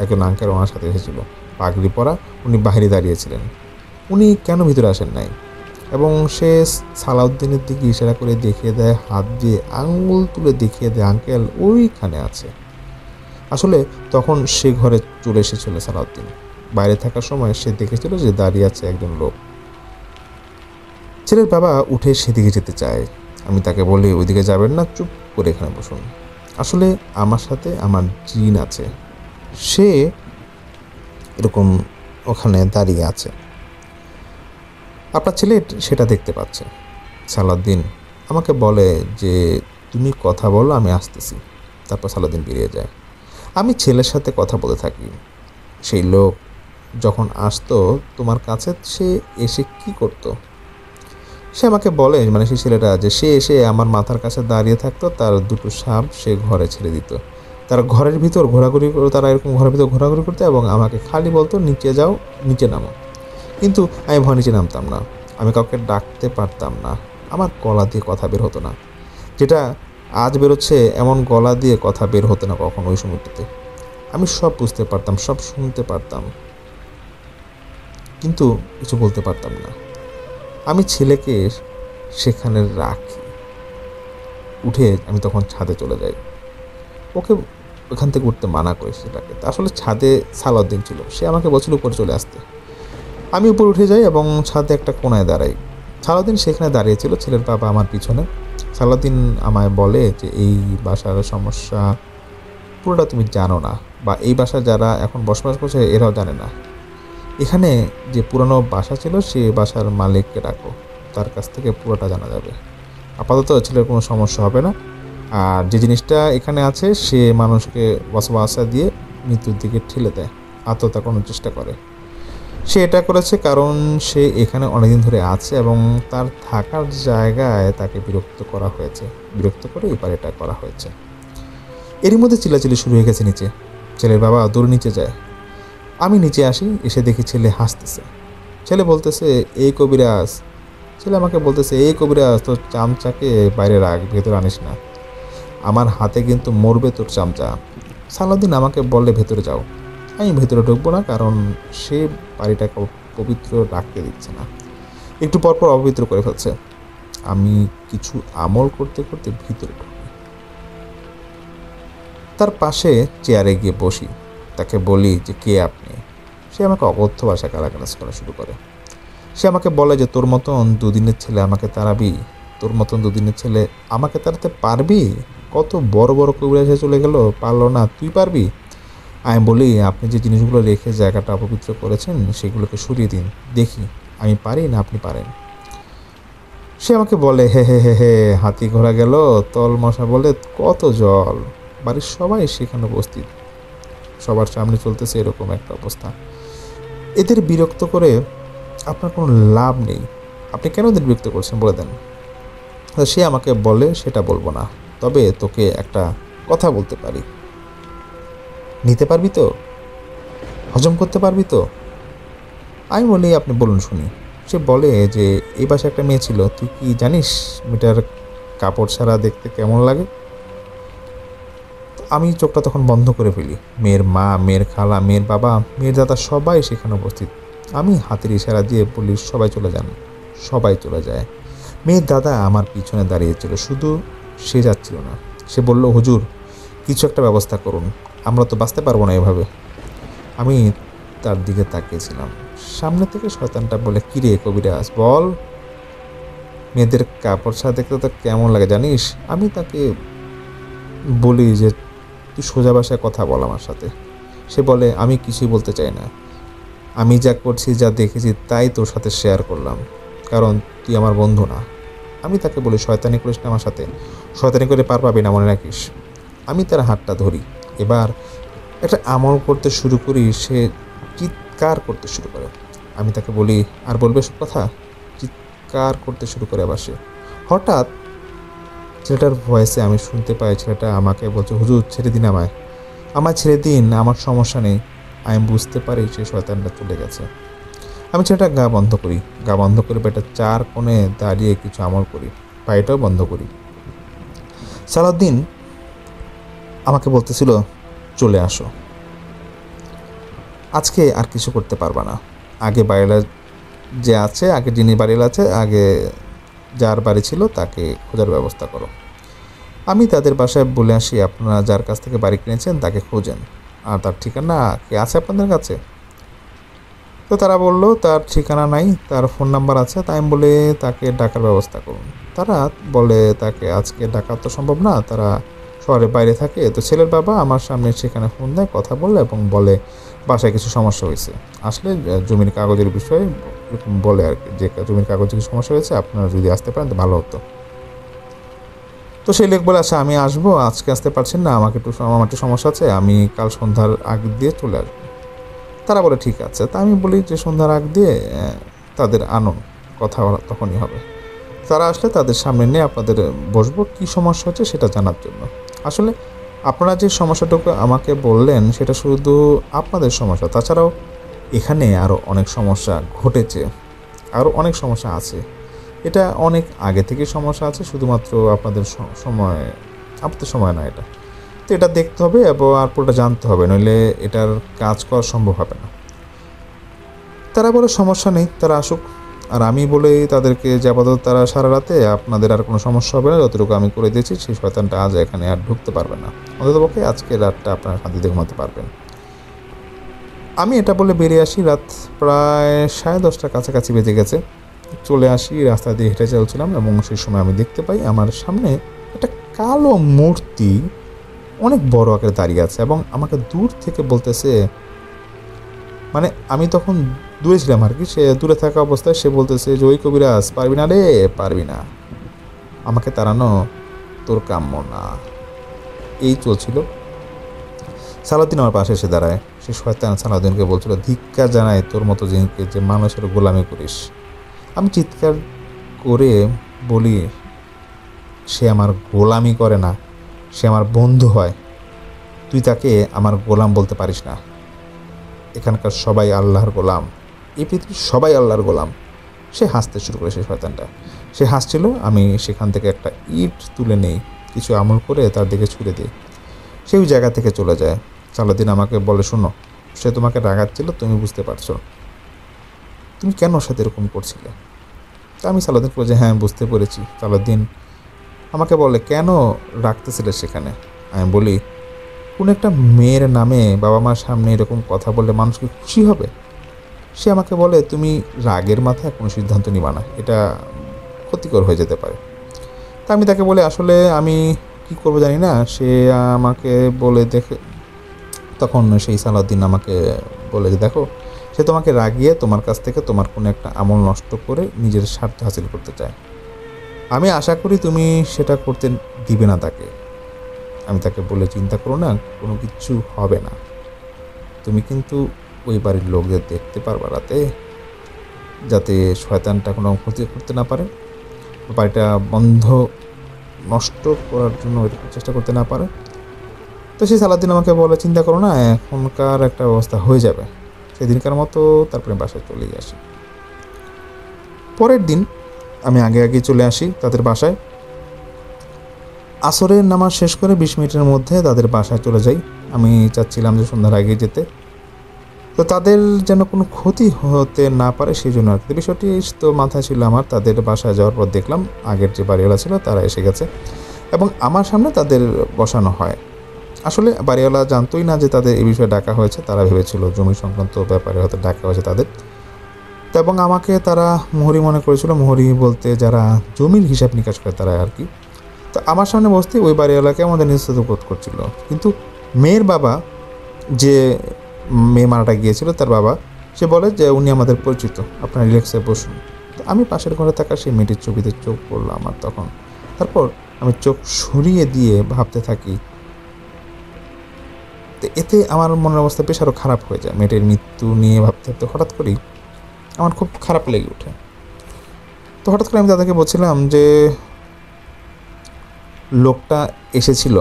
একজন আঙ্কেল ওনার সাথে এসেছিল, পাগড়ি পরা, উনি বাইরে দাঁড়িয়েছিলেন, উনি কেন ভিতরে আসেন নাই? এবং সে সালাউদ্দিনের দিকে ইশারা করে দেখিয়ে দেয়, হাত দিয়ে আঙুল তুলে দেখিয়ে দেয় আঙ্কেল ওইখানে আছে। আসলে তখন সে ঘরে চলে এসেছিল সালাউদ্দিন। বাইরে থাকার সময় সে দেখেছিল যে দাঁড়িয়ে আছে একজন লোক। ছেলের বাবা উঠে সেদিকে যেতে চায়। আমি তাকে বলি, ওইদিকে যাবেন না, চুপ করে এখানে বসুন। আসলে আমার সাথে আমার জিন আছে, সে এরকম ওখানে দাঁড়িয়ে আছে। আপনার ছেলে সেটা দেখতে পাচ্ছে। সালাউদ্দিন আমাকে বলে যে তুমি কথা বলো, আমি আসতেছি। তারপর সালাউদ্দিন বেরিয়ে যায়। আমি ছেলের সাথে কথা বলতে থাকি। সেই লোক যখন আসতো তোমার কাছে, সে এসে কি করতো? সে আমাকে বলে, মানে সেই ছেলেটা, যে সে এসে আমার মাথার কাছে দাঁড়িয়ে থাকতো, তার দুটো সাপ সে ঘরে ছেড়ে দিত। তারা ঘরের ভিতর ঘোরাঘুরি করে, তারা এরকম ঘরের ভিতর ঘোরাঘুরি করতো এবং আমাকে খালি বলতো নিচে যাও, নিচে নামো। কিন্তু আমি ভয় নিচে নামতাম না। আমি কাউকে ডাকতে পারতাম না। আমার গলা দিয়ে কথা বের হতো না। যেটা আজ বেরোচ্ছে, এমন গলা দিয়ে কথা বের হতো না কখনো ওই সময়টাতে। আমি সব বুঝতে পারতাম, সব শুনতে পারতাম, কিন্তু কিছু বলতে পারতাম না। আমি ছেলেকে সেখানে রাখি। উঠে আমি তখন ছাদে চলে যাই। ওকে ওখান থেকে উঠতে মানা করি সেটাকে। আসলে ছাদে সালাউদ্দিন ছিল, সে আমাকে বলছিল উপরে চলে আসতে। আমি উপরে উঠে যাই এবং ছাদে একটা কোণায় দাঁড়াই। সালাউদ্দিন সেখানে দাঁড়িয়েছিল, ছেলের বাবা আমার পিছনে। সালাউদ্দিন আমায় বলে যে এই বাসার সমস্যা পুরোটা তুমি জানো না, বা এই বাসায় যারা এখন বসবাস করছে এরাও জানে না। এখানে যে পুরানো বাসা ছিল, সে বাসার মালিককে ডাকো, তার কাছ থেকে পুরোটা জানা যাবে। আপাতত ছেলের কোনো সমস্যা হবে না। আর যে জিনিসটা এখানে আছে, সে মানুষকে ওয়াসওয়াসা দিয়ে মৃত্যুর দিকে ঠেলে দেয়, আত্মহত্যা করার চেষ্টা করে। সে এটা করেছে কারণ সে এখানে অনেকদিন ধরে আছে এবং তার থাকার জায়গায় তাকে বিরক্ত করা হয়েছে। বিরক্ত করে এবার এটা করা হয়েছে। এরই মধ্যে চিল্লাচিল্লি শুরু হয়ে গেছে নিচে। ছেলের বাবা দূর নিচে যায়। আমি নিচে আসি, এসে দেখি ছেলে হাসতেছে। ছেলে বলতেছে, এই কবিরাজ। ছেলে আমাকে বলতেছে, এই কবিরাজ, তোর চামচাকে বাইরে রাখ, ভেতরে আনিস না। আমার হাতে কিন্তু মরবে তোর চামচা। সালাউদ্দিন আমাকে বললে ভেতরে যাও। আমি ভেতরে ঢুকবো না, কারণ সে বাড়িটাকে পবিত্র রাখতে দিচ্ছে না, একটু পরপর অপবিত্র করে ফেলছে। আমি কিছু আমল করতে করতে ভিতরে ঢুকি। তার পাশে চেয়ারে গিয়ে বসি। তাকে বলি যে কে আপনি? সে আমাকে অকথ্য ভাষায় গালাগালাজ করা শুরু করে। সে আমাকে বলে যে তোর মতন দুদিনের ছেলে আমাকে তাড়াবি? তোর মতন দুদিনের ছেলে আমাকে তাড়াতে পারবি? কত বড় বড় কবিরাজ চলে গেল, পারলো না, তুই পারবি? আমি বলি, আপনি যে জিনিসগুলো রেখে জায়গাটা অপবিত্র করেছেন সেগুলোকে সরিয়ে দিন, দেখি আমি পারি না আপনি পারেন। সে আমাকে বলে, হে হে হে হে, হাতি ঘোড়া গেল তল মশা বলে কত জল। বাড়ির সবাই সেখানে উপস্থিত, সবার সামনে চলতেছে এরকম একটা অবস্থা। এদের বিরক্ত করে আপনার কোনো লাভ নেই। আপনি কেন এদের বিরক্ত করছেন বলে দেন। সে আমাকে বলে, সেটা বলবো না, তবে তোকে একটা কথা বলতে পারি, নিতে পারবি তো? হজম করতে পারবি তো? আমি বলি, আপনি বলুন শুনি। সে বলে যে এই বাসায় একটা মেয়ে ছিল, তুই কি জানিস মেয়েটার কাপড় ছাড়া দেখতে কেমন লাগে? আমি চোখটা তখন বন্ধ করে ফেলি। মেয়ের মা, মেয়ের খালা, মেয়ের বাবা, মেয়ের দাদা সবাই সেখানে উপস্থিত। আমি হাতের ইশারা দিয়ে বলি, সবাই চলে যান। সবাই চলে যায়। মেয়ের দাদা আমার পিছনে দাঁড়িয়েছিল, শুধু সে যাচ্ছিল না। সে বলল, হুজুর কিছু একটা ব্যবস্থা করুন, আমরা তো বাঁচতে পারবো না এভাবে। আমি তার দিকে তাকিয়েছিলাম। সামনে থেকে শয়তানটা বলে, কিরে কবিরাজ বল, মেয়েদের কাপড় ছাড়া দেখতে তো কেমন লাগে জানিস? আমি তাকে বলি যে তুই সোজা ভাষায় কথা বল আমার সাথে। সে বলে, আমি কিছুই বলতে চাই না, আমি যা করছি, যা দেখেছি তাই তোর সাথে শেয়ার করলাম, কারণ তুই আমার বন্ধু না। আমি তাকে বলি, শয়তানি করিস না আমার সাথে, শয়তানি করে পার পাবি না, মনে রাখিস। আমি তার হাতটা ধরি। এবার একটা আমল করতে শুরু করি। সে চিৎকার করতে শুরু করে। আমি তাকে বলি, আর বলবে সব কথা? চিৎকার করতে শুরু করে আবার সে। হঠাৎ ছেলেটার ভয়েসে আমি শুনতে পাই, ছেলেটা আমাকে বলছে, হুজুর ছেড়ে দিন আমায়, আমায় ছেড়ে দিন, আমার সমস্যা নেই। আমি বুঝতে পারি সে শয়তানটা চলে গেছে। আমি ছেলেটা গা বন্ধ করি। গা বন্ধ করে পেটের চার কোণে দাঁড়িয়ে কিছু আমল করি, পায়েটাও বন্ধ করি। সালাউদ্দিন আমাকে বলতেছিল, চলে আসো, আজকে আর কিছু করতে পারবা না। আগে বাড়িলা যে আছে, আগে যিনি বাড়িলা আছে, আগে যার বাড়ি ছিল তাকে খোঁজার ব্যবস্থা করো। আমি তাদের বাসায় বলে আসি, আপনারা যার কাছ থেকে বাড়ি কিনেছেন তাকে খোঁজেন, আর তার ঠিকানা কি আছে আপনাদের কাছে? তো তারা বলল তার ঠিকানা নাই, তার ফোন নাম্বার আছে। তাই আমি বলে তাকে ডাকার ব্যবস্থা করুন। তারা বলে তাকে আজকে ডাকা তো সম্ভব না, তারা শহরের বাইরে থাকে। তো ছেলের বাবা আমার সামনে সেখানে ফোন দেয়, কথা বলে এবং বলে বাসায় কিছু সমস্যা হয়েছে। আসলে জমির কাগজের বিষয়ে এরকম বলে আর কি, যে জমির কাগজে কিছু সমস্যা হয়েছে, আপনারা যদি আসতে পারেন তো ভালো হতো। তো সেই লোক বলে, আচ্ছা আমি আসবো, আজকে আসতে পারছেন না, আমার একটু সমস্যা আছে, আমি কাল সন্ধ্যার আগ দিয়ে চলে আসবো। তারা বলে ঠিক আছে। তা আমি বলি যে সন্ধ্যার আগ দিয়ে তাদের আনুন, কথা তখনই হবে। তারা আসলে তাদের সামনে নিয়ে আপনাদের বসবো, কী সমস্যা হচ্ছে সেটা জানার জন্য। আসলে আপনারা যে সমস্যাটুকু আমাকে বললেন সেটা শুধু আপনাদের সমস্যা, তাছাড়াও এখানে আরও অনেক সমস্যা ঘটেছে, আরও অনেক সমস্যা আছে। এটা অনেক আগে থেকে সমস্যা আছে, শুধুমাত্র আপনাদের সময় না এটা। তো এটা দেখতে হবে এবং আর পুরোটা জানতে হবে, নইলে এটার কাজ করা সম্ভব হবে না। তারা বলে সমস্যা নেই, তারা আসুক। আর আমি বলে তাদেরকে যে আপাতত তারা সারা রাতে আপনাদের আর কোনো সমস্যা হবে না, যতটুকু আমি করে দিয়েছি সেই শয়তানটা আজ এখানে আর ঢুকতে পারবে না, অন্ততপক্ষে আজকে রাতটা আপনারা শান্তিতে ঘুমাতে পারবেন। আমি এটা বলে বেরিয়ে আসি। রাত প্রায় 10:30টার কাছাকাছি বেজে গেছে। চলে আসি, রাস্তা দিয়ে হেঁটে চলছিলাম এবং সেই সময় আমি দেখতে পাই আমার সামনে একটা কালো মূর্তি অনেক বড় আকারে দাঁড়িয়ে আছে এবং আমাকে দূর থেকে বলতেছে, মানে আমি তখন দূরে ছিলাম আর কি, সে দূরে থাকা অবস্থায় সে বলতেছে যে, ওই কবিরাজ, পারবি না রে, পারবি না, আমাকে তাড়ানো তোর কাম্য না। এই চলছিল। সালাউদ্দিন আমার পাশে এসে দাঁড়ায়। সে শয়তান সালাউদ্দিনকে বলছিল, ধিক্কার জানায় তোর মতো জিনকে যে মানুষের গোলামি করিস। আমি চিৎকার করে বলি, সে আমার গোলামি করে না, সে আমার বন্ধু হয়, তুই তাকে আমার গোলাম বলতে পারিস না। এখানকার সবাই আল্লাহর গোলাম, এই পৃথিবীর সবাই আল্লাহর গোলাম। সে হাসতে শুরু করে, সেই শয়তানটা সে হাসছিল। আমি সেখান থেকে একটা ইট তুলে নেই, কিছু আমল করে তার দিকে ছুঁড়ে দিই। সে ওই জায়গা থেকে চলে যায়। সালাউদ্দিন আমাকে বলে, শোনো, সে তোমাকে রাগাচ্ছিল, তুমি বুঝতে পারছো, তুমি কেন ওর সাথে এরকম করছিলে? তা আমি সালাউদ্দিন বলে যে হ্যাঁ বুঝতে পেরেছি। সালাউদ্দিন আমাকে বলে, কেন রাখতেছিলে সেখানে? আমি বলি, কোন একটা মেয়ের নামে বাবা মার সামনে এরকম কথা বললে মানুষ কি খুশি হবে? সে আমাকে বলে, তুমি রাগের মাথায় কোনো সিদ্ধান্ত নিবা না, এটা ক্ষতিকর হয়ে যেতে পারে। তা আমি তাকে বলে, আসলে আমি কি করবো জানি না। সে আমাকে বলে দেখে, তখন সেই সালাউদ্দিন আমাকে বলে যে, দেখো, সে তোমাকে রাগিয়ে তোমার কাছ থেকে তোমার কোনো একটা আমল নষ্ট করে নিজের স্বার্থ হাসিল করতে চায়। আমি আশা করি তুমি সেটা করতে দিবে না তাকে। আমি তাকে বলে, চিন্তা করো না, কোনো কিছু হবে না, তুমি কিন্তু ওই বাড়ির লোকদের দেখতে পারবা রাতে, যাতে শয়তানটা কোনো ক্ষতি করতে না পারে, বাড়িটা বন্ধ নষ্ট করার জন্য চেষ্টা করতে না পারে। তো সেই সালাউদ্দিন আমাকে বলে, চিন্তা করো না, এখনকার একটা ব্যবস্থা হয়ে যাবে। সেদিনকার মতো তারপরে বাসায় চলেই আসি। পরের দিন আমি আগে চলে আসি তাদের বাসায়। আসরের নামাজ শেষ করে 20 মিনিটের মধ্যে তাদের বাসায় চলে যাই। আমি চাচ্ছিলাম যে সন্ধ্যার আগে যেতে, তো তাদের যেন কোনো ক্ষতি হতে না পারে সেই জন্য আর কি। বিষয়টি তো মাথায় ছিল আমার। তাদের বাসায় যাওয়ার পর দেখলাম আগের যে বাড়িওয়ালা ছিল তারা এসে গেছে এবং আমার সামনে তাদের বসানো হয়। আসলে বাড়িওয়ালা জানতোই না যে তাদের এই বিষয়ে ডাকা হয়েছে, তারা ভেবেছিল জমি সংক্রান্ত ব্যাপারে হয়তো ডাকা হয়েছে তাদের। তো এবং আমাকে তারা মোহরি মনে করেছিল, মোহরি বলতে যারা জমির হিসাব নিকাশ করে তারা আর কি। তো আমার সামনে বসতে ওই বাড়িওয়ালাকে আমাদের নিঃস্ত বোধ করছিল। কিন্তু মেয়ের বাবা, যে মেয়ে মারাটা গিয়েছিল তার বাবা, সে বলে যে উনি আমাদের পরিচিত, আপনার রিল্যাক্সে বসুন। তো আমি পাশের ঘরে থাকা সেই মেয়েটির ছবিতে চোখ পড়লো আমার তখন। তারপর আমি চোখ সরিয়ে দিয়ে ভাবতে থাকি। তো এতে আমার মনের অবস্থা বেশ আরও খারাপ হয়ে যায়। মেয়েটির মৃত্যু নিয়ে ভাবতে ভাবতে হঠাৎ করেই আমার খুব খারাপ লেগে ওঠে। তো হঠাৎ করে আমি তাদেরকে বলছিলাম যে, লোকটা এসেছিল,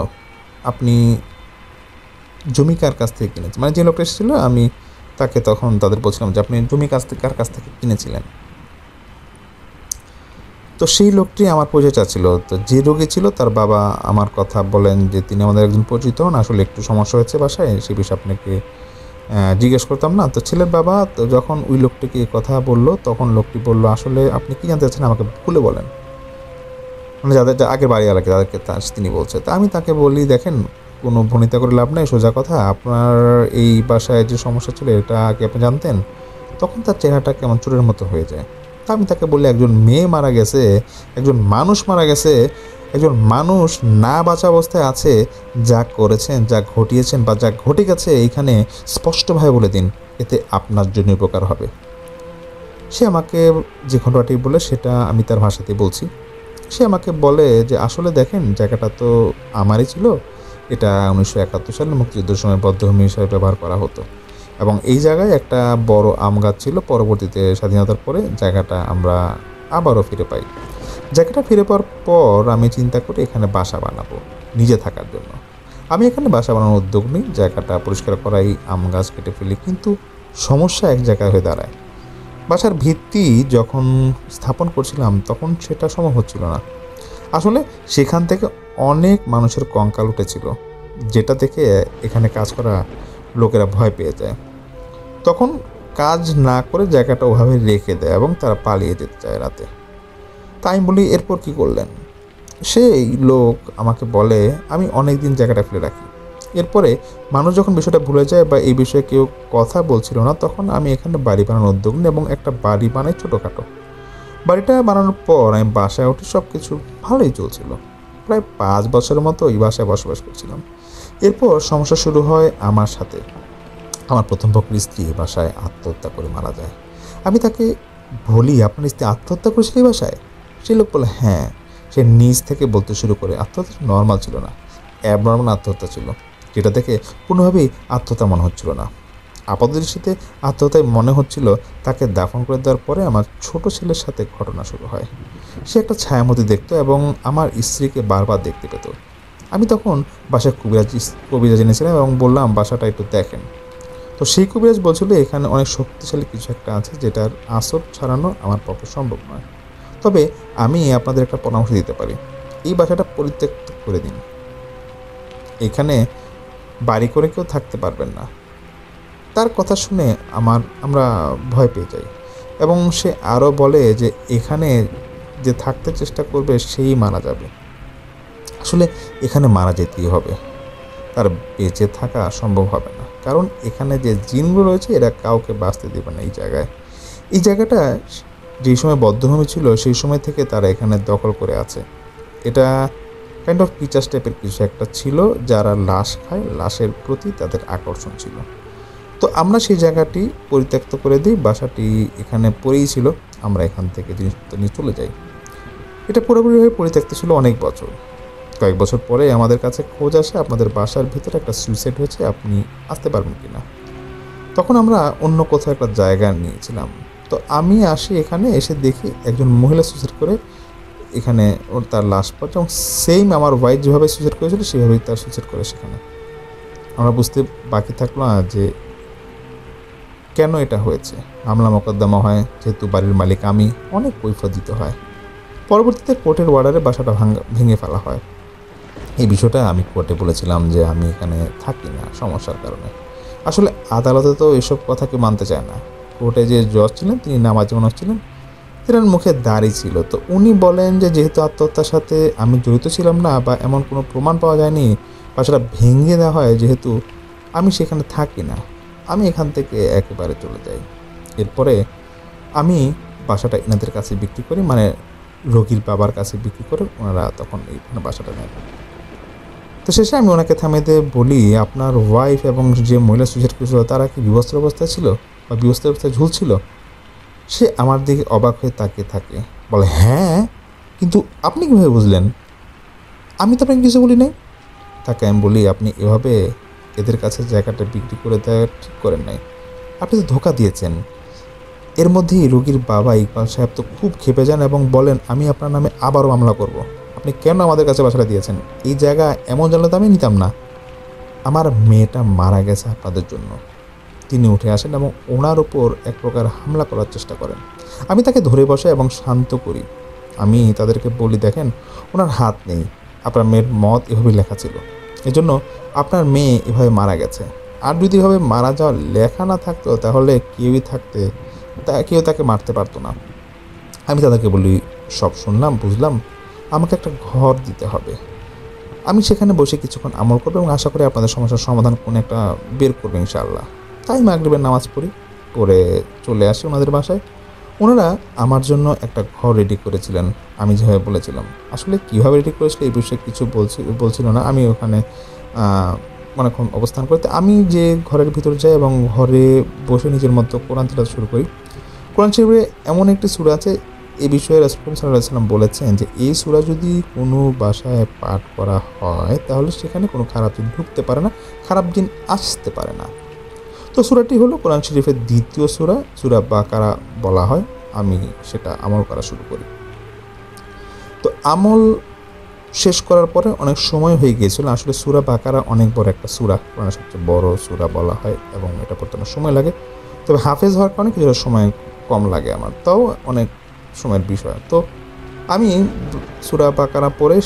আপনি জমি কার কাছ থেকে কিনেছেন? মানে যে লোকটা এসেছিলো আমি তাকে তখন তাদের বলছিলাম যে, আপনি জমি কার কাছ থেকে কিনেছিলেন? তো সেই লোকটি আমার পরিচয় চাচ্ছিল। তো যে রোগী ছিল তার বাবা আমার কথা বলেন যে, তিনি আমাদের একজন পরিচিত হন, আসলে একটু সমস্যা হয়েছে বাসায়, সে বিষয়ে আপনাকে জিজ্ঞেস করতাম না। তো ছেলের বাবা তো যখন ওই লোকটিকে কথা বলল, তখন লোকটি বলল, আসলে আপনি কী জানতে চাচ্ছেন আমাকে খুলে বলেন। মানে যাদের আগের বাড়ি এলাকা তাদেরকে তিনি বলছে। তা আমি তাকে বলি, দেখেন কোনো ভনিতা করে লাভ নেই, সোজা কথা, আপনার এই বাসায় যে সমস্যা ছিল এটা কি আপনি জানতেন? তখন তার চেহারাটা কেমন চোরের মতো হয়ে যায়। তা আমি তাকে বললি, একজন মেয়ে মারা গেছে, একজন মানুষ মারা গেছে, একজন মানুষ না বাঁচা অবস্থায় আছে, যা করেছেন, যা ঘটিয়েছেন বা যা ঘটে গেছে এইখানে স্পষ্টভাবে বলে দিন, এতে আপনার জন্য উপকার হবে। সে আমাকে যে ঘটনাটি বলে সেটা আমি তার ভাষাতেই বলছি। সে আমাকে বলে যে আসলে দেখেন জায়গাটা তো আমারই ছিল, এটা 1971 সালে মুক্তিযুদ্ধের সময় বধ্যভূমি হিসেবে ব্যবহার করা হতো এবং এই জায়গায় একটা বড় আম গাছ ছিল। পরবর্তীতে স্বাধীনতার পরে জায়গাটা আমরা আবারও ফিরে পাই। জায়গাটা ফিরে পাওয়ার পর আমি চিন্তা করি এখানে বাসা বানাবো নিজে থাকার জন্য। আমি এখানে বাসা বানানোর উদ্যোগ নিই, জায়গাটা পরিষ্কার করাই, আম গাছ কেটে ফেলি, কিন্তু সমস্যা এক জায়গায় হয়ে দাঁড়ায়। বাসার ভিত্তি যখন স্থাপন করছিলাম তখন সেটা সম্ভব হচ্ছিল না। আসলে সেখান থেকে অনেক মানুষের কঙ্কাল উঠেছিল, যেটা থেকে এখানে কাজ করা লোকেরা ভয় পেয়ে যায়। তখন কাজ না করে জায়গাটা ওভাবে রেখে দেয় এবং তারা পালিয়ে যেতে চায় রাতে। তাই আমি বলি, এরপর কি করলেন? সেই লোক আমাকে বলে, আমি অনেক দিন জায়গাটা ফেলে রাখি। এরপরে মানুষ যখন বিষয়টা ভুলে যায় বা এই বিষয়ে কেউ কথা বলছিল না, তখন আমি এখানে বাড়ি বানানোর উদ্যোগ নিই এবং একটা বাড়ি বানাই ছোটোখাটো। বাড়িটা বানানোর পর আমি বাসায় উঠে সব কিছু ভালোই চলছিল। প্রায় 5 বছরের মতো এই বাসায় বসবাস করছিলাম। এরপর সমস্যা শুরু হয় আমার সাথে। আমার প্রথম পক্ষের স্ত্রী বাসায় আত্মহত্যা করে মারা যায়। আমি তাকে বলি, আপনার স্ত্রী আত্মহত্যা করেছিল এই বাসায়? সেই লোক বলে, হ্যাঁ। সে নিজ থেকে বলতে শুরু করে আত্মহত্যা নর্মাল ছিল না, অ্যাবনর্মাল আত্মহত্যা ছিল, যেটা থেকে কোনোভাবেই আত্মহত্যা মনে হচ্ছিল না। আপাতদৃষ্টিতে আত্মহত্যায় মনে হচ্ছিল। তাকে দাফন করে দেওয়ার পরে আমার ছোট ছেলের সাথে ঘটনা শুরু হয়। সে একটা ছায়ামূর্তি দেখতো এবং আমার স্ত্রীকে বারবার দেখতে পেত। আমি তখন বাসায় কবিরাজ এনেছিলাম এবং বললাম বাসাটা একটু দেখেন। তো সেই কবিরাজ বলছিল এখানে অনেক শক্তিশালী কিছু একটা আছে, যেটার আসর ছাড়ানো আমার পক্ষে সম্ভব নয়। তবে আমি আপনাদের একটা পরামর্শ দিতে পারি, এই বাসাটা পরিত্যক্ত করে দিন, এখানে বাড়ি করে কেউ থাকতে পারবেন না। তার কথা শুনে আমরা ভয় পেয়ে যাই এবং সে আরও বলে যে এখানে যে থাকতে চেষ্টা করবে সেই মারা যাবে। আসলে এখানে মারা যেতেই হবে, তার বেঁচে থাকা সম্ভব হবে না, কারণ এখানে যে জিনগুলো রয়েছে এরা কাউকে বাঁচতে দেবে না। এই জায়গাটা যেই সময় বদ্ধভূমি ছিল সেই সময় থেকে তারা এখানে দখল করে আছে। এটা কাইন্ড অফ পিচার্স টাইপের কিছু একটা ছিল, যারা লাশ খায়, লাশের প্রতি তাদের আকর্ষণ ছিল। তো আমরা সেই জায়গাটি পরিত্যক্ত করে দিই, বাসাটি এখানে পড়েই ছিল, আমরা এখান থেকে জিনিসপত্র নিয়ে চলে যাই। এটা পুরোপুরিভাবে পরিত্যক্ত ছিল অনেক বছর। কয়েক বছর পরে আমাদের কাছে খোঁজ আসে, আপনাদের বাসার ভিতরে একটা সুইসাইড হয়েছে, আপনি আসতে পারবেন কি না। তখন আমরা অন্য কোথাও একটা জায়গা নিয়েছিলাম। তো আমি আসি, এখানে এসে দেখি একজন মহিলা সুইসাইড করে এখানে তার লাশ পাচ্ছে এবং সেম আমার ওয়াইফ যেভাবে সুইসাইড করেছিল সেভাবেই তার সুইসাইড করে সেখানে। আমরা বুঝতে বাকি থাকলো না যে কেন এটা হয়েছে। মামলা মোকদ্দমা হয়, যেহেতু বাড়ির মালিক আমি, অনেক কৈফিয়ত দিতে হয়। পরবর্তীতে কোর্টের অর্ডারে বাসাটা ভেঙে ফেলা হয়। এই বিষয়টা আমি কোর্টে বলেছিলাম যে আমি এখানে থাকি না সমস্যার কারণে। আসলে আদালতে তো এসব কথা কেউ মানতে চায় না। কোর্টে যে জজ ছিলেন তিনি নামাজি মানুষ ছিলেন, তেনার মুখে দাড়ি ছিল। তো উনি বলেন যে যেহেতু আত্মহত্যার সাথে আমি জড়িত ছিলাম না বা এমন কোনো প্রমাণ পাওয়া যায়নি, বাসাটা ভেঙে দেওয়া হয়, যেহেতু আমি সেখানে থাকি না, আমি এখান থেকে একেবারে চলে যাই। এরপরে আমি বাসাটা এনাদের কাছে বিক্রি করি, মানে রোগীর বাবার কাছে বিক্রি করে ওনারা তখন এইখানে বাসাটা নেন। তো শেষে আমি ওনাকে থামিয়ে দিয়ে বলি, আপনার ওয়াইফ এবং যে মহিলা সুইসাইড করেছিল তারা কি বিবস্ত্র অবস্থায় ছিল বা বিবস্ত্র অবস্থায় ঝুলছিল? সে আমার দিকে অবাক হয়ে তাকিয়ে থাকে, বলে হ্যাঁ, কিন্তু আপনি কীভাবে বুঝলেন? আমি তো আপনাকে কিছু বলি নাই। তাকে আমি বলি, আপনি এভাবে এদের কাছে জায়গাটা বিক্রি করে দেওয়া ঠিক করেন নাই, আপনি তো ধোঁকা দিয়েছেন। এর মধ্যেই রোগীর বাবা ইকবাল সাহেব তো খুব ক্ষেপে যান এবং বলেন, আমি আপনার নামে আবারও মামলা করব। আপনি কেন আমাদের কাছে বাসাটা দিয়েছেন? এই জায়গা এমন জানলে তো আমি নিতাম না। আমার মেয়েটা মারা গেছে আপনাদের জন্য। তিনি উঠে আসেন এবং ওনার উপর এক প্রকার হামলা করার চেষ্টা করেন। আমি তাকে ধরে বসে এবং শান্ত করি। আমি তাদেরকে বলি, দেখেন ওনার হাত নেই, আপনার মেয়ের মত এভাবে লেখা ছিল, এজন্য আপনার মেয়ে এভাবে মারা গেছে। আর যদি এভাবে মারা যাওয়ার লেখা না থাকতো তাহলে কেউ তাকে মারতে পারতো না। আমি তাদেরকে বলি, সব শুনলাম, বুঝলাম, আমাকে একটা ঘর দিতে হবে। আমি সেখানে বসে কিছুক্ষণ আমল করবো এবং আশা করি আপনাদের সমস্যার সমাধান কোনো একটা বের করবে ইনশাআল্লাহ। তাই মাগরিবের নামাজ পড়ি, পড়ে চলে আসি ওনাদের বাসায়। ওনারা আমার জন্য একটা ঘর রেডি করেছিলেন আমি যেভাবে বলেছিলাম। আসলে কীভাবে রেডি করেছিল এই বিষয়ে কিছু বলছিল না। আমি ওখানে অনেকক্ষণ অবস্থান করতে আমি যে ঘরের ভিতরে যাই এবং ঘরে বসে নিজের মতো কোরআন তিলাওয়াত শুরু করি। কোরআন শরীফে এমন একটি সূরা আছে, এ বিষয়ে রাসূল সাল্লাল্লাহু আলাইহি ওয়াসাল্লাম বলেছেন যে এই সূরা যদি কোনো বাসায় পাঠ করা হয় তাহলে সেখানে কোনো খারাপ জিন ঢুকতে পারে না, খারাপ জিন আসতে পারে না। তো সূরাটি হলো কোরআন শরীফের দ্বিতীয় সূরা, সূরা বাকারা বলা হয়। আমি সেটা আমল করা শুরু করি। তো আমল শেষ করার পরে অনেক সময় হয়ে গিয়েছিল। আসলে সূরা বাকারা অনেক বড় একটা সূরা, কোরআনের সবচেয়ে বড় সূরা বলা হয় এবং এটা পড়তে অনেক সময় লাগে। তবে হাফেজ হওয়ার কারণে কিছুটা সময় কম লাগে আমার, তাও অনেক সময়ের বিষয়। তো আমি সূরা বাকারা পড়ে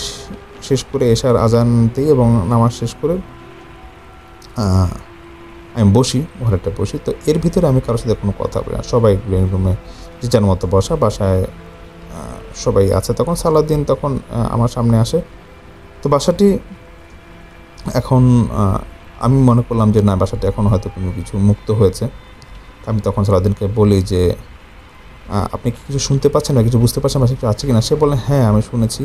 শেষ করে এশার আজান দিই এবং নামাজ শেষ করে আমি বসি, ঘরেরটা বসি। তো এর ভিতরে আমি কারোর সাথে কোনো কথা বলি না, সবাই ড্রয়িং রুমে যে যার মতো বসা, বাসায় সবাই আছে। তখন সালাউদ্দিন তখন আমার সামনে আসে। তো বাসাটি এখন আমি মনে করলাম যে না, বাসাটি এখন হয়তো কোনো কিছু মুক্ত হয়েছে। আমি তখন সালাউদ্দিনকে বলি যে আপনি কি কিছু শুনতে পাচ্ছেন বা কিছু বুঝতে পারছেন, বাসায় কিছু আছে কিনা? সে বললেন হ্যাঁ, আমি শুনেছি,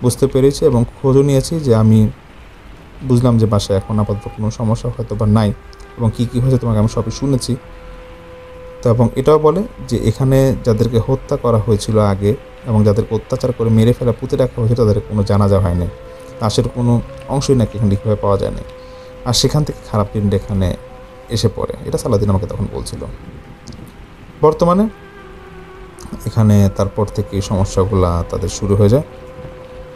বুঝতে পেরেছি এবং খোঁজও নিয়েছি, যে আমি বুঝলাম যে বাসায় এখন আপাতত কোনো সমস্যা হয়তো বা নাই এবং কী কী হয়েছে তোমাকে আমি সবই শুনেছি। তো এবং এটাও বলে যে এখানে যাদেরকে হত্যা করা হয়েছিল আগে এবং যাদেরকে অত্যাচার করে মেরে ফেলা, পুঁতে রাখা হয়েছে, তাদের কোনো জানাজা হয়নি, লাশের কোনো অংশই নাকি এখানে ঠিকভাবে পাওয়া যায়নি, আর সেখান থেকে খারাপ জিন এখানে এসে পড়ে। এটা সালাউদ্দিন আমাকে তখন বলছিল। বর্তমানে এখানে তারপর থেকে এই সমস্যাগুলো তাদের শুরু হয়ে যায়।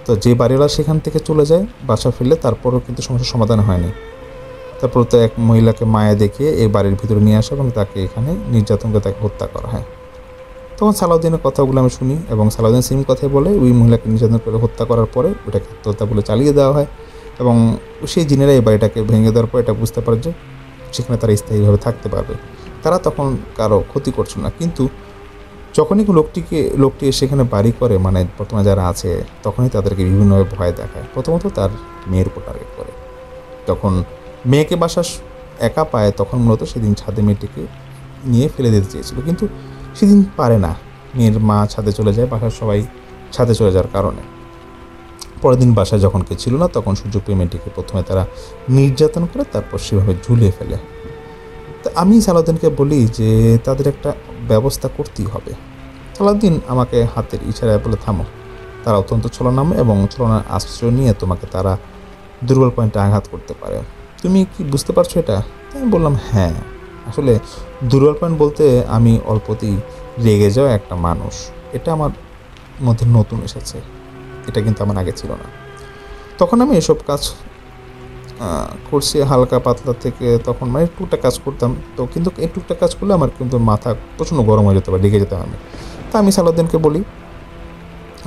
তো যে বাড়িওয়ালা সেখান থেকে চলে যায় বাসা ফিরলে, তারপরও কিন্তু সমস্যার সমাধান হয়নি। তারপর তো এক মহিলাকে মায়া দেখিয়ে এই বাড়ির ভিতরে নিয়ে আসে এবং তাকে এখানে নির্যাতন করে তাকে হত্যা করা হয়। তখন সালাউদ্দিনের কথাগুলো আমি শুনি এবং সালাউদ্দিন সেম কথাই বলে, ওই মহিলাকে নির্যাতন করে হত্যা করার পরে ওটাকে আত্মহত্যা বলে চালিয়ে দেওয়া হয় এবং সেই জিনেরা এই বাড়িটাকে ভেঙে দেওয়ার পর এটা বুঝতে পারে যে সেখানে তারা স্থায়ীভাবে থাকতে পারবে। তারা তখন কারো ক্ষতি করছে না, কিন্তু যখনই লোকটি সেখানে বাড়ি করে, মানে বর্তমানে যারা আছে, তখনই তাদেরকে বিভিন্নভাবে ভয় দেখায়। প্রথমত তার মেয়ের উপর টার্গেট করে। তখন মেয়েকে বাসা একা পায়, তখন মূলত সেদিন ছাদে মেয়েটিকে নিয়ে ফেলে দিতে চেয়েছিল, কিন্তু সেদিন পারে না। মেয়ের মা ছাদে চলে যায়, বাসার সবাই ছাদে চলে যাওয়ার কারণে। পরের দিন বাসায় যখন কেউ ছিল না, তখন সুযোগ পেয়ে মেয়েটিকে প্রথমে তারা নির্যাতন করে, তারপর সেভাবে ঝুলিয়ে ফেলে। তো আমি সালাউদ্দিনকে বলি যে তাদের একটা ব্যবস্থা করতেই হবে। সালাউদ্দিন আমাকে হাতের ইশারায় বলে থামো, তারা অত্যন্ত ছলনাময় এবং ছলনার আশ্রয় নিয়ে তোমাকে তারা দুর্বল পয়েন্টে আঘাত করতে পারে। তুমি কি বুঝতে পারছো এটা? আমি বললাম হ্যাঁ, আসলে দুর্বল পয়েন্ট বলতে আমি অল্পতেই রেগে যাওয়া একটা মানুষ, এটা আমার মধ্যে নতুন এসেছে, এটা কিন্তু আমার আগে ছিল না। তখন আমি এসব কাজ করছি হালকা পাতলা থেকে, তখন মানে টুকটাক কাজ করতাম। তো কিন্তু এই টুকটাক কাজ করলে আমার কিন্তু মাথা প্রচণ্ড গরম হয়ে যেত বা রেগে যেতাম আমি। তা আমি সালাউদ্দিনকে বলি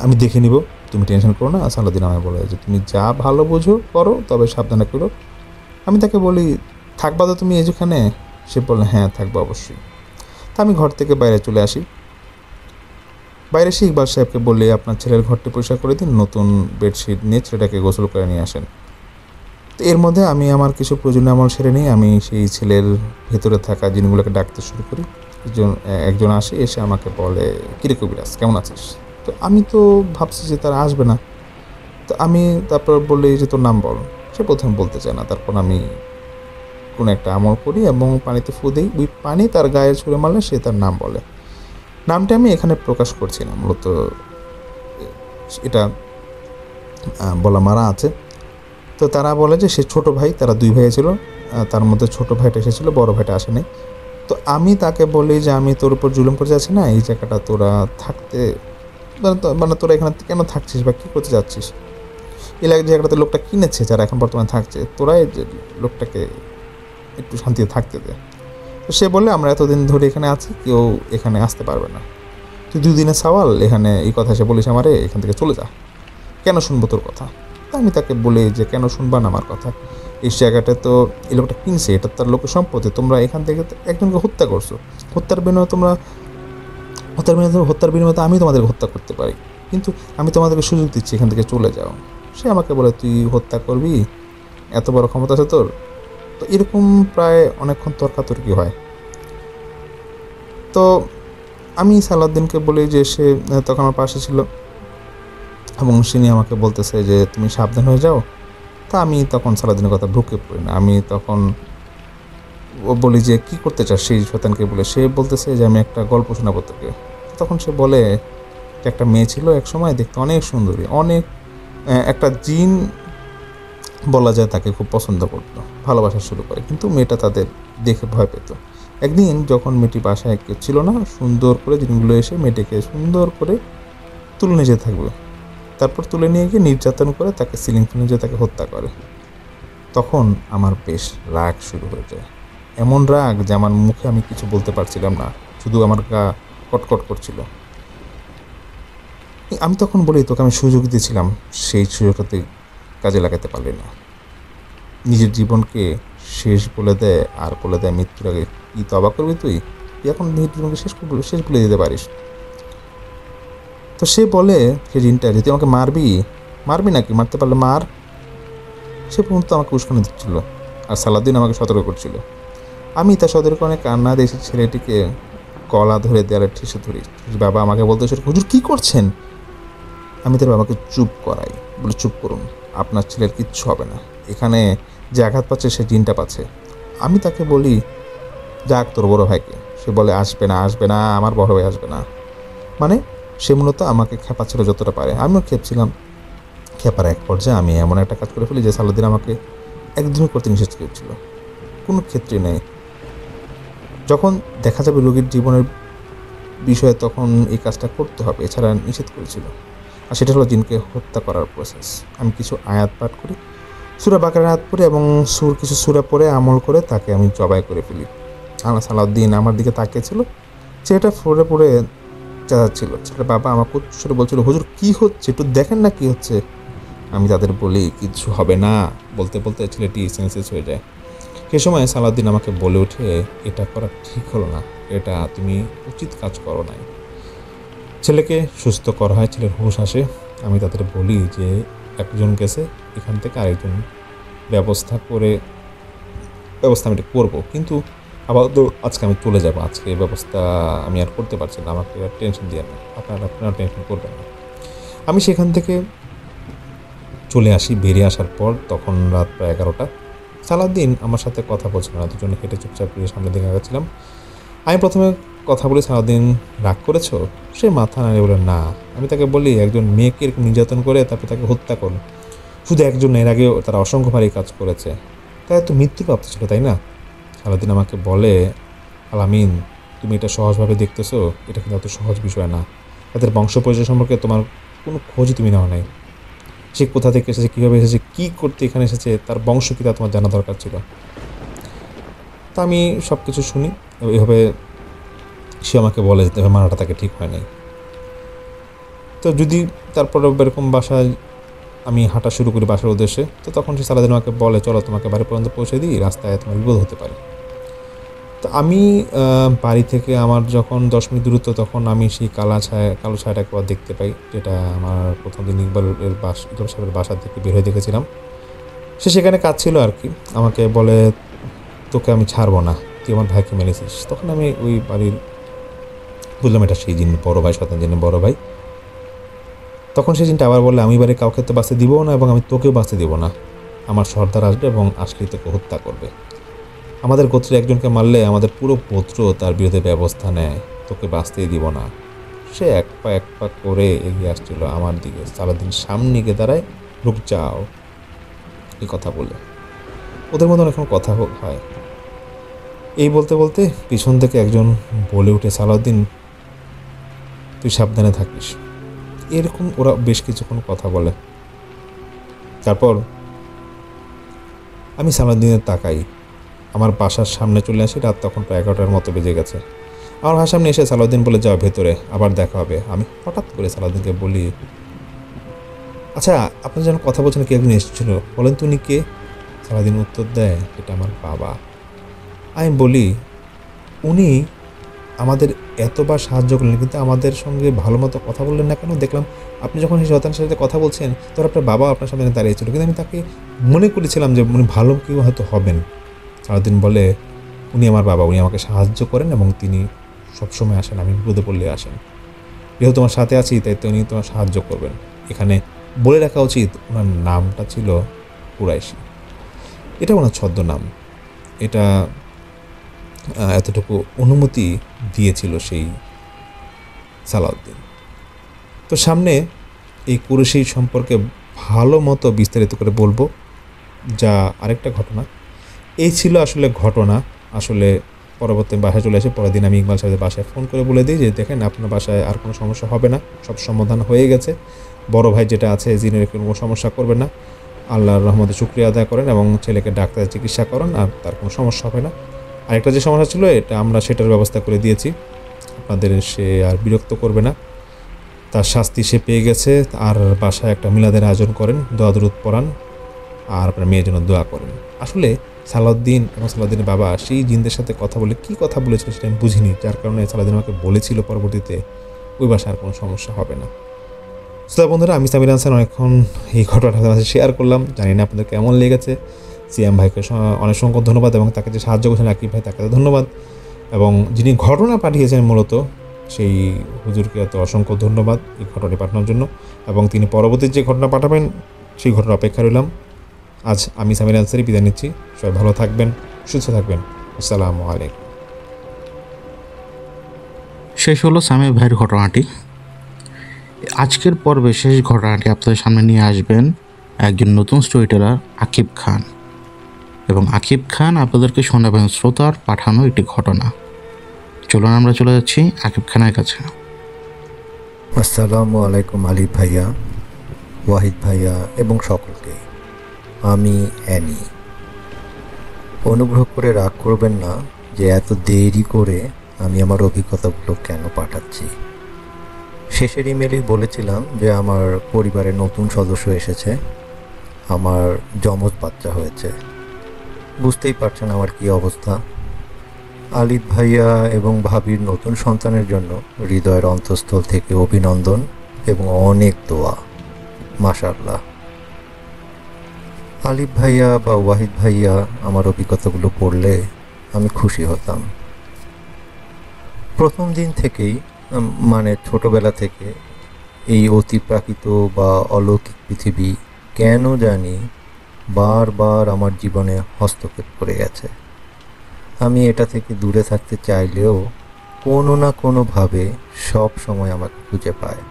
আমি দেখে নিব, তুমি টেনশন করো না। সালাউদ্দিন আমায় বলে যে তুমি যা ভালো বোঝো করো, তবে সাবধানে করো। আমি তাকে বলি থাকবা তো তুমি যেখানে? সে বললে হ্যাঁ থাকবো অবশ্যই। তা আমি ঘর থেকে বাইরে চলে আসি। বাইরে এসে ইকবাল সাহেবকে বললে আপনার ছেলের ঘরটি পরিষ্কার করে দিন, নতুন বেডশিট নিয়ে ছেলেটাকে গোসল করে নিয়ে আসেন। তো এর মধ্যে আমি আমার কিছু প্রয়োজনীয় আমল সেরে নিই। আমি সেই ছেলের ভেতরে থাকা জিনগুলোকে ডাকতে শুরু করি। একজন আসে, এসে আমাকে বলে কিরে কবিরাজ কেমন আছিস? তো আমি তো ভাবছি যে তারা আসবে না। তো আমি তারপর বললি যে তোর নাম বল। সে প্রথমে বলতে চায় না। তারপর আমি কোনো একটা আমল করি এবং পানিতে ফু দিই। ওই পানি তার গায়ে ছুঁড়ে মারলে সে তার নাম বলে। নামটা আমি এখানে প্রকাশ করছি না, মূলত এটা বলা মারা আছে। তো তারা বলে যে সে ছোটো ভাই, তারা দুই ভাই ছিল, তার মধ্যে ছোটো ভাইটা এসেছিলো, বড় ভাইটা আসেনি। তো আমি তাকে বলি যে আমি তোর উপর জুলুম করে যাচ্ছি না, এই জায়গাটা তোরা থাকতে মানে তোরা এখানে কেন থাকছিস বা কী করতে যাচ্ছিস? এই জায়গাটাতে লোকটা কিনেছে যারা এখন বর্তমানে থাকছে, তোরাই যে লোকটাকে একটু শান্তিতে থাকতে দে। তো সে বললে আমরা এতদিন ধরে এখানে আছি, কেউ এখানে আসতে পারবে না, তুই 2 দিনের সওয়াল এখানে এই কথা সে বলিস আমারে, এখান থেকে চলে যা, কেন শুনবো তোর কথা? তা আমি তাকে বলি যে কেন শুনবা না আমার কথা? এই জায়গাটা তো এই লোকটা কিনছে, এটা তার লোকের সম্পত্তি, তোমরা এখান থেকে একজনকে হত্যা করছো, হত্যার বিনিময়ে তো আমি তোমাদেরকে হত্যা করতে পারি, কিন্তু আমি তোমাদেরকে সুযোগ দিচ্ছি, এখান থেকে চলে যাও। সে আমাকে বলে, তুই হত্যা করবি, এত বড় ক্ষমতা আছে তোর? তো এরকম প্রায় অনেকক্ষণ তর্কাতর্কি হয়। তো আমি সালাউদ্দিনকে বলি যে সে তখন আমার পাশে ছিল এবং তিনি আমাকে বলতেছে যে তুমি সাবধান হয়ে যাও। তা আমি তখন সালাউদ্দিনের কথা ঢুকে পড়ি না। আমি তখন বলি যে কী করতে চাস সেই শয়তানকে বলে। সে বলতেছে যে আমি একটা গল্প শোনাবো তোকে। তখন সে বলে একটা মেয়ে ছিল এক সময়, দেখতে অনেক সুন্দরী, অনেক একটা জিন বলা যায় তাকে খুব পছন্দ করতো, ভালোবাসা শুরু করে, কিন্তু মেয়েটা তাদের দেখে ভয় পেত। একদিন যখন মেয়েটি বাসায় কেউ ছিল না, সুন্দর করে জিনগুলো এসে মেয়েটিকে সুন্দর করে তুলে নিয়ে যেতে থাকবে, তারপর তুলে নিয়ে গিয়ে নির্যাতন করে তাকে সিলিং ফ্যানে যেয়ে তাকে হত্যা করে। তখন আমার বেশ রাগ শুরু হয়ে যায়, এমন রাগ যে আমার মুখে আমি কিছু বলতে পারছিলাম না, শুধু আমার গা কটকট করছিল। আমি তখন বলি, তোকে আমি সুযোগ দিয়েছিলাম, সেই সুযোগটাতে কাজে লাগাতে পারলি না। নিজের জীবনকে শেষ বলে দেয়, আর বলে দেয় মৃত্যুর আগে কী তবা করবি তুই এখন নিজের জীবনকে শেষ বলে দিতে পারিস। তো সে বলে, সে জিনটা, যে তুই আমাকে মারবি নাকি, মারতে পারলে মার। সে পর্যন্ত আমাকে উস্কানি দিচ্ছিল, আর সালাউদ্দিন আমাকে সতর্ক করছিল। আমি তার সতর্কনে কান্না দিয়ে ছেলেটিকে গলা ধরে দেয়ালে ঠেসে ধরি। বাবা আমাকে বলতে শুরু, হুজুর কী করছেন? আমি তার বাবাকে চুপ করাই, বলে চুপ করুন, আপনার ছেলের কিচ্ছু হবে না, এখানে যে আঘাত পাচ্ছে সে জিনটা পাচ্ছে। আমি তাকে বলি, যাক তোর বড় ভাইকে। সে বলে, আসবে না, আমার বড় ভাই আসবে না। মানে সে মূলত আমাকে খেপাচ্ছিল যতটা পারে, আমিও খেপছিলাম। খেপার এক পর্যায়ে আমি এমন একটা কাজ করে ফেলি যে সালাউদ্দিন আমাকে একদমই করতে নিষেধ করেছিল, কোনো ক্ষেত্রে নেই। যখন দেখা যাবে রোগীর জীবনের বিষয়ে, তখন এই কাজটা করতে হবে, এছাড়া নিষেধ করেছিল। আর সেটা হলো জিনকে হত্যা করার প্রসেস। আমি কিছু আয়াত পাঠ করি, সূরা বাকারার আয়াত পড়ে এবং কিছু সূরা পড়ে আমল করে তাকে আমি জবাই করে ফেলি। সালাউদ্দিন আমার দিকে তাকিয়েছিল, ছেলেটা ফোরে পড়ে চেঁচাচ্ছিল। ছেলেটা বাবা আমাকে উচ্চস্বরে বলছিল, হুজুর কী হচ্ছে, একটু দেখেন না কী হচ্ছে। আমি তাদের বলি, কিছু হবে না। বলতে বলতে ছেলেটি সেন্সেস হয়ে যায়। সে সময় সালাউদ্দিন আমাকে বলে ওঠে, এটা করা ঠিক হলো না, এটা তুমি উচিত কাজ করো নাই। ছেলেকে সুস্থ করা হয়, ছেলের হুঁশ আসে। আমি তাদের বলি যে একজন গেছে, এখান থেকে আরেকজন ব্যবস্থা আমি এটা করবো, কিন্তু আবার তো আজকে আমি চলে যাব, আজকে ব্যবস্থা আমি আর করতে পারছি না, আমাকে আর টেনশন দিয়ে না, আপনারা টেনশন করবেন না। আমি সেখান থেকে চলে আসি। বেরিয়ে আসার পর তখন রাত প্রায় 11টা। সালাউদ্দিন আমার সাথে কথা বলছিল না, দুজনে হেঁটে চুপচাপ গিয়ে সামনের দিকে আগাচ্ছিলাম। আমি প্রথমে কথা বলি, সালাউদ্দিন রাগ করেছো? সে মাথা নাড়িয়ে বলে, না। আমি তাকে বলি, একজন মেয়েকে এরকম নির্যাতন করে তারপর তাকে হত্যা করুন, শুধু একজন, এর আগেও তারা অসংখ্য ভারী কাজ করেছে, তাই তো মৃত্যুপ্রাপ্ত ছিল, তাই না? সালাউদ্দিন আমাকে বলে, আলামিন, তুমি এটা সহজভাবে দেখতেছো, এটা কিন্তু এত সহজ বিষয় না। তাদের বংশ পরিচয় সম্পর্কে তোমার কোনো খোঁজই তুমি নেওয়া নাই। সে কোথা থেকে এসেছে, কীভাবে এসেছে, কী করতে এখানে এসেছে, তার বংশ কী তা তোমার জানা দরকার ছিল। তা আমি সব কিছু শুনি। এইভাবে সে আমাকে বলে যে মারাটা তাকে ঠিক হয় নাই। তো যদি তারপরে এরকম বাসায় আমি হাঁটা শুরু করি বাসার উদ্দেশ্যে, তো তখন সে সালাউদ্দিন আমাকে বলে, চলো তোমাকে বাড়ি পর্যন্ত পৌঁছে দিই, রাস্তায় তোমার বিপদ হতে পারে। তো আমি বাড়ি থেকে আমার যখন 10 মিনিট দূরত্ব, তখন আমি সেই কালো ছায়াটা একবার দেখতে পাই, যেটা আমার প্রথম দিন ইকবাল সাহেবের বাসা থেকে বের হয়ে দেখেছিলাম। সে সেখানে কাজ ছিল আর কি। আমাকে বলে, তোকে আমি ছাড়বো না, তুই আমার ভাইকে মেরেছিস। তখন আমি ওই বাড়ির বুঝলাম এটা সেই জিন বড় ভাই, শয়তান জিনের বড় ভাই। তখন সেই জিনটা আবার বললে, আমি এবারে কাউকে তো বাঁচতে দিব না এবং আমি তোকেও বাঁচতে দিব না। আমার সর্দার আসবে এবং আসলেই তোকে হত্যা করবে। আমাদের গোত্রে একজনকে মারলে আমাদের পুরো গোত্র তার বিরুদ্ধে ব্যবস্থা নেয়, তোকে বাঁচতেই দিব না। সে এক পা করে এগিয়ে আসছিল আমার দিকে। সালাউদ্দিন সামনে গিয়ে দাঁড়ায়, রুক যাও, এই কথা বলে। ওদের মতন এখন কথা হয়। এই বলতে বলতে পিছন থেকে একজন বলে উঠে, সালাউদ্দিন তুই সাবধানে থাকিস। এরকম ওরা বেশ কিছুক্ষণ কথা বলে। তারপর আমি সালাউদ্দিনের তাকাই, আমার বাসার সামনে চলে আসি। রাত তখন প্রায় 11টার মতো বেজে গেছে। আমার বাসার সামনে এসে সালাউদ্দিন বলে, যাও ভেতরে, আবার দেখা হবে। আমি হঠাৎ করে সালাউদ্দিনকে বলি, আচ্ছা আপনি যেন কথা বলছেন, কে একজন এসেছিল, বলেন তো উনি কে? সালাউদ্দিন উত্তর দেয়, এটা আমার বাবা। আমি বলি, উনি আমাদের এতবার সাহায্য করলেন, কিন্তু আমাদের সঙ্গে ভালো মতো কথা বললেন না কেন? দেখলাম আপনি যখন সেই শয়তানের সাথে কথা বলছেন, তখন আপনার বাবা আপনার সামনে দাঁড়িয়েছিল, কিন্তু আমি তাকে মনে করেছিলাম যে উনি ভালো কেউ হয়তো হবেন। সারাদিন বলে, উনি আমার বাবা, উনি আমাকে সাহায্য করেন এবং তিনি সবসময় আসেন, আমি বিপদে পড়লে আসেন। যেহেতু তোমার সাথে আছি তাই তো উনি তোমার সাহায্য করবেন। এখানে বলে রাখা উচিত ওনার নামটা ছিল কুরাইশি। এটা ওনার ছদ্মনাম। এটা এতটুকু অনুমতি দিয়েছিল সেই সালাউদ্দিন। তো সামনে এই কুরাইশি সম্পর্কে ভালো মতো বিস্তারিত করে বলবো। যা আরেকটা ঘটনা, এই ছিল আসলে ঘটনা। আসলে পরবর্তী বাসায় চলে এসে পরের দিন আমি ইকবাল সাহেবের বাসায় ফোন করে বলে দিই যে দেখেন আপনার বাসায় আর কোনো সমস্যা হবে না, সব সমাধান হয়ে গেছে। বড় ভাই যেটা আছে জিনের কোনো সমস্যা করবে না, আল্লাহর রহমতে শুকরিয়া আদায় করেন এবং ছেলেকে ডাক্তারের চিকিৎসা করেন, আর তার কোনো সমস্যা হবে না। আরেকটা যে সমস্যা ছিল এটা আমরা সেটার ব্যবস্থা করে দিয়েছি, আপনাদের সে আর বিরক্ত করবে না, তার শাস্তি সে পেয়ে গেছে। আর বাসায় একটা মিলাদের আয়োজন করেন, দোয়া দরুদ পড়ান আর আপনার মেয়ের জন্য দোয়া করেন। আসলে সালাউদ্দিন এবং সালাউদ্দিনের বাবা সেই জিনদের সাথে কথা বলে কী কথা বলেছিল সেটা আমি বুঝিনি, যার কারণে সালাউদ্দিন আমাকে বলেছিল পরবর্তীতে ওই বাসায় আর কোনো সমস্যা হবে না। তো বন্ধুরা, আমি সামির আনসার অনেকক্ষণ এই ঘটনাটা আপনাদের সাথে শেয়ার করলাম। জানি না আপনাদের কেমন লেগেছে। সিয়াম ভাইকে অনেক সংখ্যক ধন্যবাদ এবং তাকে যে সাহায্য করেছেন আকিব ভাই, তাকে ধন্যবাদ, এবং যিনি ঘটনা পাঠিয়েছেন মূলত সেই হুজুরকে এত অসংখ্য ধন্যবাদ এই ঘটনাটি পাঠানোর জন্য, এবং তিনি পরবর্তী যে ঘটনা পাঠাবেন সেই ঘটনা অপেক্ষা রইলাম। আজ আমি সামির আনসারি বিদায় নিচ্ছি। সবাই ভালো থাকবেন, সুস্থ থাকবেন। আসসালামু আলাইকুম। শেষ হলো সামির ভাইয়ের ঘটনাটি। আজকের পর্বে শেষ ঘটনাটি আপনাদের সামনে নিয়ে আসবেন একজন নতুন স্টোরি টেলার আকিব খান, এবং আকিব খান আপনাদেরকে শোনাবেন শ্রোতার পাঠানো একটি ঘটনা। চলুন আমরা চলে যাচ্ছি আকিব খানের কাছে। আসসালামু আলাইকুম আলী ভাইয়া, ওয়াহিদ ভাইয়া এবং সকলকে। আমি অ্যানি। অনুগ্রহ করে রাগ করবেন না যে এত দেরি করে আমি আমার অভিজ্ঞতাগুলো কেন পাঠাচ্ছি। শেষের ইমেলেই বলেছিলাম যে আমার পরিবারে নতুন সদস্য এসেছে, আমার যমজ বাচ্চা হয়েছে। বুঝতেই পারছেন আমার কী অবস্থা। আলিফ ভাইয়া এবং ভাবির নতুন সন্তানের জন্য হৃদয়ের অন্তঃস্থল থেকে অভিনন্দন এবং অনেক দোয়া। মাশাআল্লাহ। আলিফ ভাইয়া বা ওয়াহিদ ভাইয়া আমার অভিজ্ঞতাগুলো পড়লে আমি খুশি হতাম। প্রথম দিন থেকেই, মানে ছোটবেলা থেকে, এই অতিপ্রাকৃত বা অলৌকিক পৃথিবী কেন জানি বারবার আমার জীবনে হস্তক্ষেপ করে গেছে। আমি এটা থেকে দূরে থাকতে চাইলেও কোনো না কোনোভাবে সব সময় আমাকে খুঁজে পায়।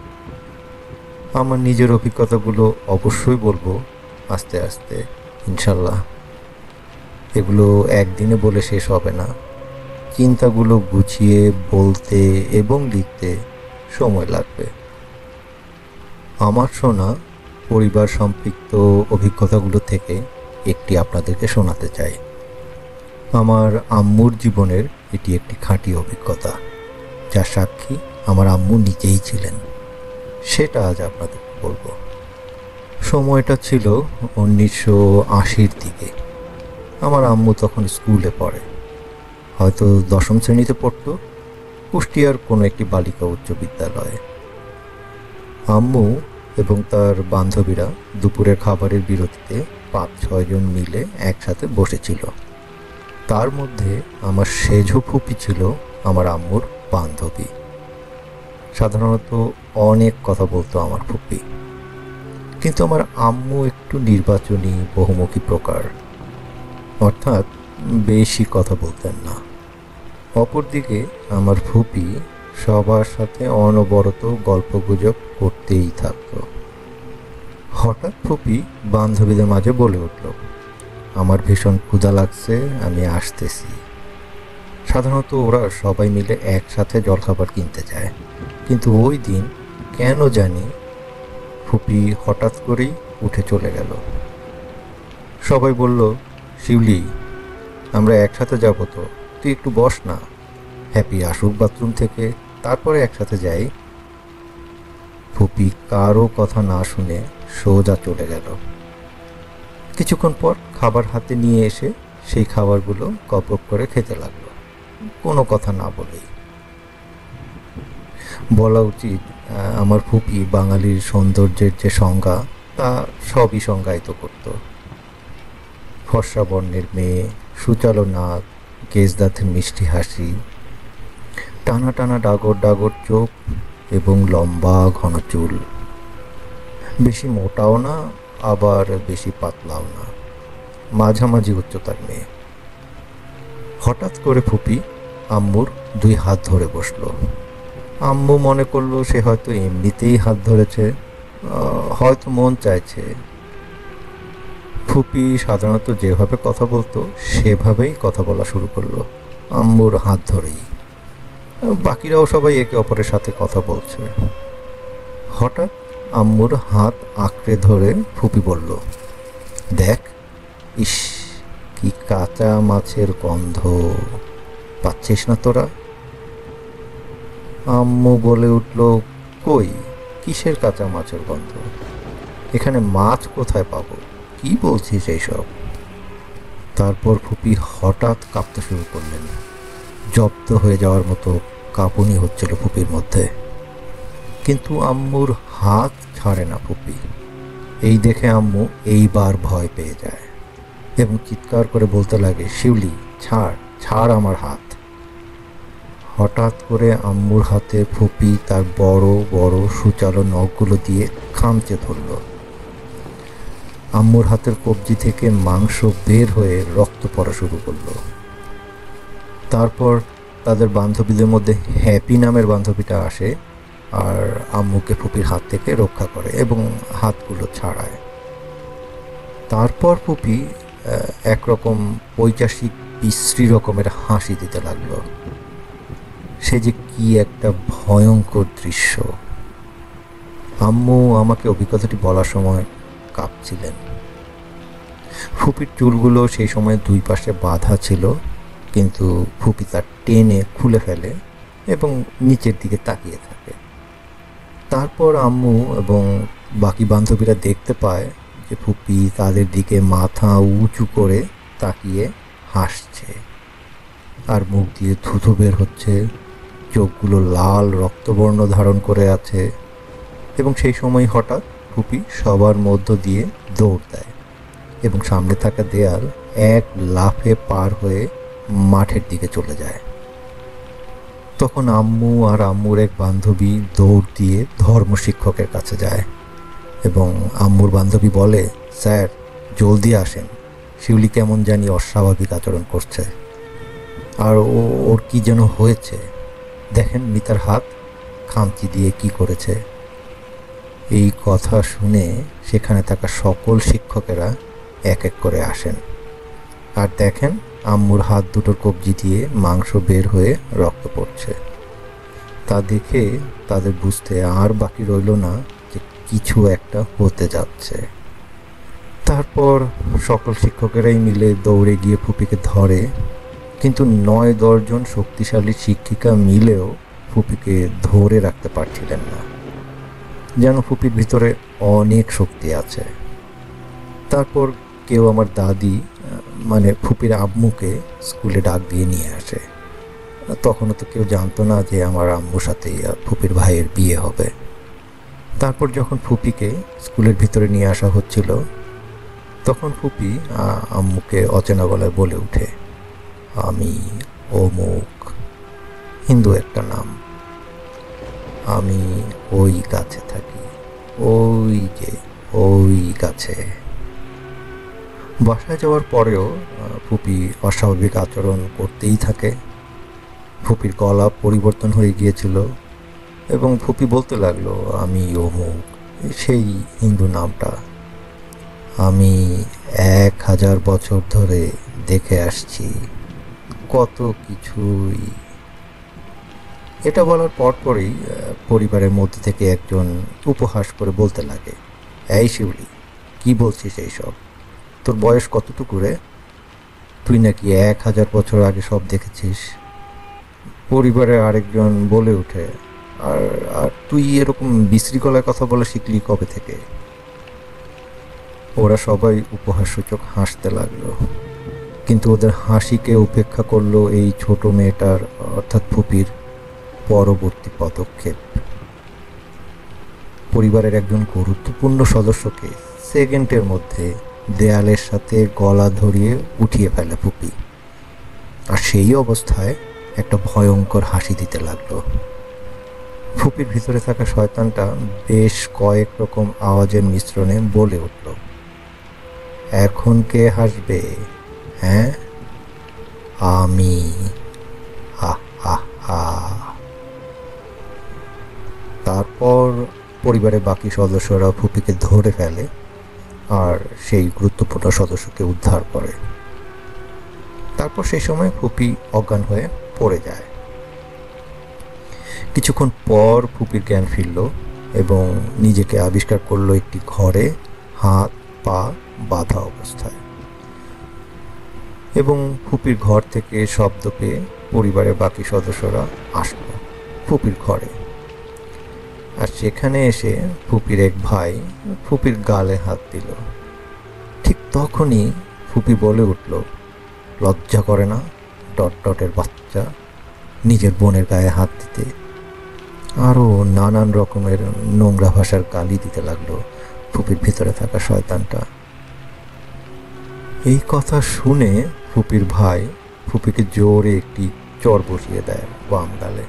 আমার নিজের অভিজ্ঞতাগুলো অবশ্যই বলবো আস্তে আস্তে, ইনশাল্লাহ। এগুলো একদিনে বলে শেষ হবে না। চিন্তাগুলো গুছিয়ে বলতে এবং লিখতে সময় লাগবে। আমার শোনা পরিবার সম্পৃক্ত অভিজ্ঞতাগুলো থেকে একটি আপনাদেরকে শোনাতে চাই। আমার আম্মুর জীবনের এটি একটি খাঁটি অভিজ্ঞতা, যার সাক্ষী আমার আম্মু নিজেই ছিলেন। সেটা আজ আপনাদের বলবো। সময়টা ছিল 1980-র দিকে। আমার আম্মু তখন স্কুলে পড়ে, হয়তো 10ম শ্রেণীতে পড়তো, কুষ্টিয়ার কোনো একটি বালিকা উচ্চ বিদ্যালয়ে। আম্মু এবং তার বান্ধবীরা দুপুরের খাবারের বিরতিতে 5-6 জন মিলে একসাথে বসেছিল। তার মধ্যে আমার সেজো ফুপি ছিল আমার আম্মুর বান্ধবী। সাধারণত অনেক কথা বলতো আমার ফুপি, কিন্তু আমার আম্মু একটু নির্বাচনী বহুমুখী প্রকার, অর্থাৎ বেশি কথা বলতেন না। অপরদিকে আমার ফুপি সবার সাথে অনবরত গল্পগুজব করতেই থাকত। হঠাৎ ফুপি বান্ধবীদের মাঝে বলে উঠল, আমার ভীষণ ক্ষুধা লাগছে, আমি আসতেছি। সাধারণত ওরা সবাই মিলে একসাথে জলখাবার কিনতে যায়, কিন্তু ওই দিন কেন জানি ফুপি হঠাৎ করেই উঠে চলে গেল। সবাই বলল, শিউলি, আমরা একসাথে যাব তো, তুই একটু বস না, হ্যাপি আসুক বাথরুম থেকে, তারপরে একসাথে যাই। ফুপি কারো কথা না শুনে সোজা চলে গেল। কিছুক্ষণ পর খাবার হাতে নিয়ে এসে সেই খাবারগুলো গপ গপ করে খেতে লাগলো, কোনো কথা না বলেই। বলা উচিত আমার ফুপি বাঙালির সৌন্দর্যের যে সংজ্ঞা তা সবই সংজ্ঞায়িত করত। ফর্সা বর্ণের মেয়ে, সুচালো নাক, গেজ দাঁতের মিষ্টি হাসি, টানা টানা ডাগর ডাগর চোখ এবং লম্বা ঘন চুল। বেশি মোটাও না, আবার বেশি পাতলাও না, মাঝামাঝি উচ্চতার মেয়ে। হঠাৎ করে ফুপি আম্মুর 2 হাত ধরে বসলো। আম্মু মনে করলো সে হয়তো এমনিতেই হাত ধরেছে, হয়তো মন চাইছে। ফুপি সাধারণত যেভাবে কথা বলতো সেভাবেই কথা বলা শুরু করলো, আম্মুর হাত ধরেই। বাকিরাও সবাই একে অপরের সাথে কথা বলছে। হঠাৎ আম্মুর হাত আঁকড়ে ধরে ফুপি বলল, দেখ, ইস, কি কাঁচা মাছের গন্ধ, পাচ্ছিস না তোরা? আম্মু বলে উঠল, কই, কিসের কাঁচা মাছের গন্ধ? এখানে মাছ কোথায় পাবো? কি বলছিস এইসব? তারপর ফুপি হঠাৎ কাঁপতে শুরু করলেন। জব্দ হয়ে যাওয়ার মতো কাঁপুনি হচ্ছিল ফুপির মধ্যে। কিন্তু আম্মুর হাত ছাড়ে না ফুপি। এই দেখে আম্মু এইবার ভয় পেয়ে যায় এবং চিৎকার করে বলতে লাগে, শিউলি, ছাড়, ছাড় আমার হাত। হঠাৎ করে আম্মুর হাতে ফুপি তার বড় বড় সুচালো নখগুলো দিয়ে খামচে ধরল। আম্মুর হাতের কবজি থেকে মাংস বের হয়ে রক্ত পড়া শুরু করলো। তারপর তাদের বান্ধবীদের মধ্যে হ্যাপি নামের বান্ধবীটা আসে আর আম্মুকে ফুপির হাত থেকে রক্ষা করে এবং হাতগুলো ছাড়ায়। তারপর ফুপি একরকম পৈশাচিক বিশ্রী রকমের হাসি দিতে লাগলো। সে যে কি একটা ভয়ঙ্কর দৃশ্য। আম্মু আমাকে অভিজ্ঞতাটি বলার সময় কাঁপছিলেন। ফুপির চুলগুলো সেই সময় 2 পাশে বাঁধা ছিল, কিন্তু ফুপি তার টেনে খুলে ফেলে এবং নিচের দিকে তাকিয়ে থাকে। তারপর আম্মু এবং বাকি বান্ধবীরা দেখতে পায় যে ফুপি তাদের দিকে মাথা উঁচু করে তাকিয়ে হাসছে, আর মুখ দিয়ে থুথু বের হচ্ছে, চোখগুলো লাল রক্তবর্ণ ধারণ করে আছে। এবং সেই সময় হঠাৎ ফুপি সবার মধ্য দিয়ে দৌড় দেয় এবং সামনে থাকা দেয়াল এক লাফে পার হয়ে মাঠের দিকে চলে যায়। তখন আম্মু আর আম্মুর এক বান্ধবী দৌড় দিয়ে ধর্ম শিক্ষকের কাছে যায় এবং আম্মুর বান্ধবী বলে, স্যার, জলদি আসেন, শিউলি কেমন জানি অস্বাভাবিক আচরণ করছে, আর ওর কি যেন হয়েছে, দেখেন মিতার হাত খামচি দিয়ে কি করেছে। এই কথা শুনে সেখানে থাকা সকল শিক্ষকেরা এক এক করে আসেন আর দেখেন আম্মুর হাত দুটোর কবজি দিয়ে মাংস বের হয়ে রক্ত পড়ছে। তা দেখে তাদের বুঝতে আর বাকি রইল না যে কিছু একটা হতে যাচ্ছে। তারপর সকল শিক্ষকেরাই মিলে দৌড়ে গিয়ে ফুপিকে ধরে, কিন্তু 9-10 জন শক্তিশালী শিক্ষিকা মিলেও ফুপিকে ধরে রাখতে পারছিলেন না, যেন ফুপির ভিতরে অনেক শক্তি আছে। তারপর কেউ আমার দাদি মানে ফুপির আম্মুকে স্কুলে ডাক দিয়ে নিয়ে আসে। তখনও তো কেউ জানতো না যে আমার আম্মুর সাথে ফুপির ভাইয়ের বিয়ে হবে। তারপর যখন ফুপিকে স্কুলের ভিতরে নিয়ে আসা হচ্ছিল, তখন ফুপি আম্মুকে অচেনা গলায় বলে ওঠে, আমি অমুক, হিন্দু একটা নাম, আমি ওই গাছে থাকি, ওই যে ওই গাছে। বাসায় যাওয়ার পরেও ফুপি অস্বাভাবিক আচরণ করতেই থাকে। ফুপির গলা পরিবর্তন হয়ে গিয়েছিল এবং ফুপি বলতে লাগলো, আমি অমুক, সেই হিন্দু নামটা আমি 1000 বছর ধরে দেখে আসছি, কত কিছুই। এটা বলার পরপরই পরিবারের মধ্যে থেকে একজন উপহাস করে বলতে লাগে, এই শিউলি, কি বলছিস এইসব? তোর বয়স কতটুকু রে? তুই নাকি 1000 বছর আগে সব দেখেছিস? পরিবারের আরেকজন বলে ওঠে, আর তুই এরকম বিশৃঙ্খলার কথা বলা শিখলি কবে থেকে? ওরা সবাই উপহাসসূচক হাসতে লাগলো, কিন্তু ওদের হাসিকে উপেক্ষা করলো এই ছোট মেয়েটার অর্থাৎ ফুপির পরবর্তী পদক্ষেপ। পরিবারের একজন গুরুত্বপূর্ণ সদস্যকে সেকেন্ডের মধ্যে দেয়ালের সাথে গলা ধরিয়ে উঠিয়ে ফেলে ফুপি। আর সেই অবস্থায় একটা ভয়ঙ্কর হাসি দিতে লাগলো। ফুপির ভিতরে থাকা শয়তানটা বেশ কয়েক রকম আওয়াজের মিশ্রণে বলে উঠল, এখন কে হাসবে? হ্যাঁ, আমি। হা হা হা। তারপর পরিবারের বাকি সদস্যরা ফুপিকে ধরে ফেলে আর সেই গুরুত্বপূর্ণ সদস্যকে উদ্ধার করে। তারপর সেই সময় ফুপি অজ্ঞান হয়ে পড়ে যায়। কিছুক্ষণ পর ফুপির জ্ঞান ফিরল এবং নিজেকে আবিষ্কার করলো একটি ঘরে, হাত পা বাঁধা অবস্থায়। এবং ফুপির ঘর থেকে শব্দ পেয়ে পরিবারের বাকি সদস্যরা আসলো ফুপির ঘরে। আর সেখানে এসে ফুপির এক ভাই ফুপির গালে হাত দিল। ঠিক তখনই ফুপি বলে উঠল, লজ্জা করে না ডটের বাচ্চা নিজের বোনের গায়ে হাত দিতে? আরও নানান রকমের নোংরা ভাষার গালি দিতে লাগলো ফুপির ভিতরে থাকা শয়তানটা। এই কথা শুনে ফুপির ভাই ফুপিকে জোরে একটি চড় বসিয়ে দেয় বাম গালে।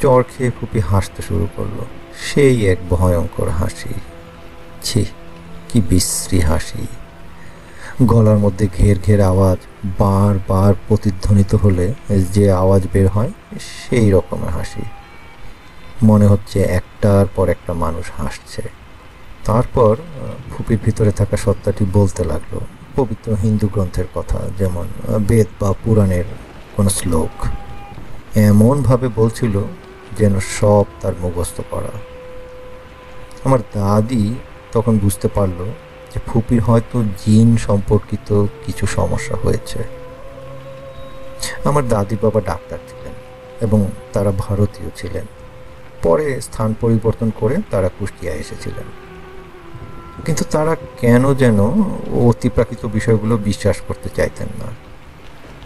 চড় খেয়ে ফুপি হাসতে শুরু করলো, সেই এক ভয়ঙ্কর হাসি। ছি, কি বিশ্রী হাসি! গলার মধ্যে ঘের ঘের আওয়াজ বারবার প্রতিধ্বনিত হলে যে আওয়াজ বের হয় সেই রকমের হাসি। মনে হচ্ছে একটার পর একটা মানুষ হাসছে। তারপর ফুপির ভিতরে থাকা সত্তাটি বলতে লাগলো পবিত্র হিন্দু গ্রন্থের কথা, যেমন বেদ বা পুরাণের কোনো শ্লোক। এমনভাবে বলছিল যেন সব তার মুখস্থ করা। আমার দাদি তখন বুঝতে পারলো যে ফুপির হয়তো জিন সম্পর্কিত কিছু সমস্যা হয়েছে। আমার দাদি বাবা ডাক্তার ছিলেন এবং তারা ভারতীয় ছিলেন। পরে স্থান পরিবর্তন করে তারা কুষ্টিয়া এসেছিলেন। কিন্তু তারা কেন যেন অতিপ্রাকৃত বিষয়গুলো বিশ্বাস করতে চাইতেন না।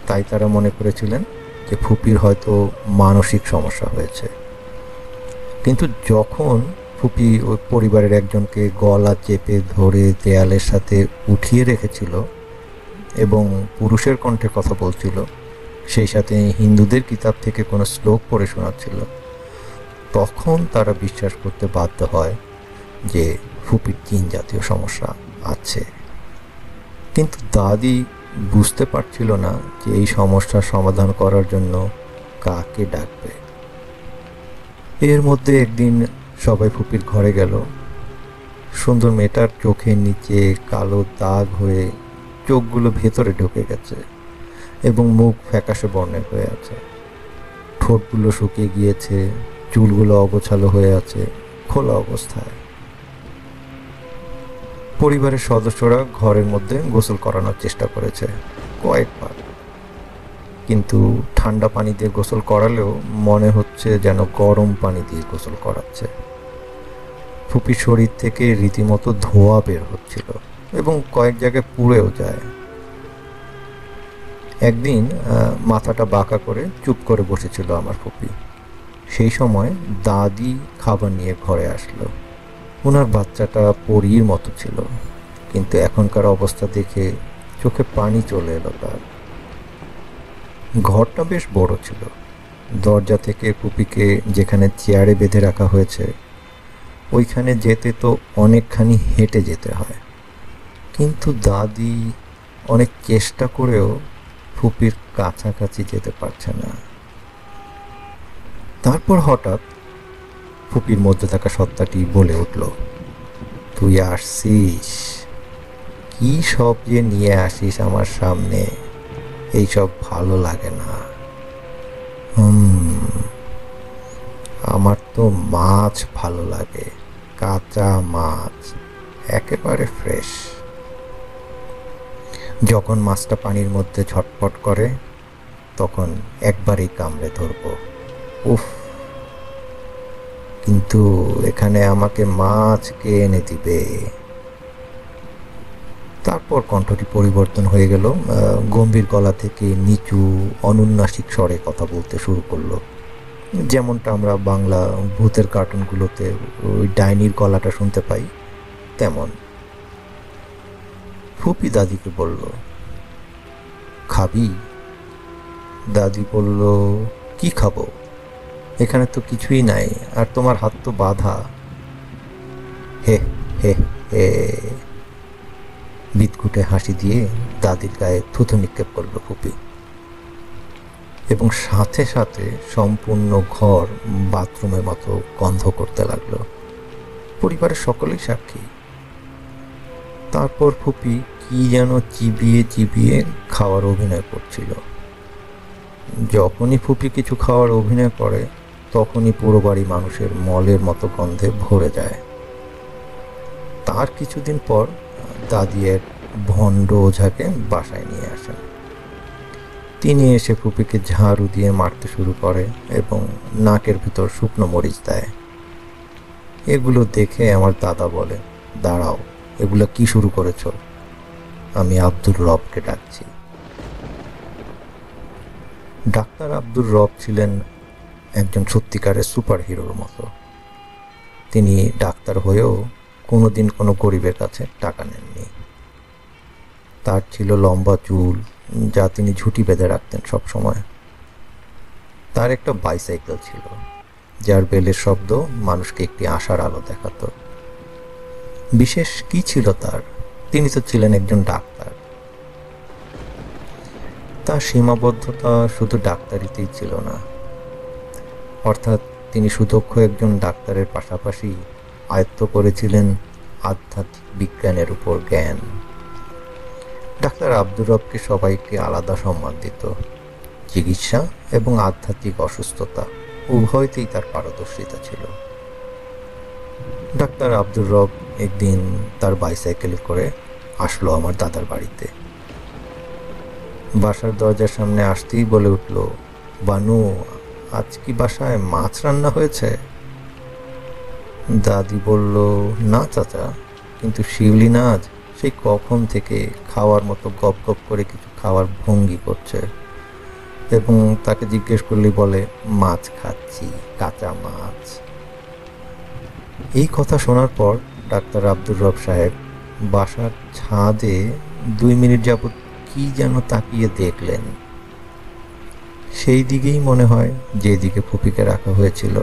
তাই তারা মনে করেছিলেন যে ফুপির হয়তো মানসিক সমস্যা হয়েছে। কিন্তু যখন ফুপি ওই পরিবারের একজনকে গলা চেপে ধরে দেয়ালের সাথে উঠিয়ে রেখেছিল এবং পুরুষের কণ্ঠে কথা বলছিল, সেই সাথে হিন্দুদের কিতাব থেকে কোনো শ্লোক পড়ে শোনাচ্ছিল, তখন তারা বিশ্বাস করতে বাধ্য হয় যে ফুপির জিন জাতীয় সমস্যা আছে। কিন্তু দাদি বুঝতে পারছিল না যে এই সমস্যার সমাধান করার জন্য কাকে ডাকবে। এর মধ্যে একদিন সবাই ফুপির ঘরে গেল। সুন্দর মেয়েটার চোখের নিচে কালো দাগ হয়ে চোখগুলো ভেতরে ঢুকে গেছে এবং মুখ ফ্যাকাশে বর্ণের হয়ে আছে। ঠোঁটগুলো শুকিয়ে গিয়েছে, চুলগুলো অগোছালো হয়ে আছে, খোলা অবস্থায়। পরিবারের সদস্যরা ঘরের মধ্যে গোসল করানোর চেষ্টা করেছে কয়েকবার, কিন্তু ঠান্ডা পানি দিয়ে গোসল করালেও মনে হচ্ছে যেন গরম পানি দিয়ে গোসল করাচ্ছে। ফুপির শরীর থেকে রীতিমতো ধোঁয়া বের হচ্ছিল এবং কয়েক জায়গায় পুড়েও যায়। একদিন মাথাটা বাঁকা করে চুপ করে বসেছিল আমার ফুপি। সেই সময় দাদি খাবার নিয়ে ঘরে আসলো। ওনার বাচ্চাটা পরীর মতো ছিল, কিন্তু এখনকার অবস্থা দেখে চোখে পানি চলে এলো তার। ঘরটা বেশ বড় ছিল। দরজা থেকে ফুপিকে যেখানে চেয়ারে বেঁধে রাখা হয়েছে ওইখানে যেতে তো অনেকখানি হেঁটে যেতে হয়। কিন্তু দাদি অনেক চেষ্টা করেও ফুপির কাছাকাছি যেতে পারছে না। তারপর হঠাৎ ফুপির মধ্যে থাকা সত্তাটি বলে উঠল, তুই আসছিস? কি সব যে নিয়ে আসিস আমার সামনে, এইসব ভালো লাগে না। আমার তো মাছ ভালো লাগে, কাঁচা মাছ, একেবারে ফ্রেশ। যখন মাছটা পানির মধ্যে ছটফট করে তখন একবারেই কামড়ে ধরবো। উফ, কিন্তু এখানে আমাকে মাছ কে এনে দিবে? তারপর কণ্ঠটি পরিবর্তন হয়ে গেল, গম্ভীর গলা থেকে নিচু অনুন্নাসিক স্বরে কথা বলতে শুরু করলো। যেমনটা আমরা বাংলা ভূতের কার্টুনগুলোতে ওই ডাইনির গলাটা শুনতে পাই তেমন। ফুপি দাদিকে বলল, খাবি? দাদি বলল, কি খাবো, এখানে তো কিছুই নাই, আর তোমার হাত তো বাঁধা। হে হে হে বিদঘুটে হাসি দিয়ে দাদির গায়ে থুথু নিক্ষেপ করল ফুপি, এবং সাথে সাথে সম্পূর্ণ ঘর বাথরুমের মতো গন্ধ করতে লাগলো। পরিবারের সকলেই সাক্ষী। তারপর ফুপি কি যেন চিবিয়ে চিবিয়ে খাওয়ার অভিনয় করছিল। যখনই ফুপি কিছু খাওয়ার অভিনয় করে তখনই পুরো বাড়ি মানুষের মলের মতো গন্ধে ভরে যায়। তার কিছুদিন পর দাদি এক ভণ্ড ওঝাকে বাসায় নিয়ে আসেন। তিনি এসে ফুপিকে ঝাড়ু দিয়ে মারতে শুরু করে এবং নাকের ভিতর শুকনো মরিচ দেয়। এগুলো দেখে আমার দাদা বলে, দাঁড়াও, এগুলো কি শুরু করেছ? আমি আব্দুর রবকে ডাকছি। ডাক্তার আব্দুর রব ছিলেন একজন সত্যিকারের সুপার হিরোর মতো। তিনি ডাক্তার হয়েও কোনোদিন কোনো গরিবের কাছে টাকা নেননি। তার ছিল লম্বা চুল, যা তিনি ঝুঁটি বেঁধে রাখতেন সব সময়। তার একটা বাইসাইকেল ছিল, যার বেলের শব্দ মানুষকে একটি আশার আলো দেখাতো। বিশেষ কি ছিল তার? তিনি তো ছিলেন একজন ডাক্তার। তার সীমাবদ্ধতা শুধু ডাক্তারিতেই ছিল না, অর্থাৎ তিনি সুদক্ষ একজন ডাক্তারের পাশাপাশি আয়ত্ত করেছিলেন আধ্যাত্মিক বিজ্ঞানের উপর জ্ঞান। ডাক্তার আব্দুর রবকে সবাই একটি আলাদা সম্মান দিত। চিকিৎসা এবং আধ্যাত্মিক অসুস্থতা উভয়তেই তার পারদর্শিতা ছিল। ডাক্তার আব্দুর রব একদিন তার বাইসাইকেলে করে আসলো আমার দাদার বাড়িতে। বাসার দরজার সামনে আসতেই বলে উঠল, বানু, আজ কি বাসায় মাছ রান্না হয়েছে? দাদি বলল, না চাচা, কিন্তু শিউলি না আজ সেই কখন থেকে খাওয়ার মতো গপ গপ করে কিছু খাওয়ার ভঙ্গি করছে, এবং তাকে জিজ্ঞেস করলেই বলে, মাছ খাচ্ছি, কাঁচা মাছ। এই কথা শোনার পর ডাক্তার আব্দুর রব সাহেব বাসার ছাদে 2 মিনিট যাবৎ কি যেন তাকিয়ে দেখলেন। সেই দিকেই মনে হয় যেদিকে ফুপিকে রাখা হয়েছিল।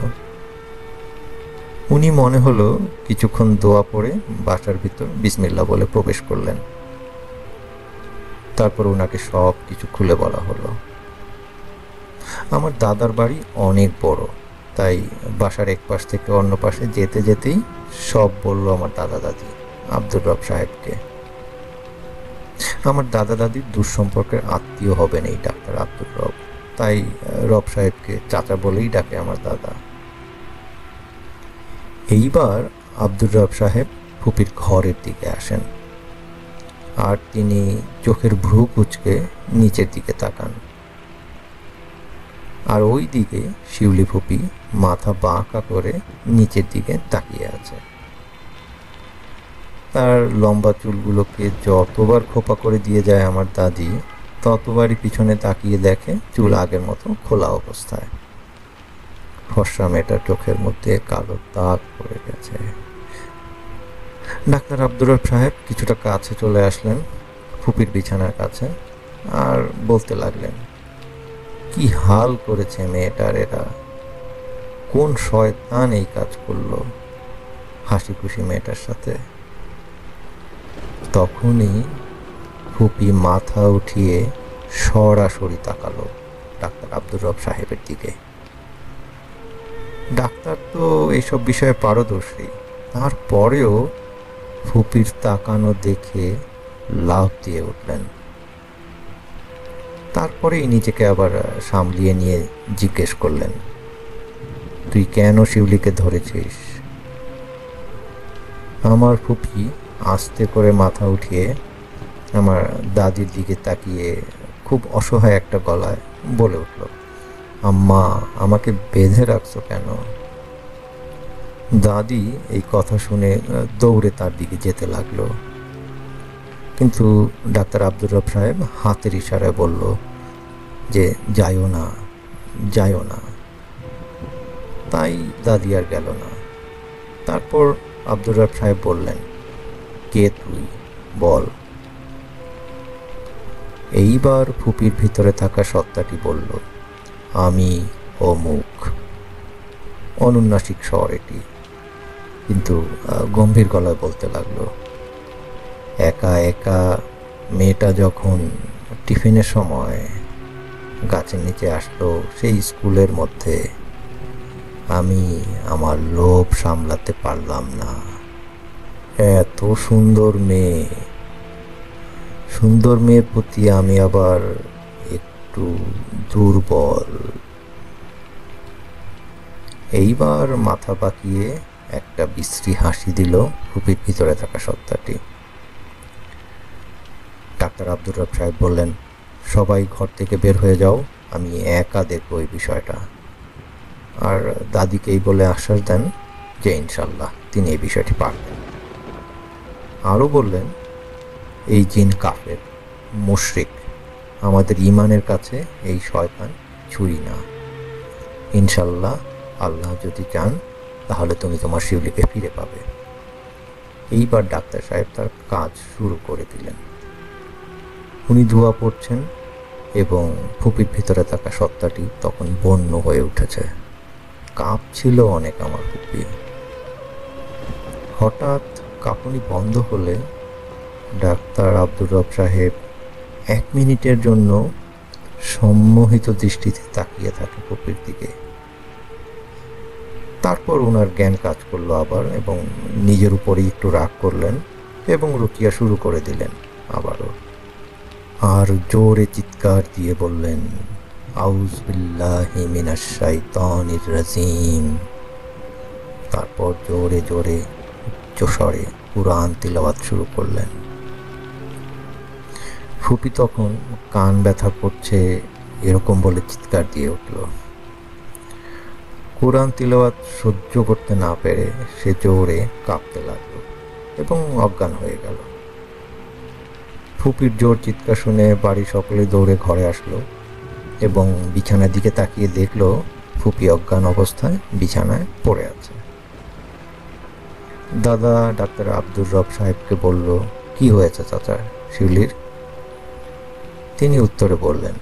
উনি মনে হলো কিছুক্ষণ দোয়া পড়ে বাসার ভিতর বিসমিল্লাহ বলে প্রবেশ করলেন। তারপর ওনাকে সব কিছু খুলে বলা হলো। আমার দাদার বাড়ি অনেক বড়, তাই বাসার এক পাশ থেকে অন্য পাশে যেতে যেতেই সব বলল আমার দাদা দাদি আব্দুর রব সাহেবকে। আমার দাদা দাদির দুঃসম্পর্কের আত্মীয় হবেন এই ডাক্তার আব্দুর রব, তাই রব সাহেবকে চাচা বলেই ডাকে আমার দাদা। এইবার আব্দুর রব সাহেব ফুপির ঘরের দিকে আসেন, আর তিনি চোখের ভ্রু কুঁচকে নিচের দিকে তাকান। আর ওই দিকে শিউলি ফুপি মাথা বাঁকা করে নিচের দিকে তাকিয়ে আছে। তার লম্বা চুলগুলোকে যতবার খোপা করে দিয়ে যায় আমার দাদি, ততবারই পিছনে তাকিয়ে দেখে চুল আগের মতো খোলা অবস্থায়। ফর্সা মেয়েটার চোখের মধ্যে কালো দাগ পড়ে গেছে। ডাক্তার আব্দুর রব সাহেব কিছুটা কাছে চলে আসলেন ফুপির বিছানার কাছে, আর বলতে লাগলেন, কি হাল করেছে মেয়েটার এরা, কোন শয়তান এই কাজ করলো হাসি খুশি মেয়েটার সাথে। তখনই ফুপি মাথা উঠিয়ে সরাসরি তাকালো ডাক্তার আব্দুর রব সাহেবের দিকে। ডাক্তার তো এইসব বিষয়ে পারদর্শী, তারপরেও ফুপির তাকানো দেখে লাফ দিয়ে উঠলেন। তারপরেই নিজেকে আবার সামলিয়ে নিয়ে জিজ্ঞেস করলেন, তুই কেন শিউলিকে ধরেছিস? আমার ফুপি আস্তে করে মাথা উঠিয়ে আমার দাদির দিকে তাকিয়ে খুব অসহায় একটা গলায় বলে উঠল, আম্মা, আমাকে বেঁধে রাখছো কেন? দাদি এই কথা শুনে দৌড়ে তার দিকে যেতে লাগলো, কিন্তু ডাক্তার আব্দুর রব সাহেব হাতের ইশারায় বলল যে যাইও না, যাইও না। তাই দাদি আর গেল না। তারপর আব্দুর রব সাহেব বললেন, কে তুই, বল। এইবার ফুপির ভিতরে থাকা সত্তাটি বলল, আমি অমুক। অনুন্নাসিক স্বর এটি, কিন্তু গম্ভীর গলায় বলতে লাগলো, একা একা মেয়েটা যখন টিফিনের সময় গাছের নিচে আসলো সেই স্কুলের মধ্যে, আমি আমার লোভ সামলাতে পারলাম না। এত সুন্দর মেয়ে, সুন্দর মেয়ের প্রতি আমি আবার একটু দুর্বল। এইবার মাথা বাঁকিয়ে একটা বিশ্রী হাসি দিল ফুপির ভিতরে থাকা সত্তাটি। ডাক্তার আব্দুর রব সাহেব বললেন, সবাই ঘর থেকে বের হয়ে যাও, আমি একা দেখবো এই বিষয়টা। আর দাদিকে এই বলে আশ্বাস দেন যে ইনশাল্লাহ তিনি এই বিষয়টি পারবেন। আরও বললেন, এই জিন কাফের, মুশরিক, আমাদের ইমানের কাছে এই শয়তান ছুঁই না। ইনশাল্লাহ আল্লাহ যদি চান তাহলে তুমি তোমার শিউলিকে ফিরে পাবে। এইবার ডাক্তার সাহেব তার কাজ শুরু করে দিলেন। উনি ধোঁয়া পড়ছেন এবং ফুপির ভিতরে থাকা সত্তাটি তখন বন্য হয়ে উঠেছে। কাঁপছিল অনেক আমার ফুপি। হঠাৎ কাঁপুনি বন্ধ হলে ডাক্তার আব্দুর রব সাহেব 1 মিনিটের জন্য সম্মোহিত দৃষ্টিতে তাকিয়ে থাকে ফুপির দিকে। তারপর ওনার জ্ঞান কাজ করলো আবার, এবং নিজের উপরেই একটু রাগ করলেন এবং রুকিয়া শুরু করে দিলেন আবারও। আর জোরে চিৎকার দিয়ে বললেন, আউযু বিল্লাহি মিনাশ শাইতানির রাজিম। তারপর জোরে জোরে উচ্চস্বরে কুরআন তিলাওয়াত শুরু করলেন। ফুপি তখন কান ব্যথা করছে এরকম বলে চিৎকার দিয়ে উঠল। কুরআন তিলাওয়াত সহ্য করতে না পেরে সে জোরে কাঁপতে লাগলো এবং অজ্ঞান হয়ে গেল। ফুপির জোর চিৎকার শুনে বাড়ির সকলে দৌড়ে ঘরে আসলো এবং বিছানার দিকে তাকিয়ে দেখলো ফুপি অজ্ঞান অবস্থায় বিছানায় পড়ে আছে। দাদা ডাক্তার আব্দুর রব সাহেবকে বলল, কি হয়েছে চাচা শিউলির? তিনি উত্তরে বললেন,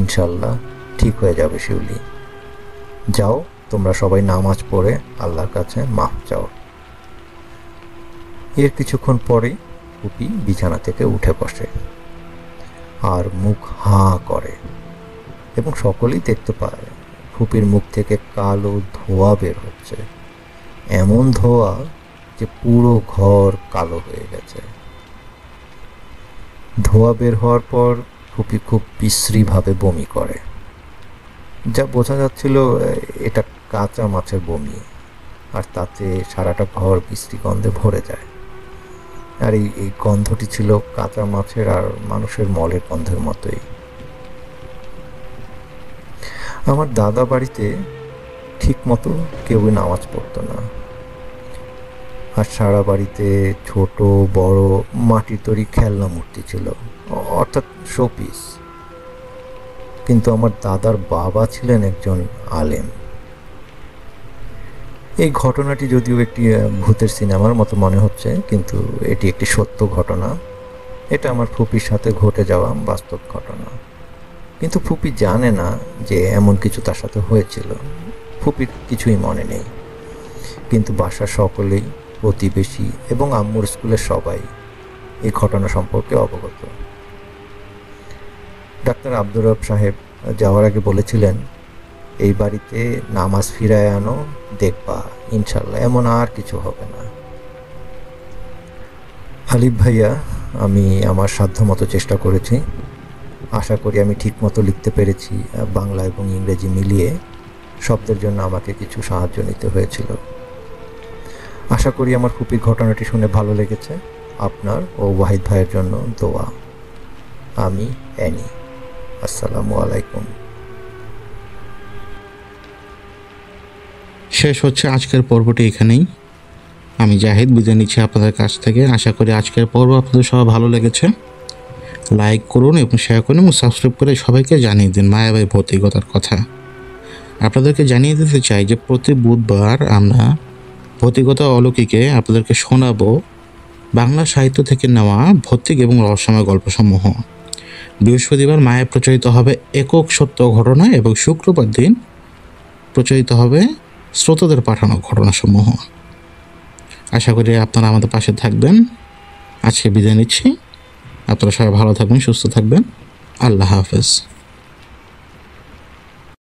ইনশাল্লাহ ঠিক হয়ে যাবে শিউলি, যাও তোমরা সবাই নামাজ পড়ে আল্লাহর কাছে মাফ চাও। এর কিছুক্ষণ পরেই ফুপি বিছানা থেকে উঠে বসে আর মুখ হাঁ করে এবং সকলেই দেখতে পায় ফুপির মুখ থেকে কালো ধোঁয়া বের হচ্ছে, এমন ধোঁয়া যে পুরো ঘর কালো হয়ে গেছে। ধোঁয়া বের হওয়ার পর ফুপি খুব বিশ্রীভাবে বমি করে, যা বোঝা যাচ্ছিল এটা কাঁচা মাছের বমি, আর তাতে সারাটা ঘর বিশ্রী গন্ধে ভরে যায়। আর এই গন্ধটি ছিল কাঁচা মাছের আর মানুষের মলের গন্ধের মতোই। আমার দাদা বাড়িতে ঠিক মতো কেউই নামাজ পড়তো না, আর সারা বাড়িতে ছোট বড় মাটির তৈরি খেলনা মূর্তি ছিল, অর্থাৎ শোপিস। কিন্তু আমার দাদার বাবা ছিলেন একজন আলেম। এই ঘটনাটি যদিও একটি ভূতের সিনেমার মতো মনে হচ্ছে, কিন্তু এটি একটি সত্য ঘটনা। এটা আমার ফুপির সাথে ঘটে যাওয়া বাস্তব ঘটনা। কিন্তু ফুপি জানে না যে এমন কিছু তার সাথে হয়েছিল। ফুপির কিছুই মনে নেই, কিন্তু বাসার সকলেই, প্রতিবেশী এবং আম্মুর স্কুলের সবাই এই ঘটনা সম্পর্কে অবগত। ডাক্তার আব্দুর রব সাহেব যাওয়ার আগে বলেছিলেন, এই বাড়িতে নামাজ ফিরায় আনো, দেখবা ইনশাল্লাহ এমন আর কিছু হবে না। আলিফ ভাইয়া, আমি আমার সাধ্যমতো চেষ্টা করেছি। আশা করি আমি ঠিকমতো লিখতে পেরেছি। বাংলা এবং ইংরেজি মিলিয়ে শব্দের জন্য আমাকে কিছু সাহায্য নিতে হয়েছিল। আশা করি আমার ফুপির ঘটনাটি শুনে ভালো লেগেছে। আপনার ও ওয়াহিদ ভাইয়ের জন্য দোয়া। আমি অ্যানি। আসসালামু আলাইকুম। শেষ হচ্ছে আজকের পর্বটি এখানেই। আমি জাহিদ বিদায় নিচ্ছি আপনাদের কাছ থেকে। আশা করি আজকের পর্ব আপনাদের সবাই ভালো লেগেছে। লাইক করুন এবং শেয়ার করুন এবং সাবস্ক্রাইব করে সবাইকে জানিয়ে দিন মায়াবাই ভৌতিকতার কথা। আপনাদেরকে জানিয়ে দিতে চাই যে প্রতি বুধবার আমরা ভৌতিকতা অলৌকিকে আপনাদেরকে শোনাবো বাংলা সাহিত্য থেকে নেওয়া ভৌতিক এবং রহস্যময় গল্পসমূহ। বৃহস্পতিবার মায়ে প্রচারিত হবে একক সত্য ঘটনা এবং শুক্রবার দিন প্রচারিত হবে শ্রোতাদের পাঠানো ঘটনাসমূহ। আশা করি আপনারা আমাদের পাশে থাকবেন। আজকে বিদায় নিচ্ছি। আপনারা সবাই ভালো থাকবেন, সুস্থ থাকবেন। আল্লাহ হাফেজ।